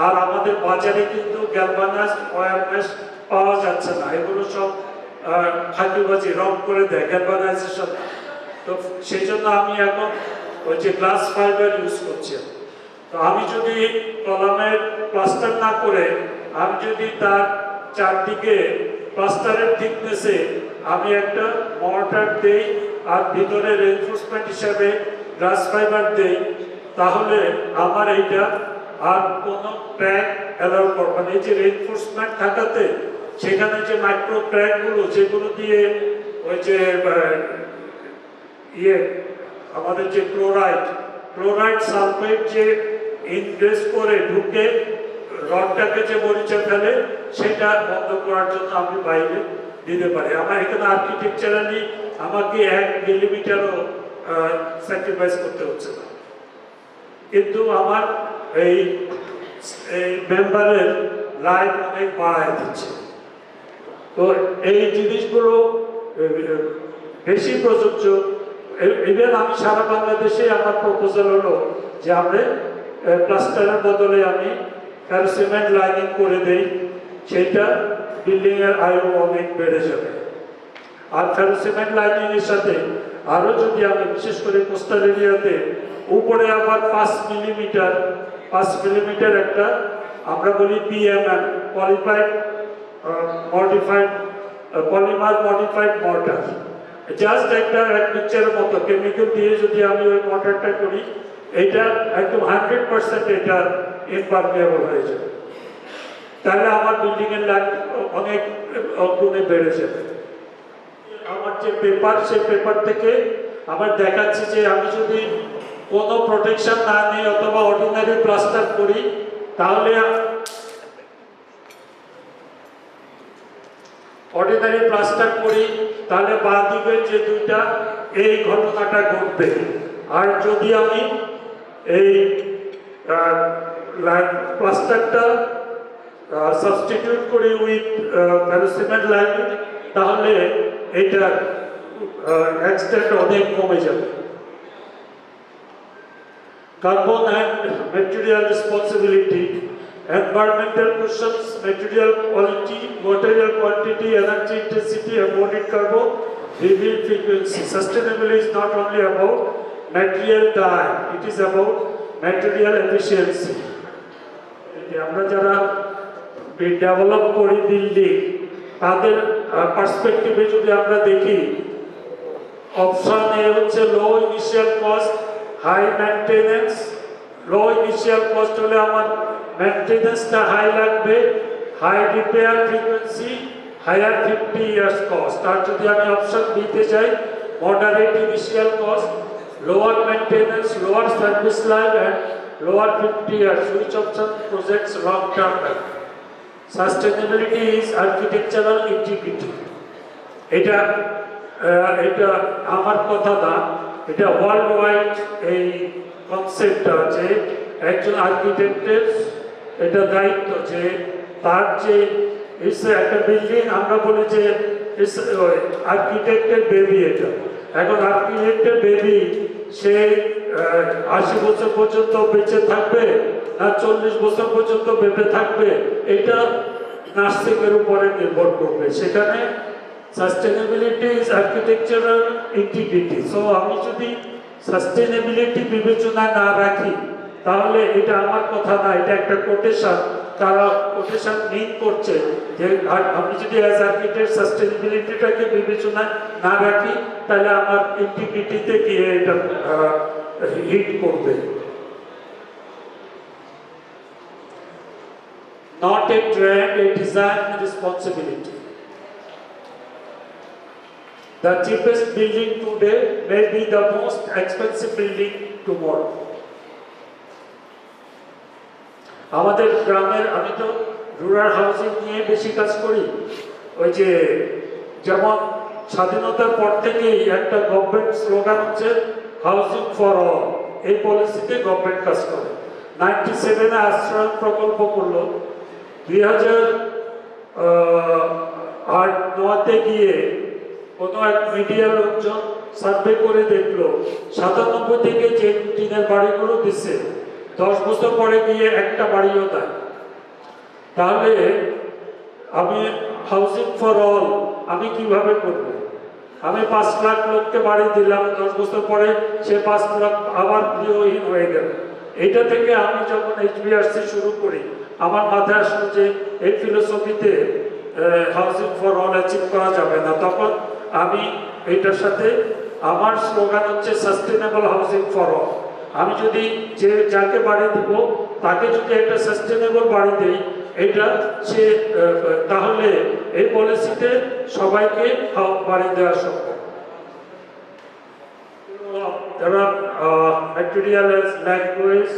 আর আমাদের বাজারে কিন্তু গ্যালভানাইজড ওয়্যার ম্যাশ পাওয়া যাচ্ছে না, এগুলো সব ফাঁকিবাজি, রং করে দেয় গ্যালভানাইজেশন। তো সেই জন্য আমি এখন ওই যে গ্লাস ফাইবার ইউজ করছি। তো আমি যদি কলামের প্লাস্টার না করে আমি যদি তার চারদিকে প্লাস্টারের থিকনেসে আমি একটা মর্টার দেই আর ভিতরে রেনফোর্সমেন্ট হিসাবে গ্লাস ফাইবার দেই, তাহলে আমার এইটা আর কোনো ক্র্যাক অ্যালাউ করবে না। এই যে রেনফোর্সমেন্ট থাকাতে সেখানে যে মাইক্রো ক্র্যাকগুলো যেগুলো দিয়ে ওই যে আমাদের যে ক্লোরাইড সালফেট যে ইনগ্রেস করে ঢুকে রডটাকে যে মরিচা ফেলে, সেটা বন্ধ করার জন্য আমি বাইরে দিতে পারি। আমার এখানে আর্কিটেকচারালি আমাকে 1 মিলিমিটারও স্যাক্রিফাইস করতে হচ্ছে না, কিন্তু আমার এই মেম্বারের লাইফ অনেক বাড়ায় দিচ্ছে। তো এই জিনিসগুলো বেশি প্রযোজ্য। ইভেন আমি সারা বাংলাদেশে আমার প্রপোজাল হলো যে আমরা প্লাস্টারের বদলে আমি ফেরোসিমেন্ট লাইনিং করে দেই, সেটা বিল্ডিং এর আয়ু অনেক বেড়ে যাবে। আর ফেরোসিমেন্ট লাইনিং এর সাথে আরো যদি আমি বিশেষ করে কোস্টাল এরিয়াতে উপরে আবার 5 মিলিমিটার একটা আমরা বলি PMM, polymer modified mortar, just একটা অ্যাডমিক্সারের মতো কেমিক্যাল দিয়ে যদি আমি ওই মর্টারটা করি, এটা একদম 100% এটা ইমপারমিয়েবল হয়ে যাবে। তাহলে আমার বিল্ডিং এর লাইফ অনেক গুণে বেড়ে যাবে। আমার যে পেপার, সেই পেপার থেকে আবার দেখাচ্ছি যে আমি যদি কোনো প্রোটেকশন না নিই অথবা অর্ডিনারি প্লাস্টার করি, তাহলে বাঁ দিকের যে দুইটা এই ঘটনাটা ঘটবে। আর যদি আমি এই প্লাস্টারটা সাবস্টিটিউট করি উইথ ফেরোসিমেন্ট লাইনিং, তাহলে এটা এক্সটেন্ট অনেক কমে যাবে। Carbon and material responsibility, environmental questions, material quality, material quantity, energy intensity, embodied carbon, reveal frequency. Sustainability is not only about material time, it is about material efficiency. আমরা যারা develop করি building, তাদের পার্সপেক্টিভে যদি আমরা দেখি, অপশন এ হচ্ছে low initial cost, high maintenance. Low initial cost হলে আমার মেনটেনেন্সটা হাই লাগবে, high repair frequency, higher 50 years cost. আর যদি আমি অপশন বিতে যাই, moderate initial cost, lower maintenance, lower service life and lower 50 years, which option projects long term value. Sustainability is architectural integrity. এটা আমার কথা না, এটা ওয়ার্ল্ড ওয়াইড এই কনসেপ্টটা আছে। একজন আর্কিটেক্টের এটা দায়িত্ব যে তার যে একটা বিল্ডিং, আমরা বলি যে আর্কিটেক্টের বেবি, এটা এখন আর্কিটেক্টের বেবি সে 80 বছর পর্যন্ত বেঁচে থাকবে না 40 বছর পর্যন্ত বেঁচে থাকবে, এটা নার্সিংয়ের উপরে নির্ভর করবে। সেখানে sustainability is architectural integrity. So আমি যদি সাস্টেনেবিলিটি বিবেচনায় না রাখি, তাহলে এটা আমার কথা না, এটা একটা কোটেশন। তারা কোটেশন মিন করছে যে আমি যদি অ্যাজ আর্কিটেক্ট সাস্টেনেবিলিটিটাকে বিবেচনায় না রাখি, তাহলে আমার ইন্টিগ্রিটিতে গিয়ে এটা হিট করবে। Not a trend, a design responsibility. The cheapest building today may be the most expensive building tomorrow. আমাদের গ্রামের, আমি তো রুরাল হাউজিং নিয়ে বেশি কাজ করি। ওই যে যেমন স্বাধীনতার পর থেকেই একটা গভর্নমেন্ট স্লোগান হচ্ছে হাউজিং ফর অল। এই পলিসিতে গভর্নমেন্ট কাজ করে। 97-এ আশ্রয় প্রকল্প করলো, 2008-9-তে গিয়ে কোনো এক মিডিয়া লোকজন সার্ভে করে দেখলো 97 থেকে যে টিনের বাড়িগুলো দিচ্ছে 10 বছর পরে গিয়ে একটা বাড়িও দেয়। তাহলে আমি হাউজিং ফর অল আমি কিভাবে করব? আমি 5 লাখ লোককে বাড়ি দিলাম, 10 বছর পরে সে 5 লাখ আবার গৃহহীন হয়ে গেল। এটা থেকে আমি যখন HBRC শুরু করি, আমার মাথায় আসলো যে এই ফিলোসফিতে হাউজিং ফর অল অ্যাচিভ করা যাবে না। তখন আমি এটার সাথে আমার স্লোগান হচ্ছে সাস্টেনেবল হাউজিং ফর অল। আমি যদি যাকে বাড়ি দিব তাকে যদি একটা সাস্টেনেবল বাড়ি দেই, এটা সে তাহলে এই পলিসিতে সবাইকে বাড়ি দেওয়া সম্ভব। ম্যাটেরিয়াল ল্যাঙ্গুয়েজ,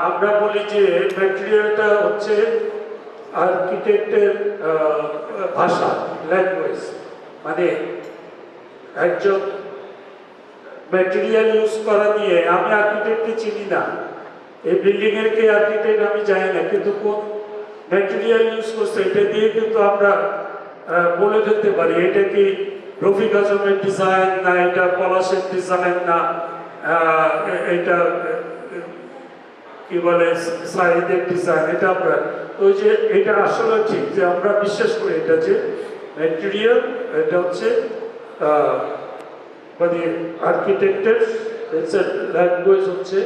আমরা বলি যে ম্যাটেরিয়ালটা হচ্ছে আর্কিটেক্টের ভাষা, ল্যাঙ্গুয়েজ। মানে একজন ম্যাটেরিয়াল ইউজ করা নিয়ে, আমি আর্কিটেক্টকে চিনি না, এই বিল্ডিং এর কে আর্কিটেক্ট আমি জানি না, কিন্তু কোন ম্যাটেরিয়াল ইউজ করছে এটা দিয়ে কিন্তু আমরা বলে ফেলতে পারি এটা কি রফিক আজমের ডিজাইন, না এটা পলাশের ডিজাইন, না এটা কি বলে সাইদের ডিজাইন। এটা আমরা ওই যে এটা আসলে ঠিক যে আমরা বিশ্বাস করি এটা যে ম্যাটেরিয়াল, এটা হচ্ছে মানে আর্কিটেক্টের ল্যাঙ্গুয়েজ হচ্ছে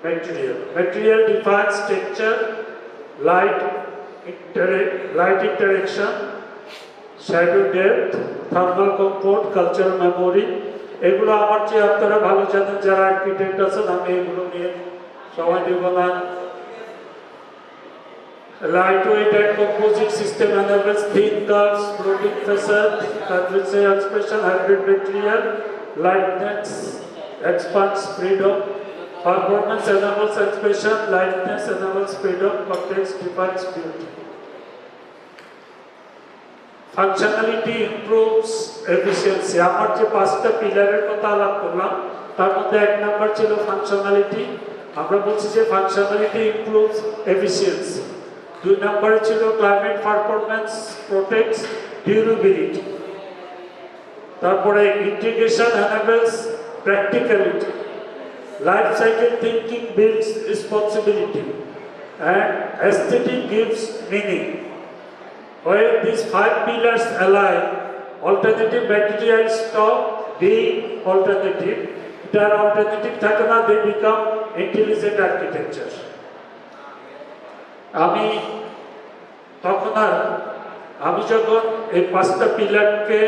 material. Material defines texture, light interaction, shadow depth, thermal comfort, cultural memory. এগুলো আমার চেয়ে আপনারা ভালো জানেন যারা আর্কিটেক্ট আছেন, আমি এগুলো নিয়ে সময় দেব না। Lightweight and composite system enables thin curves, floating facade, curvature expression, hybrid material, lightness expands freedom, performance enables expression, lightness enables freedom, context defines beauty. Functionality improves efficiency. আমার যে 5টা পিলারের কথা আলাপ করলাম তার মধ্যে 1 নাম্বার ছিল ফাংশনালিটি। আমরা বলছি যে ফাংশনালিটি ইমপ্রুভস এফিসিয়েন্সি। 2 নাম্বার ছিল ক্লাইমেট পারফরম্যান্স প্রোটেক্টস ডিউরেবিলিটি। তারপরে integration এনাবেলস practicality, life cycle thinking builds responsibility, and aesthetic gives meaning. When these 5 pillars align, alternative materials stop being alternative. Their alternative থাকে না, they become intelligent architecture. আমি যখন এই 5টা পিলারকে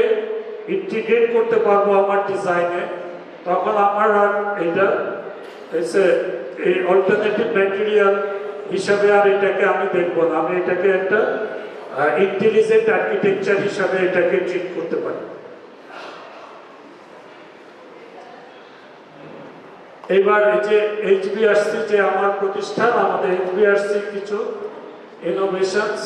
integrate করতে পারবো আমার ডিজাইনে, তখন আমার আর এটা এই অল্টারনেটিভ ম্যাটেরিয়াল হিসাবে আর এটাকে আমি দেখব না, আমি এটাকে একটা ইন্টেলিজেন্ট আর্কিটেকচার হিসাবে এটাকে ট্রিট করতে পারি। এবার এই যে এইচবিআরসি যে আমার প্রতিষ্ঠান, আমাদের এইচবিআরসি কিছু ইনোভেশনস,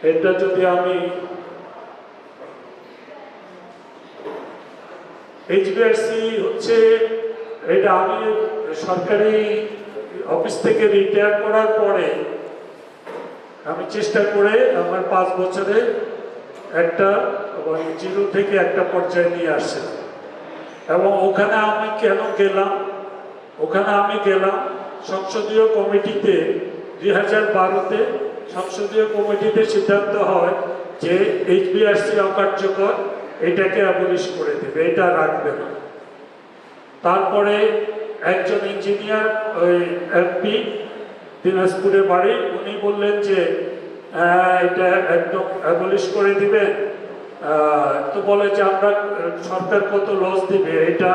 এটা যদি আমি এইচবিআরসি হচ্ছে, এটা আমি সরকারি অফিস থেকে রিটায়ার করার পরে আমি চেষ্টা করে আমার 5 বছরে একটা জিরো থেকে একটা পর্যায়ে নিয়ে আসছে। এবং ওখানে আমি কেন গেলাম, ওখানে আমি গেলাম সংসদীয় কমিটিতে 2012-তে সংসদীয় কমিটিতে সিদ্ধান্ত হয় যে এইচবিআরসি অকার্যকর, এটাকে অ্যাবলিশ করে দেবে, এটা রাখবে না। তারপরে একজন ইঞ্জিনিয়ার, ওই এমপি দিনাজপুরে বাড়ি, উনি বললেন যে এটা একদম অ্যাবলিশ করে দিবে। তো বলে যে আমরা সরকার কত লস দিবে, এটা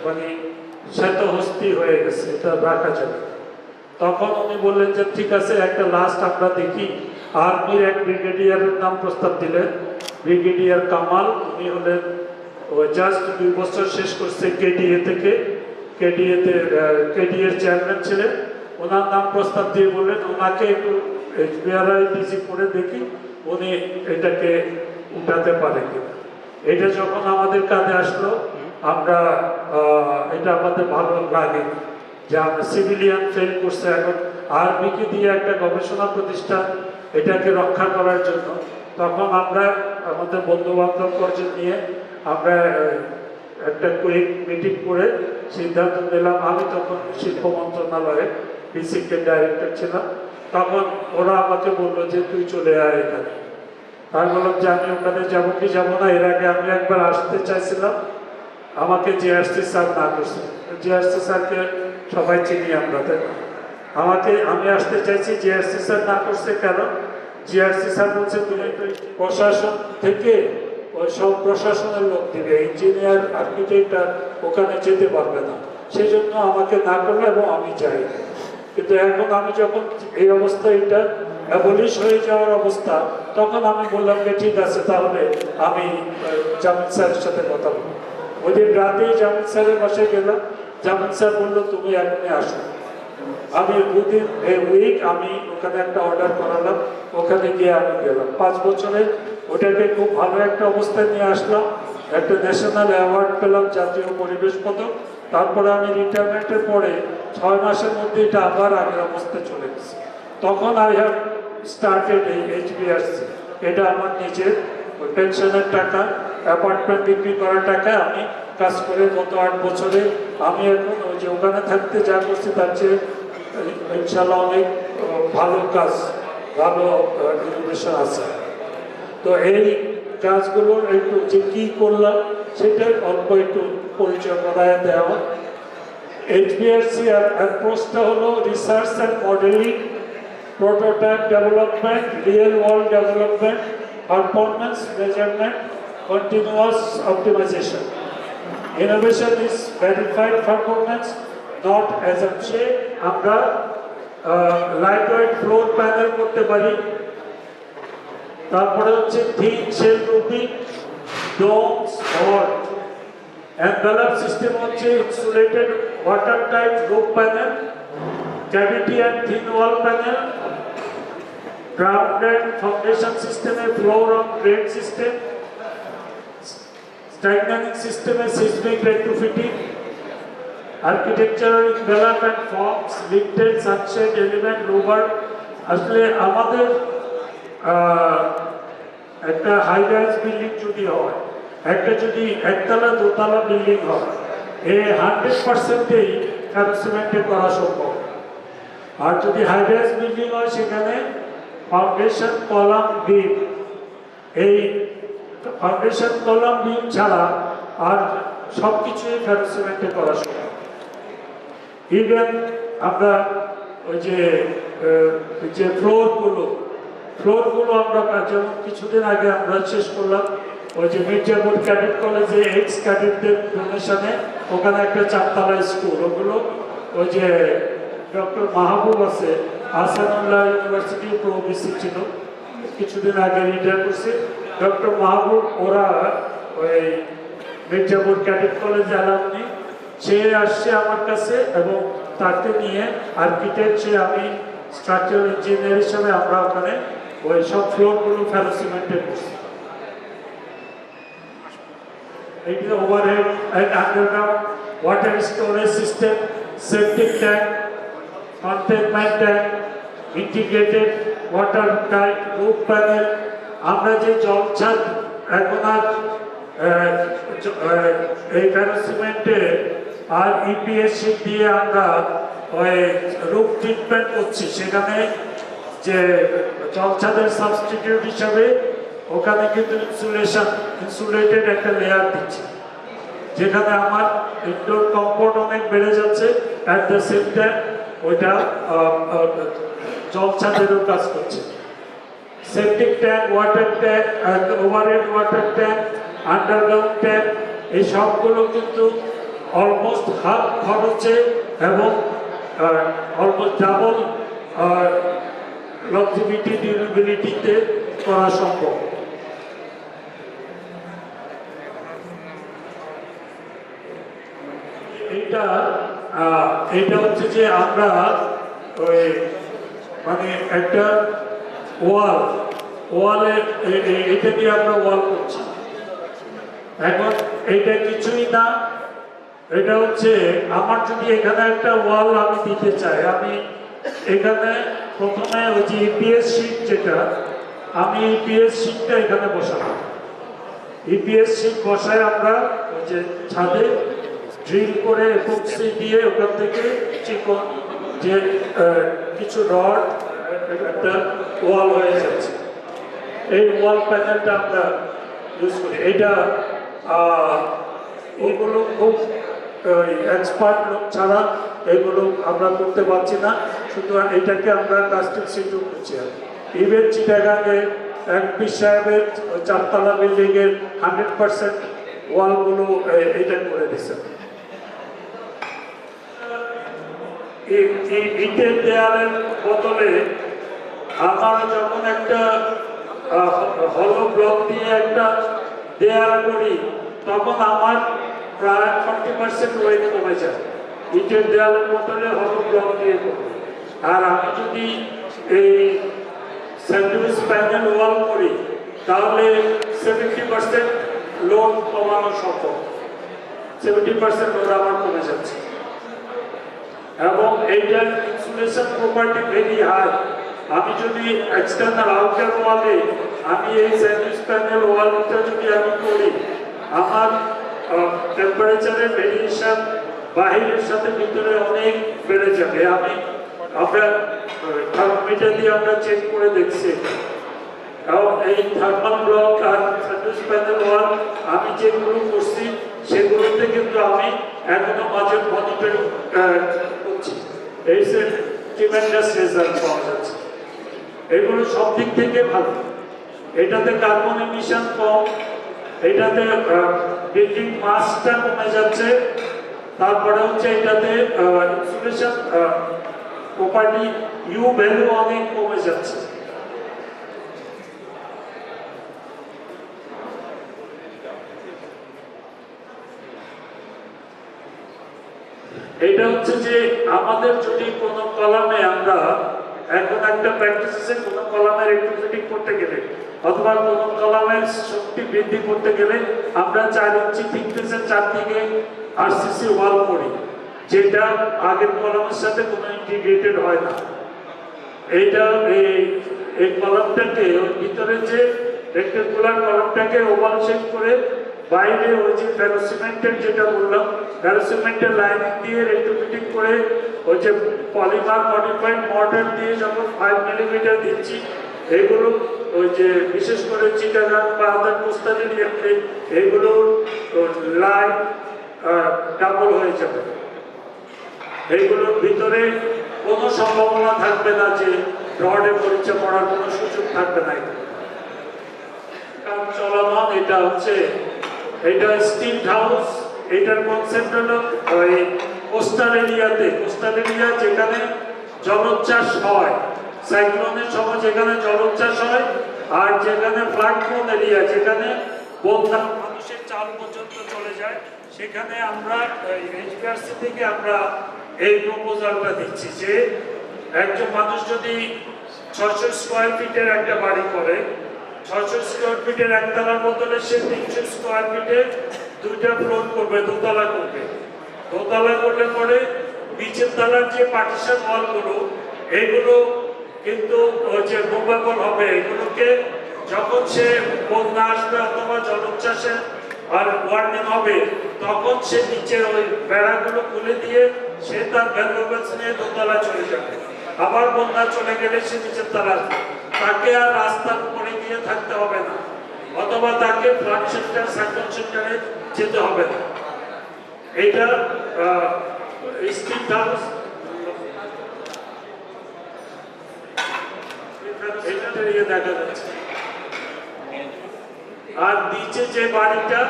মানে শ্বেতহস্তি হয়ে গেছে, এটা রাখা যাবে। তখন উনি বললেন যে ঠিক আছে, একটা লাস্ট আমরা দেখি। আর্মির এক ব্রিগেডিয়ারের নাম প্রস্তাব দিলেন, ব্রিগেডিয়ার কামাল। উনি হলেন ওই জাস্ট 2 বছর শেষ করছে কেডিএ থেকে, কেডিএর চেয়ারম্যান ছিলেন। ওনার নাম প্রস্তাব দিয়ে বললেন ওনাকে একটু এইচবিআরআই ডিজি করে দেখি উনি এটাকে উঠাতে পারে কিনা। এটা যখন আমাদের কাছে আসলো, আমরা এটা আমাদের ভালো লাগে যে আমরা সিভিলিয়ান ফেল করছে, এখন আর্মিকে দিয়ে একটা গবেষণা প্রতিষ্ঠান এটাকে রক্ষা করার জন্য। তখন আমরা আমাদের বন্ধু বান্ধব পর্যায়ে নিয়ে আমরা একটা কুইক মিটিং করে সিদ্ধান্ত নিলাম। আমি তখন শিল্প মন্ত্রণালয়ে বিসিকের ডাইরেক্টর ছিলাম। তখন ওরা আমাকে বললো যে তুই চলে আয় এখানে। আমি বললাম যে আমি ওখানে যাবো কি যাবো না। এর আগে আমি একবার আসতে চাইছিলাম, আমাকে জিআরসি স্যার না করছে। জিআরসি স্যারকে সবাই চিনি আমরা, তাই আমি আসতে চাইছি, জিআরসি স্যার না করছে। কেন? জিআরসি স্যার বলছে তুমি প্রশাসন থেকে ওই সব প্রশাসনের লোক দিবে, ইঞ্জিনিয়ার আর্কিটেক্টর ওখানে যেতে পারবে না, সেই জন্য আমাকে না করলো এবং আমি যাই। কিন্তু এখন আমি যখন এই অবস্থা, এটা অ্যাবলিশ হয়ে যাওয়ার অবস্থা, তখন আমি বললাম যে ঠিক আছে, তাহলে আমি জামিল স্যারের সাথে কথা বলবো। ওই দিন রাতেই জামিল স্যারের বাসায় গেলাম। জামিল স্যার বললো তুমি এখনই আসো। আমি উইদিন এ উইক আমি ওখানে একটা অর্ডার করালাম, ওখানে গিয়ে আমি গেলাম। 5 বছরে ওটাকে খুব ভালো একটা অবস্থায় নিয়ে আসলাম। একটা ন্যাশনাল অ্যাওয়ার্ড পেলাম, জাতীয় পরিবেশ পদক। তারপরে আমি রিটায়ারমেন্টের পরে 6 মাসের মধ্যে এটা আবার আগের অবস্থায় চলে গেছে। তখন আই হ্যাভ স্টার্টেড এই এইচবিআরসি। এটা আমার নিজের পেনশনের টাকা, অ্যাপার্টমেন্ট বিক্রি করার টাকা আমি কাজ করে গত 8 বছরে আমি এখন ওই যে ওখানে থাকতে যা করছি তার চেয়ে ইনশাল্লাহ অনেক ভালো কাজ, ভালো ইনোভেশন আছে। তো এই কাজগুলোর একটু যে কী করলাম সেটাই অল্প একটু পরিচয় করায় দেওয়া। এইচবিআরসি অ্যাপ্রোচটা হলো research and modelling, prototype development, real world development, performance measurement, continuous optimization. Innovation is verified performance, not assumption. আমরা lightweight floor panel করতে পারি। তারপরে হচ্ছে thin shell roofing, domes or envelope system হচ্ছে insulated watertight roof panel, cavity and thin wall panel, grounded foundation system, floor on grade system, stagnating system, seismic retrofitting, architectural envelope and forms, lifted sunshade element, louver। আসলে আমাদের একটা high rise building যদি হয়, একটা যদি একতলা দোতলা building হয়, এই 100%-ই সিমেন্টে করা সম্ভব। আর যদি হাই রাইজ বিল্ডিং হয় সেখানে ফাউন্ডেশন কলাম বিম, এই ফাউন্ডেশন কলাম বিম ছাড়া আর সব কিছুই ফেরো সিমেন্টে করা সম্ভব। ইভেন আমরা ওই যে ফ্লোরগুলো আমরা যেমন কিছুদিন আগে আমরা শেষ করলাম ওই যে মির্জাপুর ক্যাডেট কলেজে এক্স ক্যাডেটদের ডোনেশনে ওখানে একটা চারতলা স্কুল, ওগুলো ওই যে ডক্টর মাহবুব আছে, আহসানুল্লাহ ইউনিভার্সিটি প্রভিসি ছিল, কিছুদিন আগে রিটায়ার করছে ডক্টর মাহবুব, ওরা ওই মির্জাপুর ক্যাডেট কলেজ অ্যালামনি, সে আসছে আমার কাছে এবং তাকে নিয়ে আর্কিটেক্ট, সে আমি স্ট্রাকচারাল ইঞ্জিনিয়ার হিসাবে আমরা ওখানে ওই সব ফ্লোরগুলো ফেরোসিমেন্টে করছি। এইটা overhead and underground water storage system, septic tank, containment tank, integrated water type roof panel. আমরা যে জলছাদ এখন আর এই ফেরোসিমেন্টে আর ইপিএস শীট দিয়ে আমরা ওই রুফ ট্রিটমেন্ট করছি, সেখানে যে জলছাদের সাবস্টিটিউট হিসাবে ওখানে কিন্তু ইনসুলেটেড একটা লেয়ার দিচ্ছি, যেখানে আমার ইনডোর কমফোর্ট অনেক বেড়ে যাচ্ছে, অ্যাট দ্য সেম টাইম ওইটা জলছাদেরও কাজ করছে। Septic tank, water tank, overhead water tank, underground tank, এই সবগুলো কিন্তু অলমোস্ট হাফ খরচে এবং অলমোস্ট ডাবল লংজিভিটি ডিউরেবিলিটিতে করা সম্ভব। এটা হচ্ছে যে আমরা ওই মানে একটা ওয়ালে এটা দিয়ে আমরা ওয়াল করছি। এখন এটা কিছুই না, এটা হচ্ছে আমার যদি এখানে একটা ওয়াল আমি দিতে চাই, আমি এখানে প্রথমে ওই যে ইপিএস শীট, যেটা আমি ইপিএস শীটটা এখানে বসাবো। ইপিএস শীট বসায় আমরা ওই যে ছাদে ড্রিল করে এপক্সি দিয়ে ওখান থেকে চিকন যে কিছু রড একটা ওয়াল হয়ে যাচ্ছে। এই ওয়াল প্যানেলটা আমরা ইউজ করি। এটা এগুলো খুব এক্সপার্ট লোক ছাড়া এগুলো আমরা করতে পারছি না, সুতরাং এটাকে আমরা কাস্টিং সিটও করছি। ইভেন চিটাগাঙে এমপি সাহেবের চারতলা বিল্ডিংয়ের 100% ওয়ালগুলো এটা করে দিচ্ছে। ইটের দেয়ালের বদলে আমার যখন একটা হলো ব্লক দিয়ে একটা দেয়াল করি, তখন আমার প্রায় 40% ওয়েট কমে যায় ইটের দেয়ালের বদলে হলো ব্লক দিয়ে করি। আর আমি যদি এই স্যান্ডউইচ প্যানেল ওয়াল করি, তাহলে 70% লোড কমানো সম্ভব। 70% লোড আমার কমে যাচ্ছে এবং এইটার ইনসুলেশন প্রপার্টি ভেরি হাই। আমি যদি এক্সটার্নাল আউটার ওয়ালে আমি এই স্যান্ডউইচ প্যানেল ওয়ালটা যদি আমি করি, আমার টেম্পারেচারের ভেরিয়েশন বাহিরের সাথে ভিতরে অনেক বেড়ে যাবে। আমরা থার্মোমিটার দিয়ে আমরা চেক করে দেখছি, এবং এই থার্মাল ব্লক আর স্যান্ডউইচ প্যানেল ওয়াল আমি যেগুলো করছি সেগুলোতে কিন্তু আমি এখনো মাঝে মনিটরিং করছি। এই ট্রিমেন্ডাস রেজাল্ট পাওয়া যাচ্ছে। এগুলো সব দিক থেকে ভালো। এটাতে কার্বন এমিশন কম, এটাতে বিল্ডিং মাসটা কমে যাচ্ছে, তারপরে হচ্ছে এটাতে ইনসুলেশন প্রপার্টি ইউ ভ্যালু অনেক কমে যাচ্ছে। এটা হচ্ছে যে আমাদের যদি কোনো কলামে আমরা এখন একটা প্র্যাকটিসে কোনো কলামের একটু করতে গেলে অথবা কোনো কলামের শক্তি বৃদ্ধি করতে গেলে আমরা 4 ইঞ্চি থিকনেসের চারদিকে আরসিসি ওয়াল করি, যেটা আগের কলামের সাথে কোনো ইন্টিগ্রেটেড হয় না। এইটা এই কলামটাকে ওর ভিতরে যে রেক্টেঙ্গুলার কলামটাকে ওভাল শেপ করে বাইরে ওই যে ফেরোসিমেন্টের যেটা বললাম, ফেরোসিমেন্টের লাইনিং দিয়ে রেট্রোফিটিং করে ওই যে পলিমার মডিফাইড মর্টার দিয়ে যখন 5 মিলিমিটার দিচ্ছি, এগুলো ওই যে বিশেষ করে চিটাগাং বা আদার কোস্টাল এরিয়াতে এগুলোর লাইন ডাবল হয়ে যাবে। এইগুলোর ভিতরে কোনো সম্ভাবনা থাকবে না যে রডে পরিচয় পড়ার কোনো সুযোগ থাকবে না। কাজ চলমান। এটা হচ্ছে এটা স্টিল হাউস। এটার কনসেপ্ট হলো ওই কোস্টাল এরিয়া যেখানে জলোচ্ছ্বাস হয়, সাইক্লোনের সময় যেখানে জলোচ্ছ্বাস হয়, আর যেখানে ফ্লাড প্রোন এরিয়া যেখানে বন্যা মানুষের চাল পর্যন্ত চলে যায়, সেখানে আমরা এইচপিআরসি থেকে আমরা এই প্রপোজালটা দিচ্ছি যে একজন মানুষ যদি 600 স্কোয়ার ফিটের একটা বাড়ি করে, 600 স্কোয়ার ফিটের একতলার বদলে সে 300 স্কোয়ার ফিটে দুইটা ফ্লোর করবে, দোতলা করবে। দোতলা করলে পরে নিচের তলার যে পার্টিশন ওয়ালগুলো এগুলো কিন্তু যে মুভেবল হবে, এগুলোকে যখন সে বন্যা আসবে অথবা জলোচ্ছ্বাসে আর ওয়ার্নিং হবে তখন সে নিচের ওই বেড়াগুলো খুলে দিয়ে সে তার ভ্যালুয়েবলস নিয়ে দোতলা চলে যাবে। আবার বন্যা চলে গেলে সে নিচের তলা আসবে, তাকে আর রাস্তার উপরে গিয়ে থাকতে হবে না, অথবা তাকে ফ্লাড শেল্টার সাইক্লোন শেল্টারে যেতে হবে না। এটা স্টিল হাউস। এটা দেখা যাচ্ছে। আর নিচে যে বাড়িটা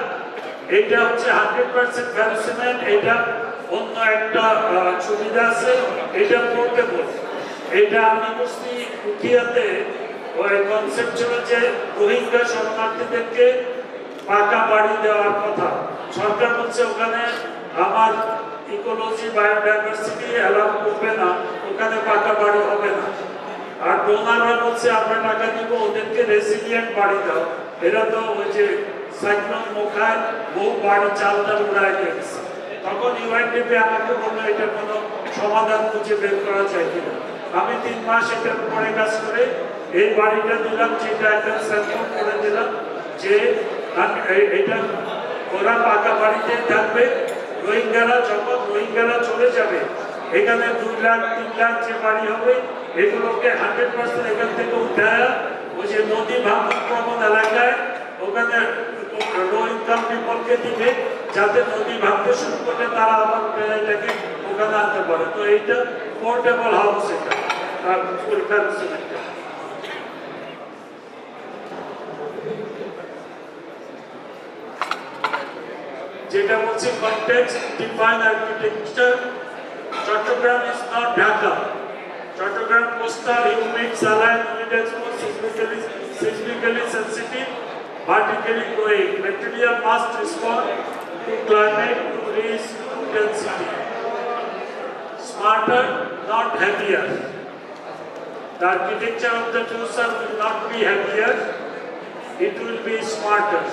এটা হচ্ছে 100% ভ্যালু সিমেন্ট। এটা অন্য একটা সুবিধা আছে, এটা পোর্টেবল। এটা আমি বুঝছি উখিয়াতে ওই কনসেপ্ট ছিল যে রোহিঙ্গা শরণার্থীদেরকে পাকা বাড়ি দেওয়ার কথা। সরকার বলছে ওখানে আমার ইকোলজি বায়োডাইভার্সিটি অ্যালাউ করবে না, ওখানে পাকা বাড়ি হবে না। আর ডোনাররা বলছে আমরা টাকা দিব, ওদেরকে রেসিলিয়েন্ট বাড়ি দাও। এরা তো ওই যে সাইক্লোন মোকায় বহু বাড়ি চালটা উড়ায় গেছে। তখন ইউএনডিপি আমাকে বললো এটা কোনো সমাধান খুঁজে বের করা যায় কিনা। আমি 3 মাস এটার উপরে কাজ করে এই বাড়িটা দিলাম, যেটা একটা স্যাম্পল করে দিলাম যে এটা ওরা পাকা বাড়িতে থাকবে। রোহিঙ্গারা চলে যাবে, এখানে 2 লাখ 3 লাখ যে বাড়ি হবে এগুলোকে 100% এখান থেকে উঠায় ওই যে নদী ভাঙন প্রবণ এলাকায় ওখানে লো ইনকাম পিপলকে দিবে, যাতে নদী ভাঙতে শুরু করলে তারা আবার এটাকে ওখানে আনতে পারে। তো এইটা পোর্টেবল হাউস। এটা যেটা বলছি context define architecture. Chattogram is not Dhaka. Chattogram coastal, humid, saline, wind exposed, seismically sensitive, vertically growing. Material must respond to climate to reach density. Smarter, not heavier. The architecture of the future will not be heavier, it will be smarter.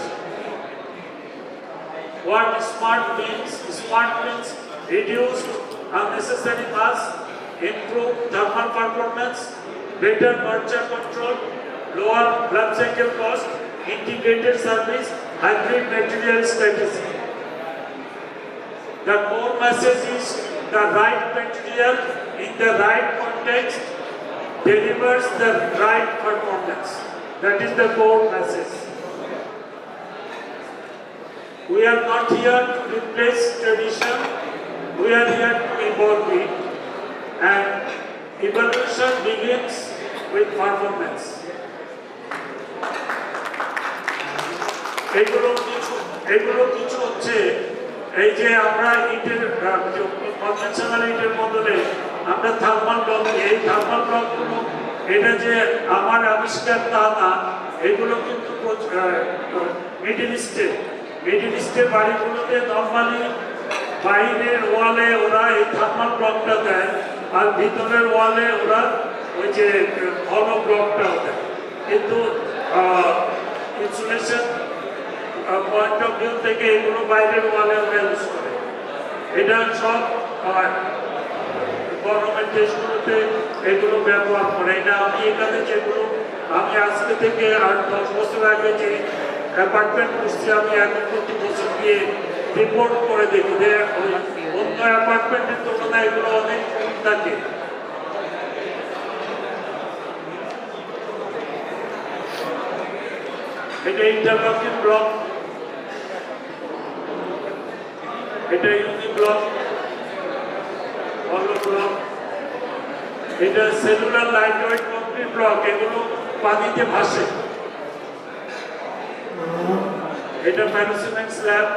What smart means? Smart means reduce unnecessary mass, improve thermal performance, better moisture control, lower life cycle cost, integrated service, hybrid material strategy. The core message is the right material in the right context delivers the right performance. That is the core message. We are not here to replace tradition, we are here to evolve it. And evolution begins with performance. এগুলো কিছু হচ্ছে এই যে আমরা ইটের conventional ইটের বদলে আমরা থার্মাল ব্লক, এই থার্মাল ব্লকগুলো এটা যে আমার আবিষ্কার তা না, এগুলো কিন্তু মিডিল ইস্টের বাড়িগুলোতে নর্মালি বাইরের ওয়ালে ওরা এই থার্মাল ব্লকটা দেয়, আর ভিতরের ওয়ালে ওরা ওই যে ঘন ব্লকটাও দেয়। কিন্তু ইনসুলেশন পয়েন্ট অফ ভিউ থেকে এগুলো বাইরের ওয়ালে ওরা ইউজ করে। এটা সব গভর্নমেন্ট দেশগুলোতে এগুলো ব্যবহার করে। এটা আমি এখানে যেগুলো আমি আজকে থেকে 8-10 বছর আগে যে অ্যাপার্টমেন্ট করছি, আমি এখন প্রতি বছর গিয়ে রিপোর্ট করে দেখি যে অন্য অ্যাপার্টমেন্টের তুলনায় এগুলো অনেক কম থাকে। এটা ইন্টারলকিং ব্লক, এটা ইউনি ব্লক, হলো ব্লক, এটা cellular light weight concrete block. এগুলো পানিতে ভাসে, এটা ম্যানেজমেন্ট স্ল্যাব,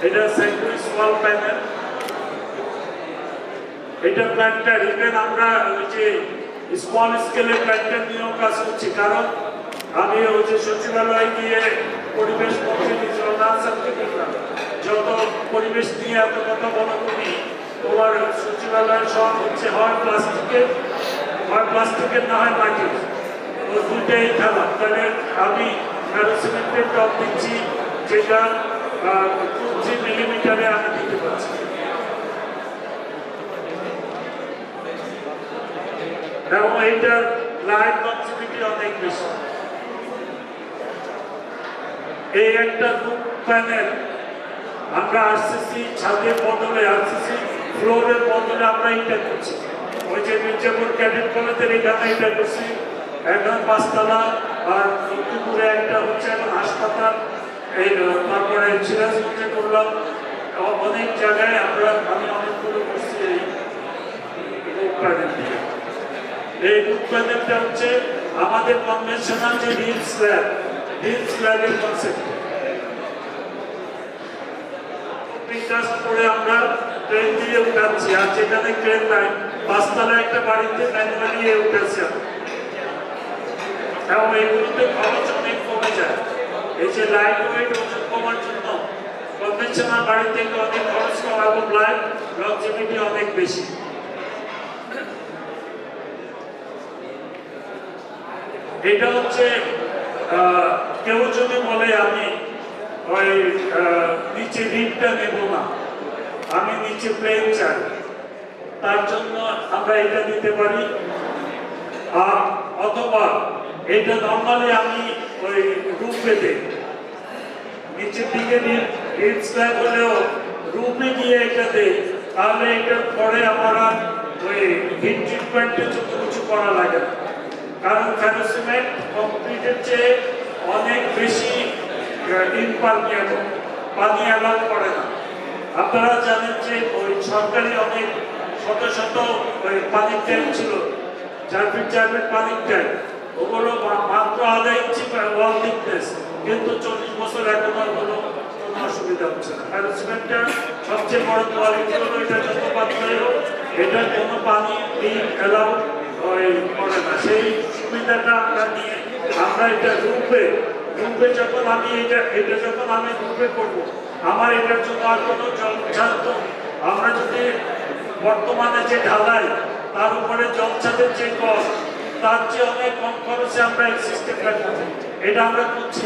এটা সেন্ট্রিস ওয়াল প্যানেল, এটা প্ল্যান্টার। ইভেন আমরা ওই যে স্মল স্কেলে প্ল্যান্টার নিয়েও কাজ করছি, কারণ আমি ওই যে সচিবালয় গিয়ে পরিবেশ মন্ত্রী যত পরিবেশ নিয়ে এত কথা বলা তুমি, তোমার সচিবালয়ের সব হচ্ছে হয় প্লাস্টিকের না হয় মাটির, ও দুইটাই খেলা। তাহলে আমি সিমেন্টের টপ দিচ্ছি, যেটা 2-3 মিলিমিটারে আমি দিতে পারছি। এবং এইটার লাইট কনসিউমিটি অনেক বেশি। এই একটা রুফ প্যানেল আমরা আরসিসি ছাদের বদলে, আরসিসি ফ্লোরের বদলে আমরা এটা করছি। ওই যে মির্জাপুর ক্যাডেট কলেজের এখানে এটা করছি, এখন 5 তলা, আর লক্ষ্মীপুরে একটা হচ্ছে এখন হাসপাতাল, এই তারপরে সিরাজগঞ্জে করলাম। অনেক জায়গায় আমি অনেকগুলো করছি এই রুফ প্যানেল দিয়ে। এই রুফ প্যানেলটা হচ্ছে আমাদের কনভেনশনাল যে রিল স্ল্যাবের কনসেপ্ট। করে আমরা ট্রেন দিয়ে উঠাচ্ছি, আর যেখানে ট্রেন নাই 5 তলায় একটা বাড়িতে ম্যানুয়ালি উঠেছে, এবং এইগুলোতে খরচ অনেক কমে যায়। এই যে লাইট ওয়েট ওজন কমার জন্য কনভেনশনাল বাড়ি থেকে অনেক খরচ কম এবং লাইফ লংজিভিটি অনেক বেশি। এটা হচ্ছে কেউ যদি বলে আমি ওই নিচে রিপটা নেব না, আমি নিচে প্লেন চাই, তার জন্য আমরা এটা দিতে পারি। আর অথবা এটা নর্মালি আমি ওই রুপে দেই, নিচের দিকে রিপ স্ল্যাব হলেও রুপে গিয়ে এটা দেই, তাহলে এটার পরে আমার ওই হিট ট্রিটমেন্টের জন্য কিছু করা লাগে না, কারণ ফেরোসিমেন্ট কংক্রিটের চেয়ে অনেক বেশি ইমপারমিয়েবল, পানি অ্যালাউ করে না। আপনারা জানেন যে ওই সরকারি অনেক শত শত ওই পানির ট্যাঙ্ক ছিল, 4 ফিট পানির ট্যাঙ্ক, ওগুলো মাত্র 1/2 ইঞ্চি ওয়াল থিকনেস, কিন্তু 40 বছর এখনো কোনো অসুবিধা হচ্ছে না। ফেরোসিমেন্টটা সবচেয়ে বড় কোয়ালিটি হলো এটা যত পাতলা হোক, এটা কোনো পানি অ্যালাউ করে না। সেই সুবিধাটা আমরা নিয়ে আমরা এটা রূপে যখন আমি এটা যখন আমি রূপে করবো, আমার এটার জন্য আর কোনো জলছাদ, আমরা যদি বর্তমানে যে ঢালাই তার উপরে জলছাদের যে কস্ট, তার চেয়ে অনেক কম খরচে আমরা এই সিস্টেমটা করবো। এটা আমরা করছি।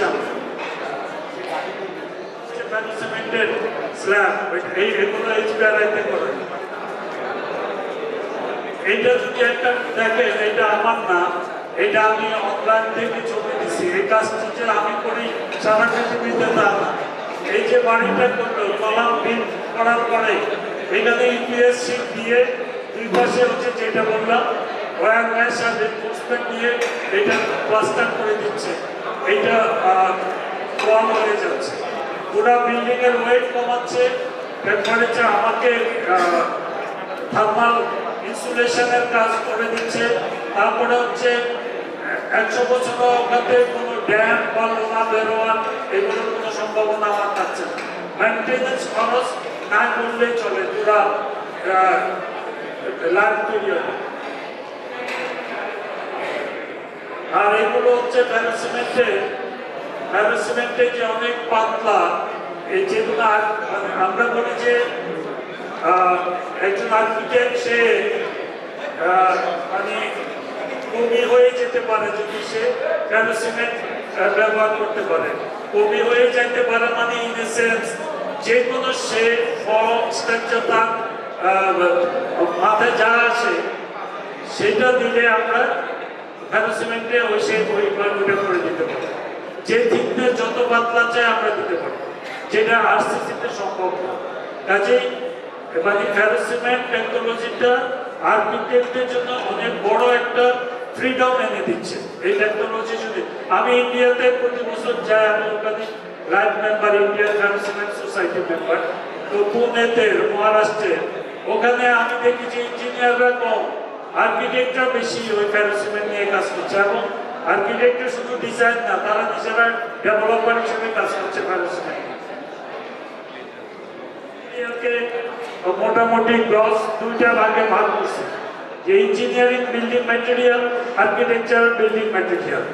সিমেন্টের স্ল্যাব এগুলো এইচবিআরআইতে করে। এইটা যদি একটা দেখেন, এটা আমার না, এটা আমি অনলাইন থেকে ছবি দিচ্ছি। এই কাজটি যে আমি করি সারা পৃথিবীতে তা না। এই যে বাড়িটা করলো, কলাম বিল করার পরে এখানে ইউপিএস শিট দিয়ে দুই পাশে হচ্ছে যেটা বললাম ওয়্যার ম্যাশ আর রেনফোর্সমেন্ট দিয়ে এটা প্লাস্টার করে দিচ্ছে। এইটা কম হয়ে যাচ্ছে, পুরো বিল্ডিং এর ওয়েট কমাচ্ছে। টেম্পারেচার আমাকে থার্মাল ইনসুলেশনের কাজ করে দিচ্ছে। তারপরে হচ্ছে 100 বছর ওখানে কোনো ড্যাম বা লোনা বেরোয়ার এগুলোর কোনো সম্ভাবনা আমার থাকছে না। মেনটেন্যান্স খরচ না করলে চলে পুরা লাইফ পিরিয়ড। আর এগুলো হচ্ছে ফেরোসিমেন্টে যে অনেক পাতলা, এই যেগুলো আমরা বলি যে একজন আর্কিটেক্ট সে মানে কবি হয়ে যেতে পারে যদি সে ফেরোসিমেন্ট ব্যবহার করতে পারে। কবি হয়ে যেতে পারে মানে ইন এ সেন্স যে কোনো শেপ, ফর্ম, স্ট্রাকচার তার মাথায় যা আসে সেটা দিলে আমরা ফেরোসিমেন্টে ওই শেপ ওইটা করে দিতে পারি। যে থিকনেস যত পাতলা চাই আমরা দিতে পারি, যেটা আরসিসিতে সম্ভব না। কাজেই মানে ফেরোসিমেন্ট টেকনোলজিটা আর্কিটেক্টের জন্য অনেক বড় একটা ফ্রিডম এনে দিচ্ছে। এই টেকনোলজি যদি আমি ইন্ডিয়াতে প্রতি বছর যাই, আমি ওখানে life member, Indian ferrocement society member, তো পুনেতে, মহারাষ্ট্রে, ওখানে আমি দেখি যে ইঞ্জিনিয়াররা কম, আর্কিটেক্টরা বেশি ওই ফেরোসিমেন্ট নিয়ে কাজ করছে। এবং আর্কিটেক্টর শুধু ডিজাইন না, তারা নিজেরা ডেভেলপার হিসেবে কাজ করছে মোটামুটি গ্রস দুইটা ভাগে ভাগ করছে, যে engineering building material, architecture building material.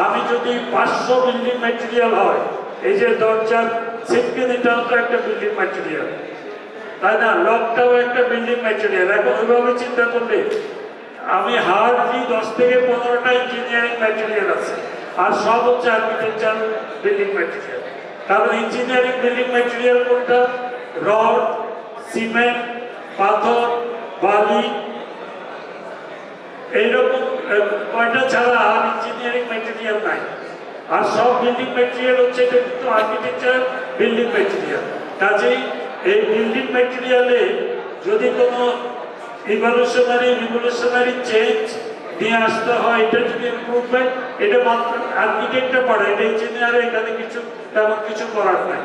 আমি যদি 500 বিল্ডিং ম্যাটেরিয়াল হয়, এই যে দরজার সিটকিন, এটাও তো একটা বিল্ডিং ম্যাটেরিয়াল, তাই না? লকটাও একটা বিল্ডিং ম্যাটেরিয়াল। এখন ওইভাবে চিন্তা করলে আমি হার্ডলি 10 থেকে 15টা ইঞ্জিনিয়ারিং ম্যাটেরিয়াল আছে, আর সব হচ্ছে আর্কিটেকচার বিল্ডিং ম্যাটেরিয়াল। কারণ ইঞ্জিনিয়ারিং বিল্ডিং ম্যাটেরিয়াল কোনটা? রড, সিমেন্ট, পাথর, বালি, এইরকম কয়টা ছাড়া আর ইঞ্জিনিয়ারিং ম্যাটেরিয়াল নাই। আর সব বিল্ডিং ম্যাটেরিয়াল হচ্ছে এটা কিন্তু আর্কিটেকচার বিল্ডিং ম্যাটেরিয়াল। কাজেই এই বিল্ডিং ম্যাটেরিয়ালে যদি কোনো রিভলিউশনারি চেঞ্জ নিয়ে আসতে হয়, এটা যদি ইমপ্রুভমেন্ট, এটা মাত্র আর্কিটেক্টে পড়ে, এটা ইঞ্জিনিয়ারে এখানে কিছু তেমন কিছু করার নাই।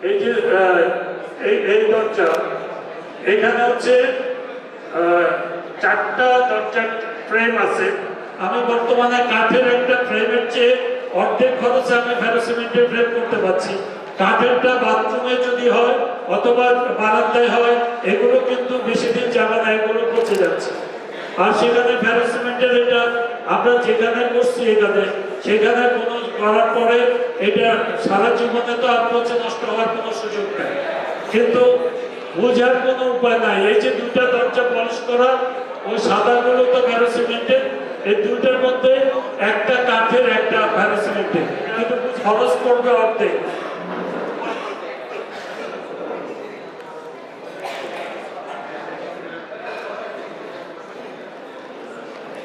এই যে এই দরজা, এখানে হচ্ছে 4টা দরজার ফ্রেম আছে। আমি বর্তমানে কাঠের একটা ফ্রেমের চেয়ে অর্ধেক খরচে আমি ফেরোসিমেন্টের ফ্রেম করতে পারছি। কাঠেরটা বাথরুমে যদি হয় অথবা বারান্দায় হয়, এগুলো কিন্তু বেশি দিন যাবে না, এগুলো পচে যাচ্ছে। আর সেখানে ফেরোসিমেন্টের এটা আমরা যেখানে করছি, এখানে সেখানে কোনো করার পরে এটা সারা জীবনে তো আর পচে নষ্ট হওয়ার কোনো সুযোগ নেই, কিন্তু বোঝার কোনো উপায় নাই। এই যে 2টা দরজা পলিশ করা, ওই সাদাগুলো তো ফেরোসিমেন্টের, এই 2টার মধ্যে একটা কাঠের একটা ফেরোসিমেন্টের, কিন্তু খরচ পড়বে অর্ধেক।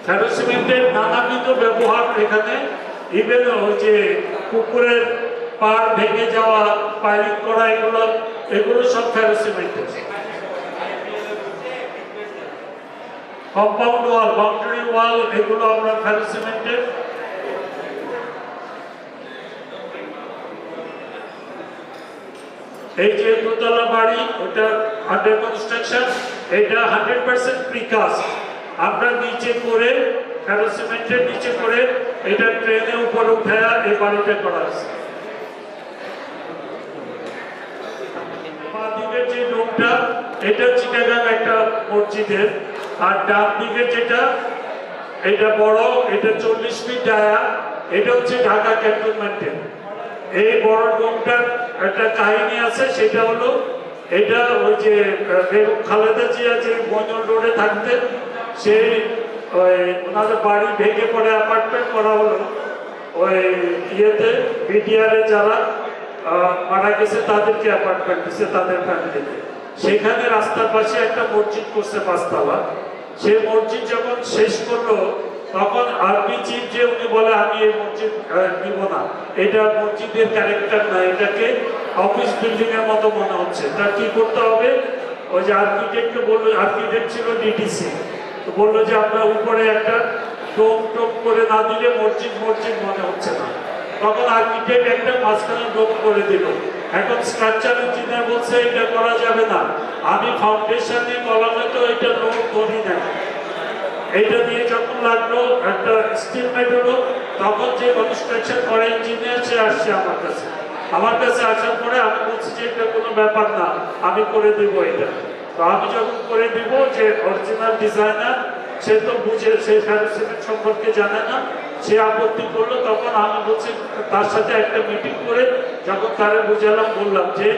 ফেরোসিমেন্টের নানাবিধ ব্যবহার এখানে, ইভেন ওই যে পুকুরের পাড় ভেঙে যাওয়া, পাইলিং করা, এগুলো সব ফেরোসিমেন্টের। কম্পাউন্ড ওয়াল, বাউন্ডারি ওয়াল, এগুলো আমরা ফেরোসিমেন্টের। এই যে 2তলা বাড়ি, ওটা আন্ডার কনস্ট্রাকশন, এটা 100% প্রিকাস্ট। আমরা নিচে করে ফেরোসিমেন্টের নিচে করে এটা ট্রেনে উপরে উঠায়া এই বাড়িটা করা আছে। বাঁ দিকের যে রুমটা, এটা চিটাগাং একটা মসজিদের, আর ডান দিকের যেটা, এটা বড়, এটা 40 ফিট ডায়া, এটা হচ্ছে ঢাকা ক্যান্টনমেন্টের। এই বড় রুমটার একটা কাহিনী আছে, সেটা হলো এটা ওই যে বেগম খালেদা জিয়া যে মঞ্জুর রোডে থাকতেন, সেই ওনাদের বাড়ি ভেঙে পড়ে অ্যাপার্টমেন্ট করা হলো, ওই ইয়েতে বিডিআরে যারা মারা গেছে তাদেরকে অ্যাপার্টমেন্ট দিচ্ছে তাদের ফ্যামিলিতে। সেখানে রাস্তার পাশে একটা মসজিদ করছে 5তলা। সেই মসজিদ যখন শেষ করলো, তখন আর্মি চিফ যে উনি বলে আমি এই মসজিদ নিব না, এটা মসজিদের ক্যারেক্টার না, এটাকে অফিস বিল্ডিং এর মতো মনে হচ্ছে, তা কি করতে হবে? ওই যে আর্কিটেক্টকে বললো, আর্কিটেক্ট ছিল ডিটিসি, তো বললো যে আমরা উপরে একটা ডোম টোম করে না দিলে মসজিদ মসজিদ মনে হচ্ছে না। তখন আর্কিটেক্ট একটা মাঝখানে ডোম করে দিল। এখন স্ট্রাকচার ইঞ্জিনিয়ার বলছে এটা করা যাবে না, আমি ফাউন্ডেশনে কলামে তো এটা লোড করি না। এইটা দিয়ে যখন লাগলো একটা স্টিলমেট হলো, তখন যে কনস্ট্রাকশন করে ইঞ্জিনিয়ার সে আসছে আমার কাছে আসার পরে আমি বলছি যে এটা কোনো ব্যাপার না, আমি করে দেব এটা। তো আমি যখন করে দিব, যে অরিজিনাল ডিজাইনার সে তো বুঝে, সে ফেরোসিমেন্ট সম্পর্কে জানে না, সে আপত্তি করলো। তখন আমি বলছি তার সাথে একটা মিটিং করে যখন তারা বুঝালাম, বললাম যে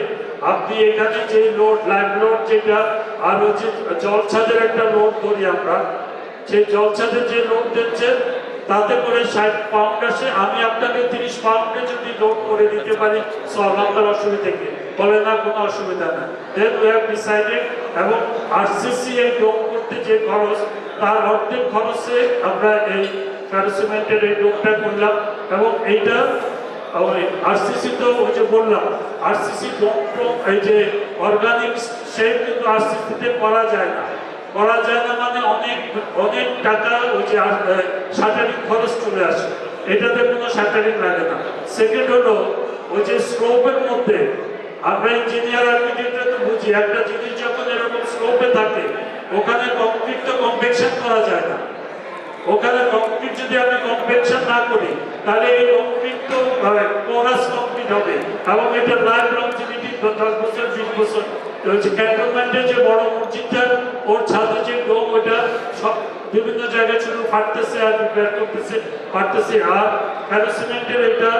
আপনি এখানে যে লোড, লাইভ লোড যেটা, আর হচ্ছে জলছাদের একটা লোড ধরি আমরা, সেই জলছাদের যে লোড দিচ্ছেন তাতে করে 60 পাউন্ড আসে, আমি আপনাকে 30 পাউন্ডে যদি লোড করে দিতে পারি, সব আপনার অসুবিধা কি? বলে না, কোনো অসুবিধা না। দেন উই হ্যাভ ডিসাইডেড, এবং আরসিসি এই ডোম করতে যে খরচ, তার অর্ধেক খরচে আমরা এই ফেরোসিমেন্টের এই ডোমটা করলাম। এবং এইটা ওই আরসিসি, তো ওই যে বললাম আরসিসি ডোম টোম, এই যে অর্গানিক শেপ কিন্তু আরসিসিতে করা যায় না, মানে অনেক অনেক টাকা ওই যে শাটারিং খরচ চলে আসে, এটাতে কোনো শাটারিং লাগে না। সেকেন্ড হলো ওই যে স্লোপের মধ্যে, আমরা ইঞ্জিনিয়ার আর্কিটেক্টরা তো বুঝি, একটা জিনিস যখন এরকম স্লোপে থাকে, ওখানে কংক্রিট তো কনভেকশন কম্প্যাকশন করা যায় না। ওখানে কংক্রিট যদি আমি কম্প্যাকশন না করি তাহলে এই কংক্রিট তো পোরাস কংক্রিট হবে এবং এটা লাইফ লংজিভিটি 10 বছর 20 বছর রয়েছে। ক্যান্টনমেন্টের যে বড় মসজিদটা ওর ছাদে যে ডোম ওটা সব বিভিন্ন জায়গায় শুধু ফাটতেছে আর রিপেয়ার করতেছে ফাটতেছে। আর সিমেন্টের এটা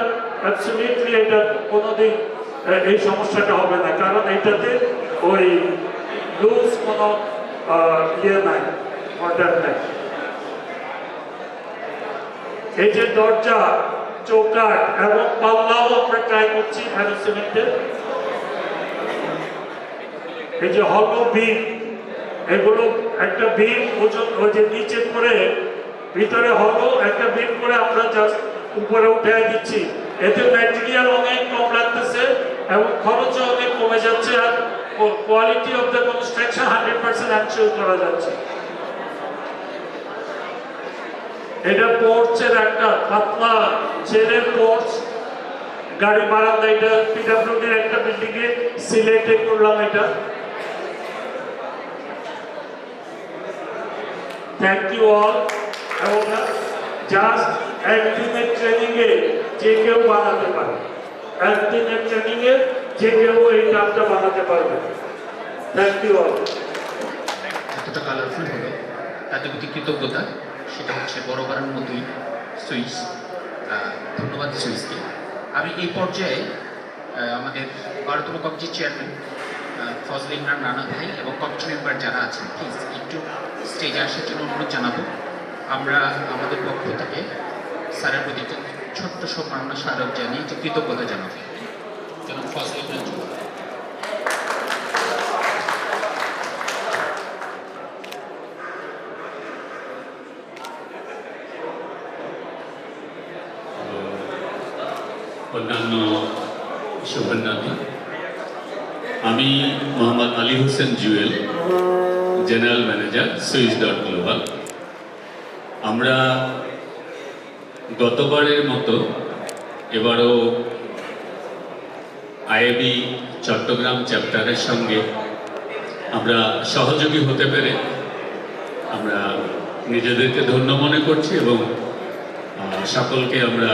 অ্যাবসলিউটলি এটা কোনোদিন এই সমস্যাটা হবে না, কারণ এটাতে ওই লুজ কোনো ইয়ে নাই, অর্ডার নাই। এই যে দরজা চৌকাঠ এবং পাল্লাও আমরা ট্রাই করছি সিমেন্টের। এই যে হলো বিম, এগুলো একটা বিম ওজন ওই যে নিচে করে ভিতরে হলো একটা বিম করে আমরা জাস্ট উপরে উঠে দিচ্ছি। এতে ম্যাটেরিয়াল অনেক কম লাগতেছে এবং খরচও অনেক কমে যাচ্ছে আর quality of the construction 100% ensure করা যাচ্ছে। এটা পোর্চের একটা পাতলা চেনের পোর্চ, গাড়ি বারান্দা, এটা পিডব্লিউডির একটা বিল্ডিং এ সিলেটে করলাম এটা। Thank you all. এবং জাস্ট একদিনের ট্রেনিং এ যে কেউ বানাতে পারে, একদিনের ট্রেনিং এ যে কেউ এই কাজটা বানাতে পারবে। Thank you all. এতটা কালারফুল হলো তাদের প্রতি কৃতজ্ঞতা, সেটা হচ্ছে বরাবরের মতোই সুইস। ধন্যবাদ সুইসকে। আমি এই পর্যায়ে আমাদের 12তম কমিটির চেয়ারম্যান ফজল ইমরান রানা ভাই এবং কমিটি মেম্বার যারা আছেন প্লিজ একটু স্টেজে আসার জন্য অনুরোধ জানাবো। আমরা আমাদের পক্ষ থেকে স্যারের প্রতি একটা ছোট্ট সম্মাননা স্মারক জানিয়ে যে কৃতজ্ঞতা জানাবো। যেমন ফজল ইমরান অন্যান্য শুভেচ্ছার্থী, আমি মোহাম্মদ আলী হোসেন জুয়েল, জেনারেল ম্যানেজার সুইস.গ্লোবাল। আমরা গতবারের মতো এবারও আইএবি চট্টগ্রাম চ্যাপ্টারের সঙ্গে আমরা সহযোগী হতে পেরে আমরা নিজেদেরকে ধন্য মনে করছি এবং সকলকে আমরা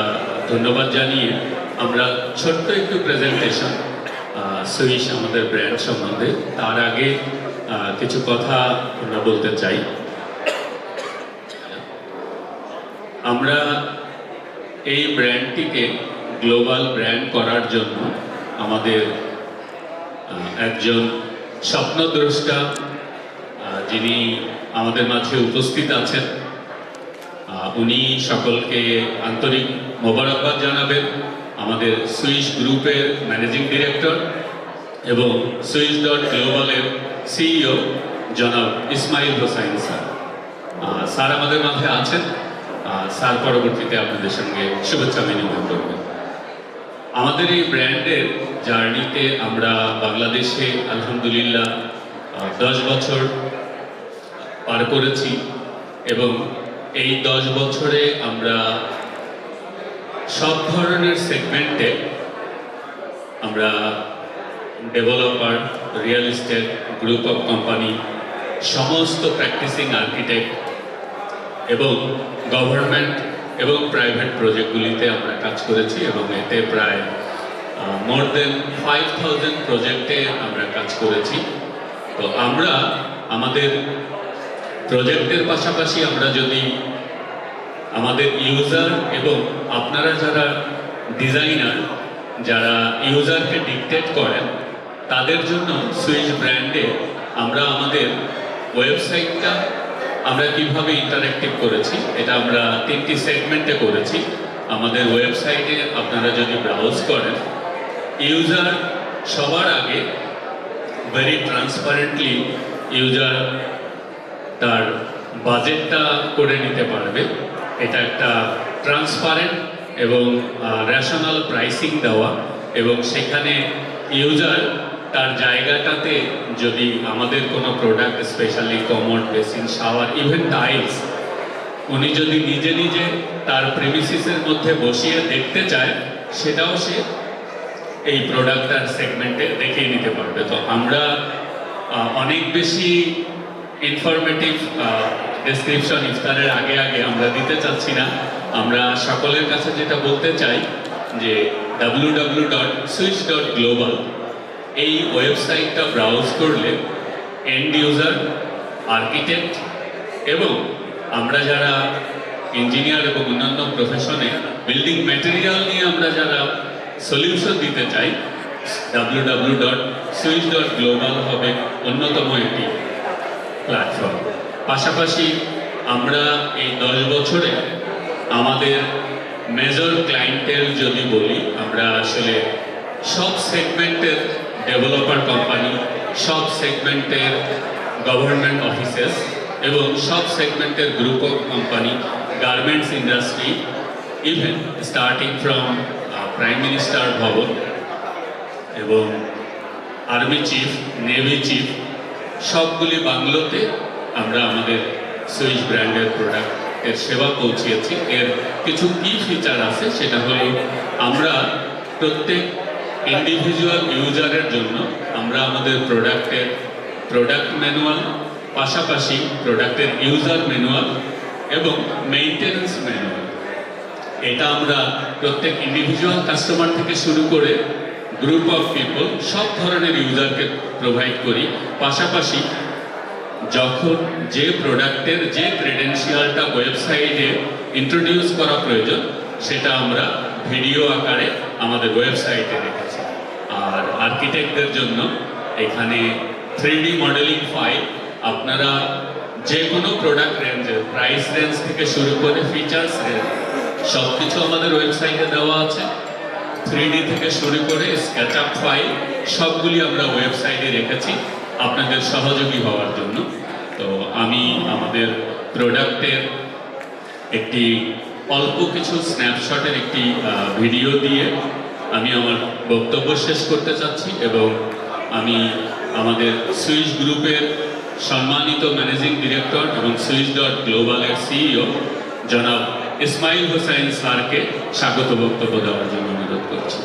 ধন্যবাদ জানিয়ে আমরা ছোট্ট একটু প্রেজেন্টেশন সুইস আমাদের ব্র্যান্ড সম্বন্ধে, তার আগে কিছু কথা আমরা বলতে চাই। আমরা এই ব্র্যান্ডটিকে গ্লোবাল ব্র্যান্ড করার জন্য আমাদের একজন স্বপ্নদ্রষ্টা যিনি আমাদের মাঝে উপস্থিত আছেন, উনি সকলকে আন্তরিক মোবারকবাদ জানাবেন। আমাদের সুইস গ্রুপের ম্যানেজিং ডিরেক্টর এবং সুইস.গ্লোবালের সিইও জনাব ইসমাইল হোসাইন স্যার। স্যার আমাদের মাঝে আছেন, স্যার পরবর্তীতে আপনাদের সঙ্গে শুভেচ্ছা বিনিময় করবেন। আমাদের এই ব্র্যান্ডের জার্নিতে আমরা বাংলাদেশে আলহামদুলিল্লাহ 10 বছর পার করেছি এবং এই 10 বছরে আমরা সব ধরনের সেগমেন্টে আমরা developer, real estate, group of company, সমস্ত প্র্যাকটিসিং আর্কিটেক্ট এবং গভর্নমেন্ট এবং প্রাইভেট প্রজেক্টগুলিতে আমরা কাজ করেছি এবং এতে প্রায় মোর দেন 5000 প্রজেক্টে আমরা কাজ করেছি। তো আমরা আমাদের প্রজেক্টের পাশাপাশি আমরা যদি আমাদের ইউজার এবং আপনারা যারা ডিজাইনার, যারা ইউজারকে ডিকটেট করেন, তাদের জন্য সুইস ব্র্যান্ডে আমরা আমাদের ওয়েবসাইটটা আমরা কিভাবে ইন্টারেক্টিভ করেছি, এটা আমরা 3টি সেগমেন্টে করেছি। আমাদের ওয়েবসাইটে আপনারা যদি ব্রাউজ করেন, ইউজার সবার আগে ভেরি ট্রান্সপারেন্টলি ইউজার তার বাজেটটা করে নিতে পারবে। এটা একটা ট্রান্সপারেন্ট এবং রেশনাল প্রাইসিং দেওয়া এবং সেখানে ইউজার তার জায়গাটাতে যদি আমাদের কোনো product, specially commode, basin, shower, even tiles, উনি যদি নিজে নিজে তার প্রিমিসিসের মধ্যে বসিয়ে দেখতে চায়, সেটাও সে এই প্রোডাক্টটার সেগমেন্টে দেখিয়ে নিতে পারবে। তো আমরা অনেক বেশি ইনফরমেটিভ ডেসক্রিপশন ইফতারের আগে আগে আমরা দিতে চাচ্ছি না। আমরা সকলের কাছে যেটা বলতে চাই যে www.switch.global এই ওয়েবসাইটটা ব্রাউজ করলে এন্ড ইউজার, আর্কিটেক্ট এবং আমরা যারা ইঞ্জিনিয়ার এবং অন্যান্য প্রফেশনে বিল্ডিং ম্যাটেরিয়াল নিয়ে আমরা যারা সলিউশন দিতে চাই, www.switch.global হবে অন্যতম একটি প্ল্যাটফর্ম। পাশাপাশি আমরা এই 10 বছরে আমাদের মেজর ক্লায়েন্টেল যদি বলি, আমরা আসলে সব সেগমেন্টের ডেভেলপার কোম্পানি, সব সেগমেন্টের গভর্নমেন্ট অফিসেস এবং সব সেগমেন্টের group of company, garments industry, even starting from prime minister ভবন এবং আর্মি চিফ, নেভি চিফ, সবগুলি বাংলোতে আমরা আমাদের সুইচ ব্র্যান্ডের প্রোডাক্টের সেবা পৌঁছিয়েছি। এর কিছু কি ফিচার আছে, সেটা হলো আমরা প্রত্যেক ইন্ডিভিজুয়াল ইউজারের জন্য আমরা আমাদের প্রোডাক্ট ম্যানুয়াল, পাশাপাশি প্রোডাক্টের ইউজার ম্যানুয়াল এবং মেইনটেনেন্স ম্যানুয়াল, এটা আমরা প্রত্যেক ইন্ডিভিজুয়াল কাস্টমার থেকে শুরু করে গ্রুপ অফ পিপল সব ধরনের ইউজারকে প্রোভাইড করি। পাশাপাশি যখন যে প্রোডাক্টের যে ক্রেডেন্সিয়ালটা ওয়েবসাইটে ইন্ট্রোডিউস করা প্রয়োজন, সেটা আমরা ভিডিও আকারে আমাদের ওয়েবসাইটে রেখেছি। আর আর্কিটেক্টদের জন্য এখানে 3D মডেলিং ফাইল, আপনারা যে কোনো প্রোডাক্ট রেঞ্জের প্রাইস রেঞ্জ থেকে শুরু করে ফিচার্স রেঞ্জ সব কিছু আমাদের ওয়েবসাইটে দেওয়া আছে। 3D থেকে শুরু করে স্কেচআপ ফাইল সবগুলি আমরা ওয়েবসাইটে রেখেছি আপনাদের সহযোগী হওয়ার জন্য। তো আমি আমাদের প্রোডাক্টের একটি অল্প কিছু স্ন্যাপশটের একটি ভিডিও দিয়ে আমি আমার বক্তব্য শেষ করতে চাচ্ছি এবং আমি আমাদের সুইচ গ্রুপের সম্মানিত ম্যানেজিং ডিরেক্টর এবং switch.global-এর সিইও জনাব ইসমাইল হোসেন স্যারকে স্বাগত বক্তব্য দেওয়ার জন্য অনুরোধ করছি।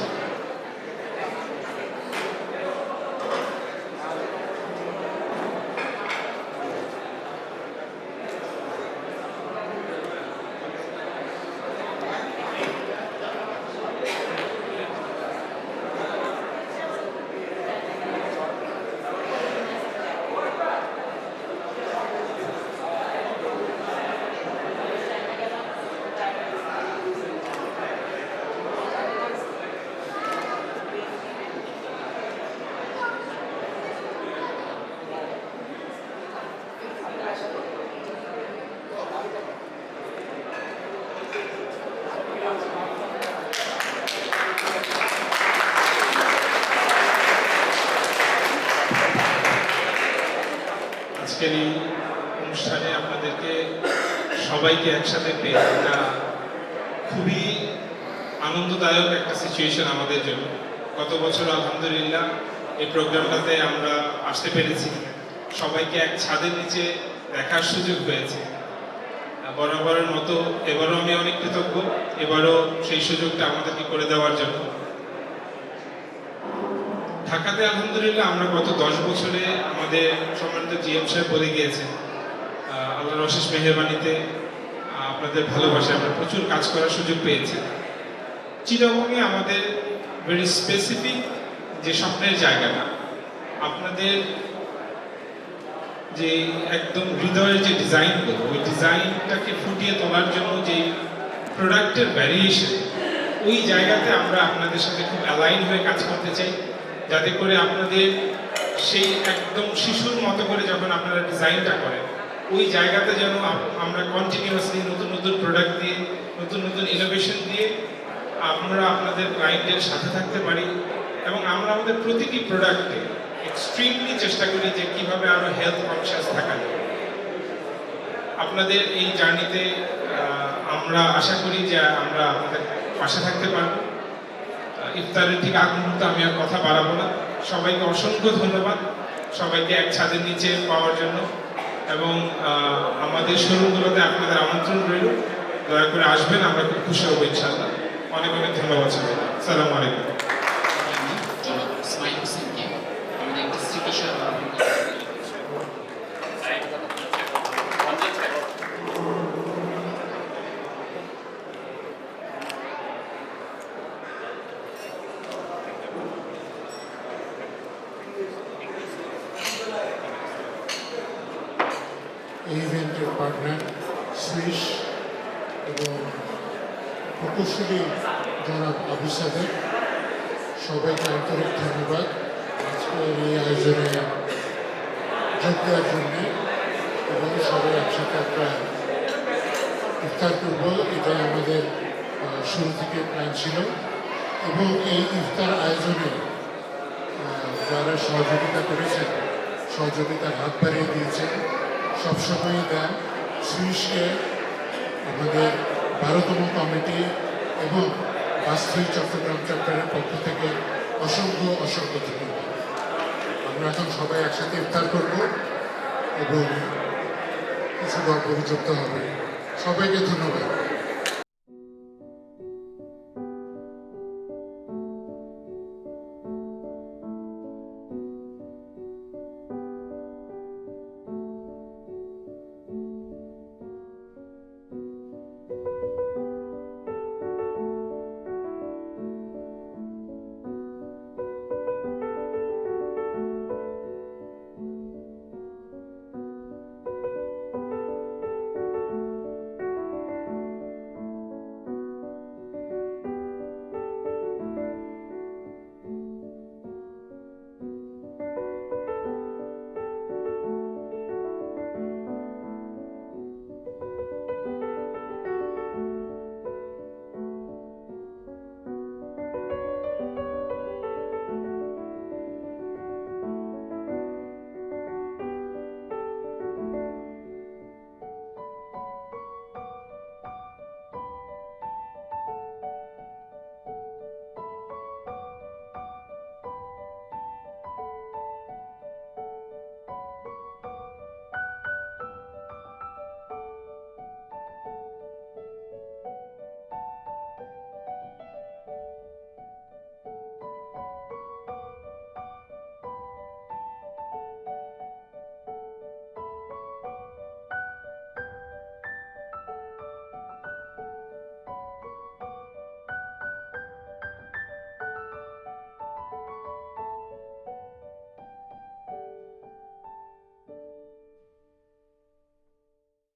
আজকের এই অনুষ্ঠানে আপনাদেরকে সবাইকে একসাথে পেয়ে এটা খুবই আনন্দদায়ক একটা সিচুয়েশন আমাদের জন্য। গত বছর আলহামদুলিল্লাহ এই প্রোগ্রামটাতে আমরা আসতে পেরেছি, সবাইকে এক ছাদের নিচে দেখার সুযোগ হয়েছে। বরাবরের মতো এবারও আমি অনেক কৃতজ্ঞ, এবারও সেই সুযোগটা আমাদেরকে করে দেওয়ার জন্য। ঢাকাতে আলহামদুলিল্লাহ আমরা গত 10 বছরে আমাদের সম্মানিত জিএম সাহেব বলে গিয়েছেন, আল্লাহর অশেষ মেহেরবানিতে আপনাদের ভালোবাসায় আমরা প্রচুর কাজ করার সুযোগ পেয়েছি। চিটাগংয়ে আমাদের ভেরি স্পেসিফিক যে স্বপ্নের জায়গাটা, আপনাদের যে একদম হৃদয়ের যে ডিজাইনগুলো, ওই ডিজাইনটাকে ফুটিয়ে তোলার জন্য যে প্রোডাক্টের ভ্যারিয়েশন, ওই জায়গাতে আমরা আপনাদের সাথে খুব অ্যালাইন হয়ে কাজ করতে চাই, যাতে করে আপনাদের সেই একদম শিশুর মতো করে যখন আপনারা ডিজাইনটা করেন, ওই জায়গাতে যেন আমরা কন্টিনিউয়াসলি নতুন নতুন প্রোডাক্ট দিয়ে, নতুন নতুন ইনোভেশন দিয়ে আমরা আপনাদের ক্লায়েন্টের সাথে থাকতে পারি। এবং আমরা আমাদের প্রতিটি প্রোডাক্টে এক্সট্রিমলি চেষ্টা করি যে কীভাবে আরও হেলথ কনসিয়াস থাকা যায়। আপনাদের এই জার্নিতে আমরা আশা করি যে আমরা আপনাদের পাশে থাকতে পারব। ইফতারের ঠিক আগ মুহূর্তে আমি আর কথা বাড়াবো না। সবাইকে অসংখ্য ধন্যবাদ, সবাইকে এক ছাদের নিচে পাওয়ার জন্য। এবং আমাদের শোরুমগুলোতে আপনাদের আমন্ত্রণ রইল, দয়া করে আসবেন, আমরা খুব খুশি হবো ইনশাআল্লাহ। অনেক অনেক ধন্যবাদ সবাই। আসসালামু আলাইকুম। জনাব ইসমাইল হোসেনকে আমাদের স্মৃতি ইভেন্টের পার্টনার সুইশ এবং প্রকৌশলী জনাব আবু সাদেক, সবাইকে আন্তরিক ধন্যবাদ আজকের এই আয়োজনে যোগ দেওয়ার জন্যে, এবং সবাই একসাথে একটা ইফতার করবো, এটাই আমাদের শুরু থেকে প্ল্যান ছিল। এবং এই ইফতার আয়োজনে যারা সহযোগিতা করেছেন, সহযোগিতার হাত বাড়িয়ে দিয়েছেন, সবসময়ই দেন। সুইশকে, আমাদের 12তম কমিটি এবং বাস্তবিক চট্টগ্রাম চ্যাপ্টারের পক্ষ থেকে অসংখ্য অসংখ্য ধন্যবাদ। আমরা এখন সবাই একসাথে ইফতার করব এবং কিছু গল্প গুজব হবে। সবাইকে ধন্যবাদ।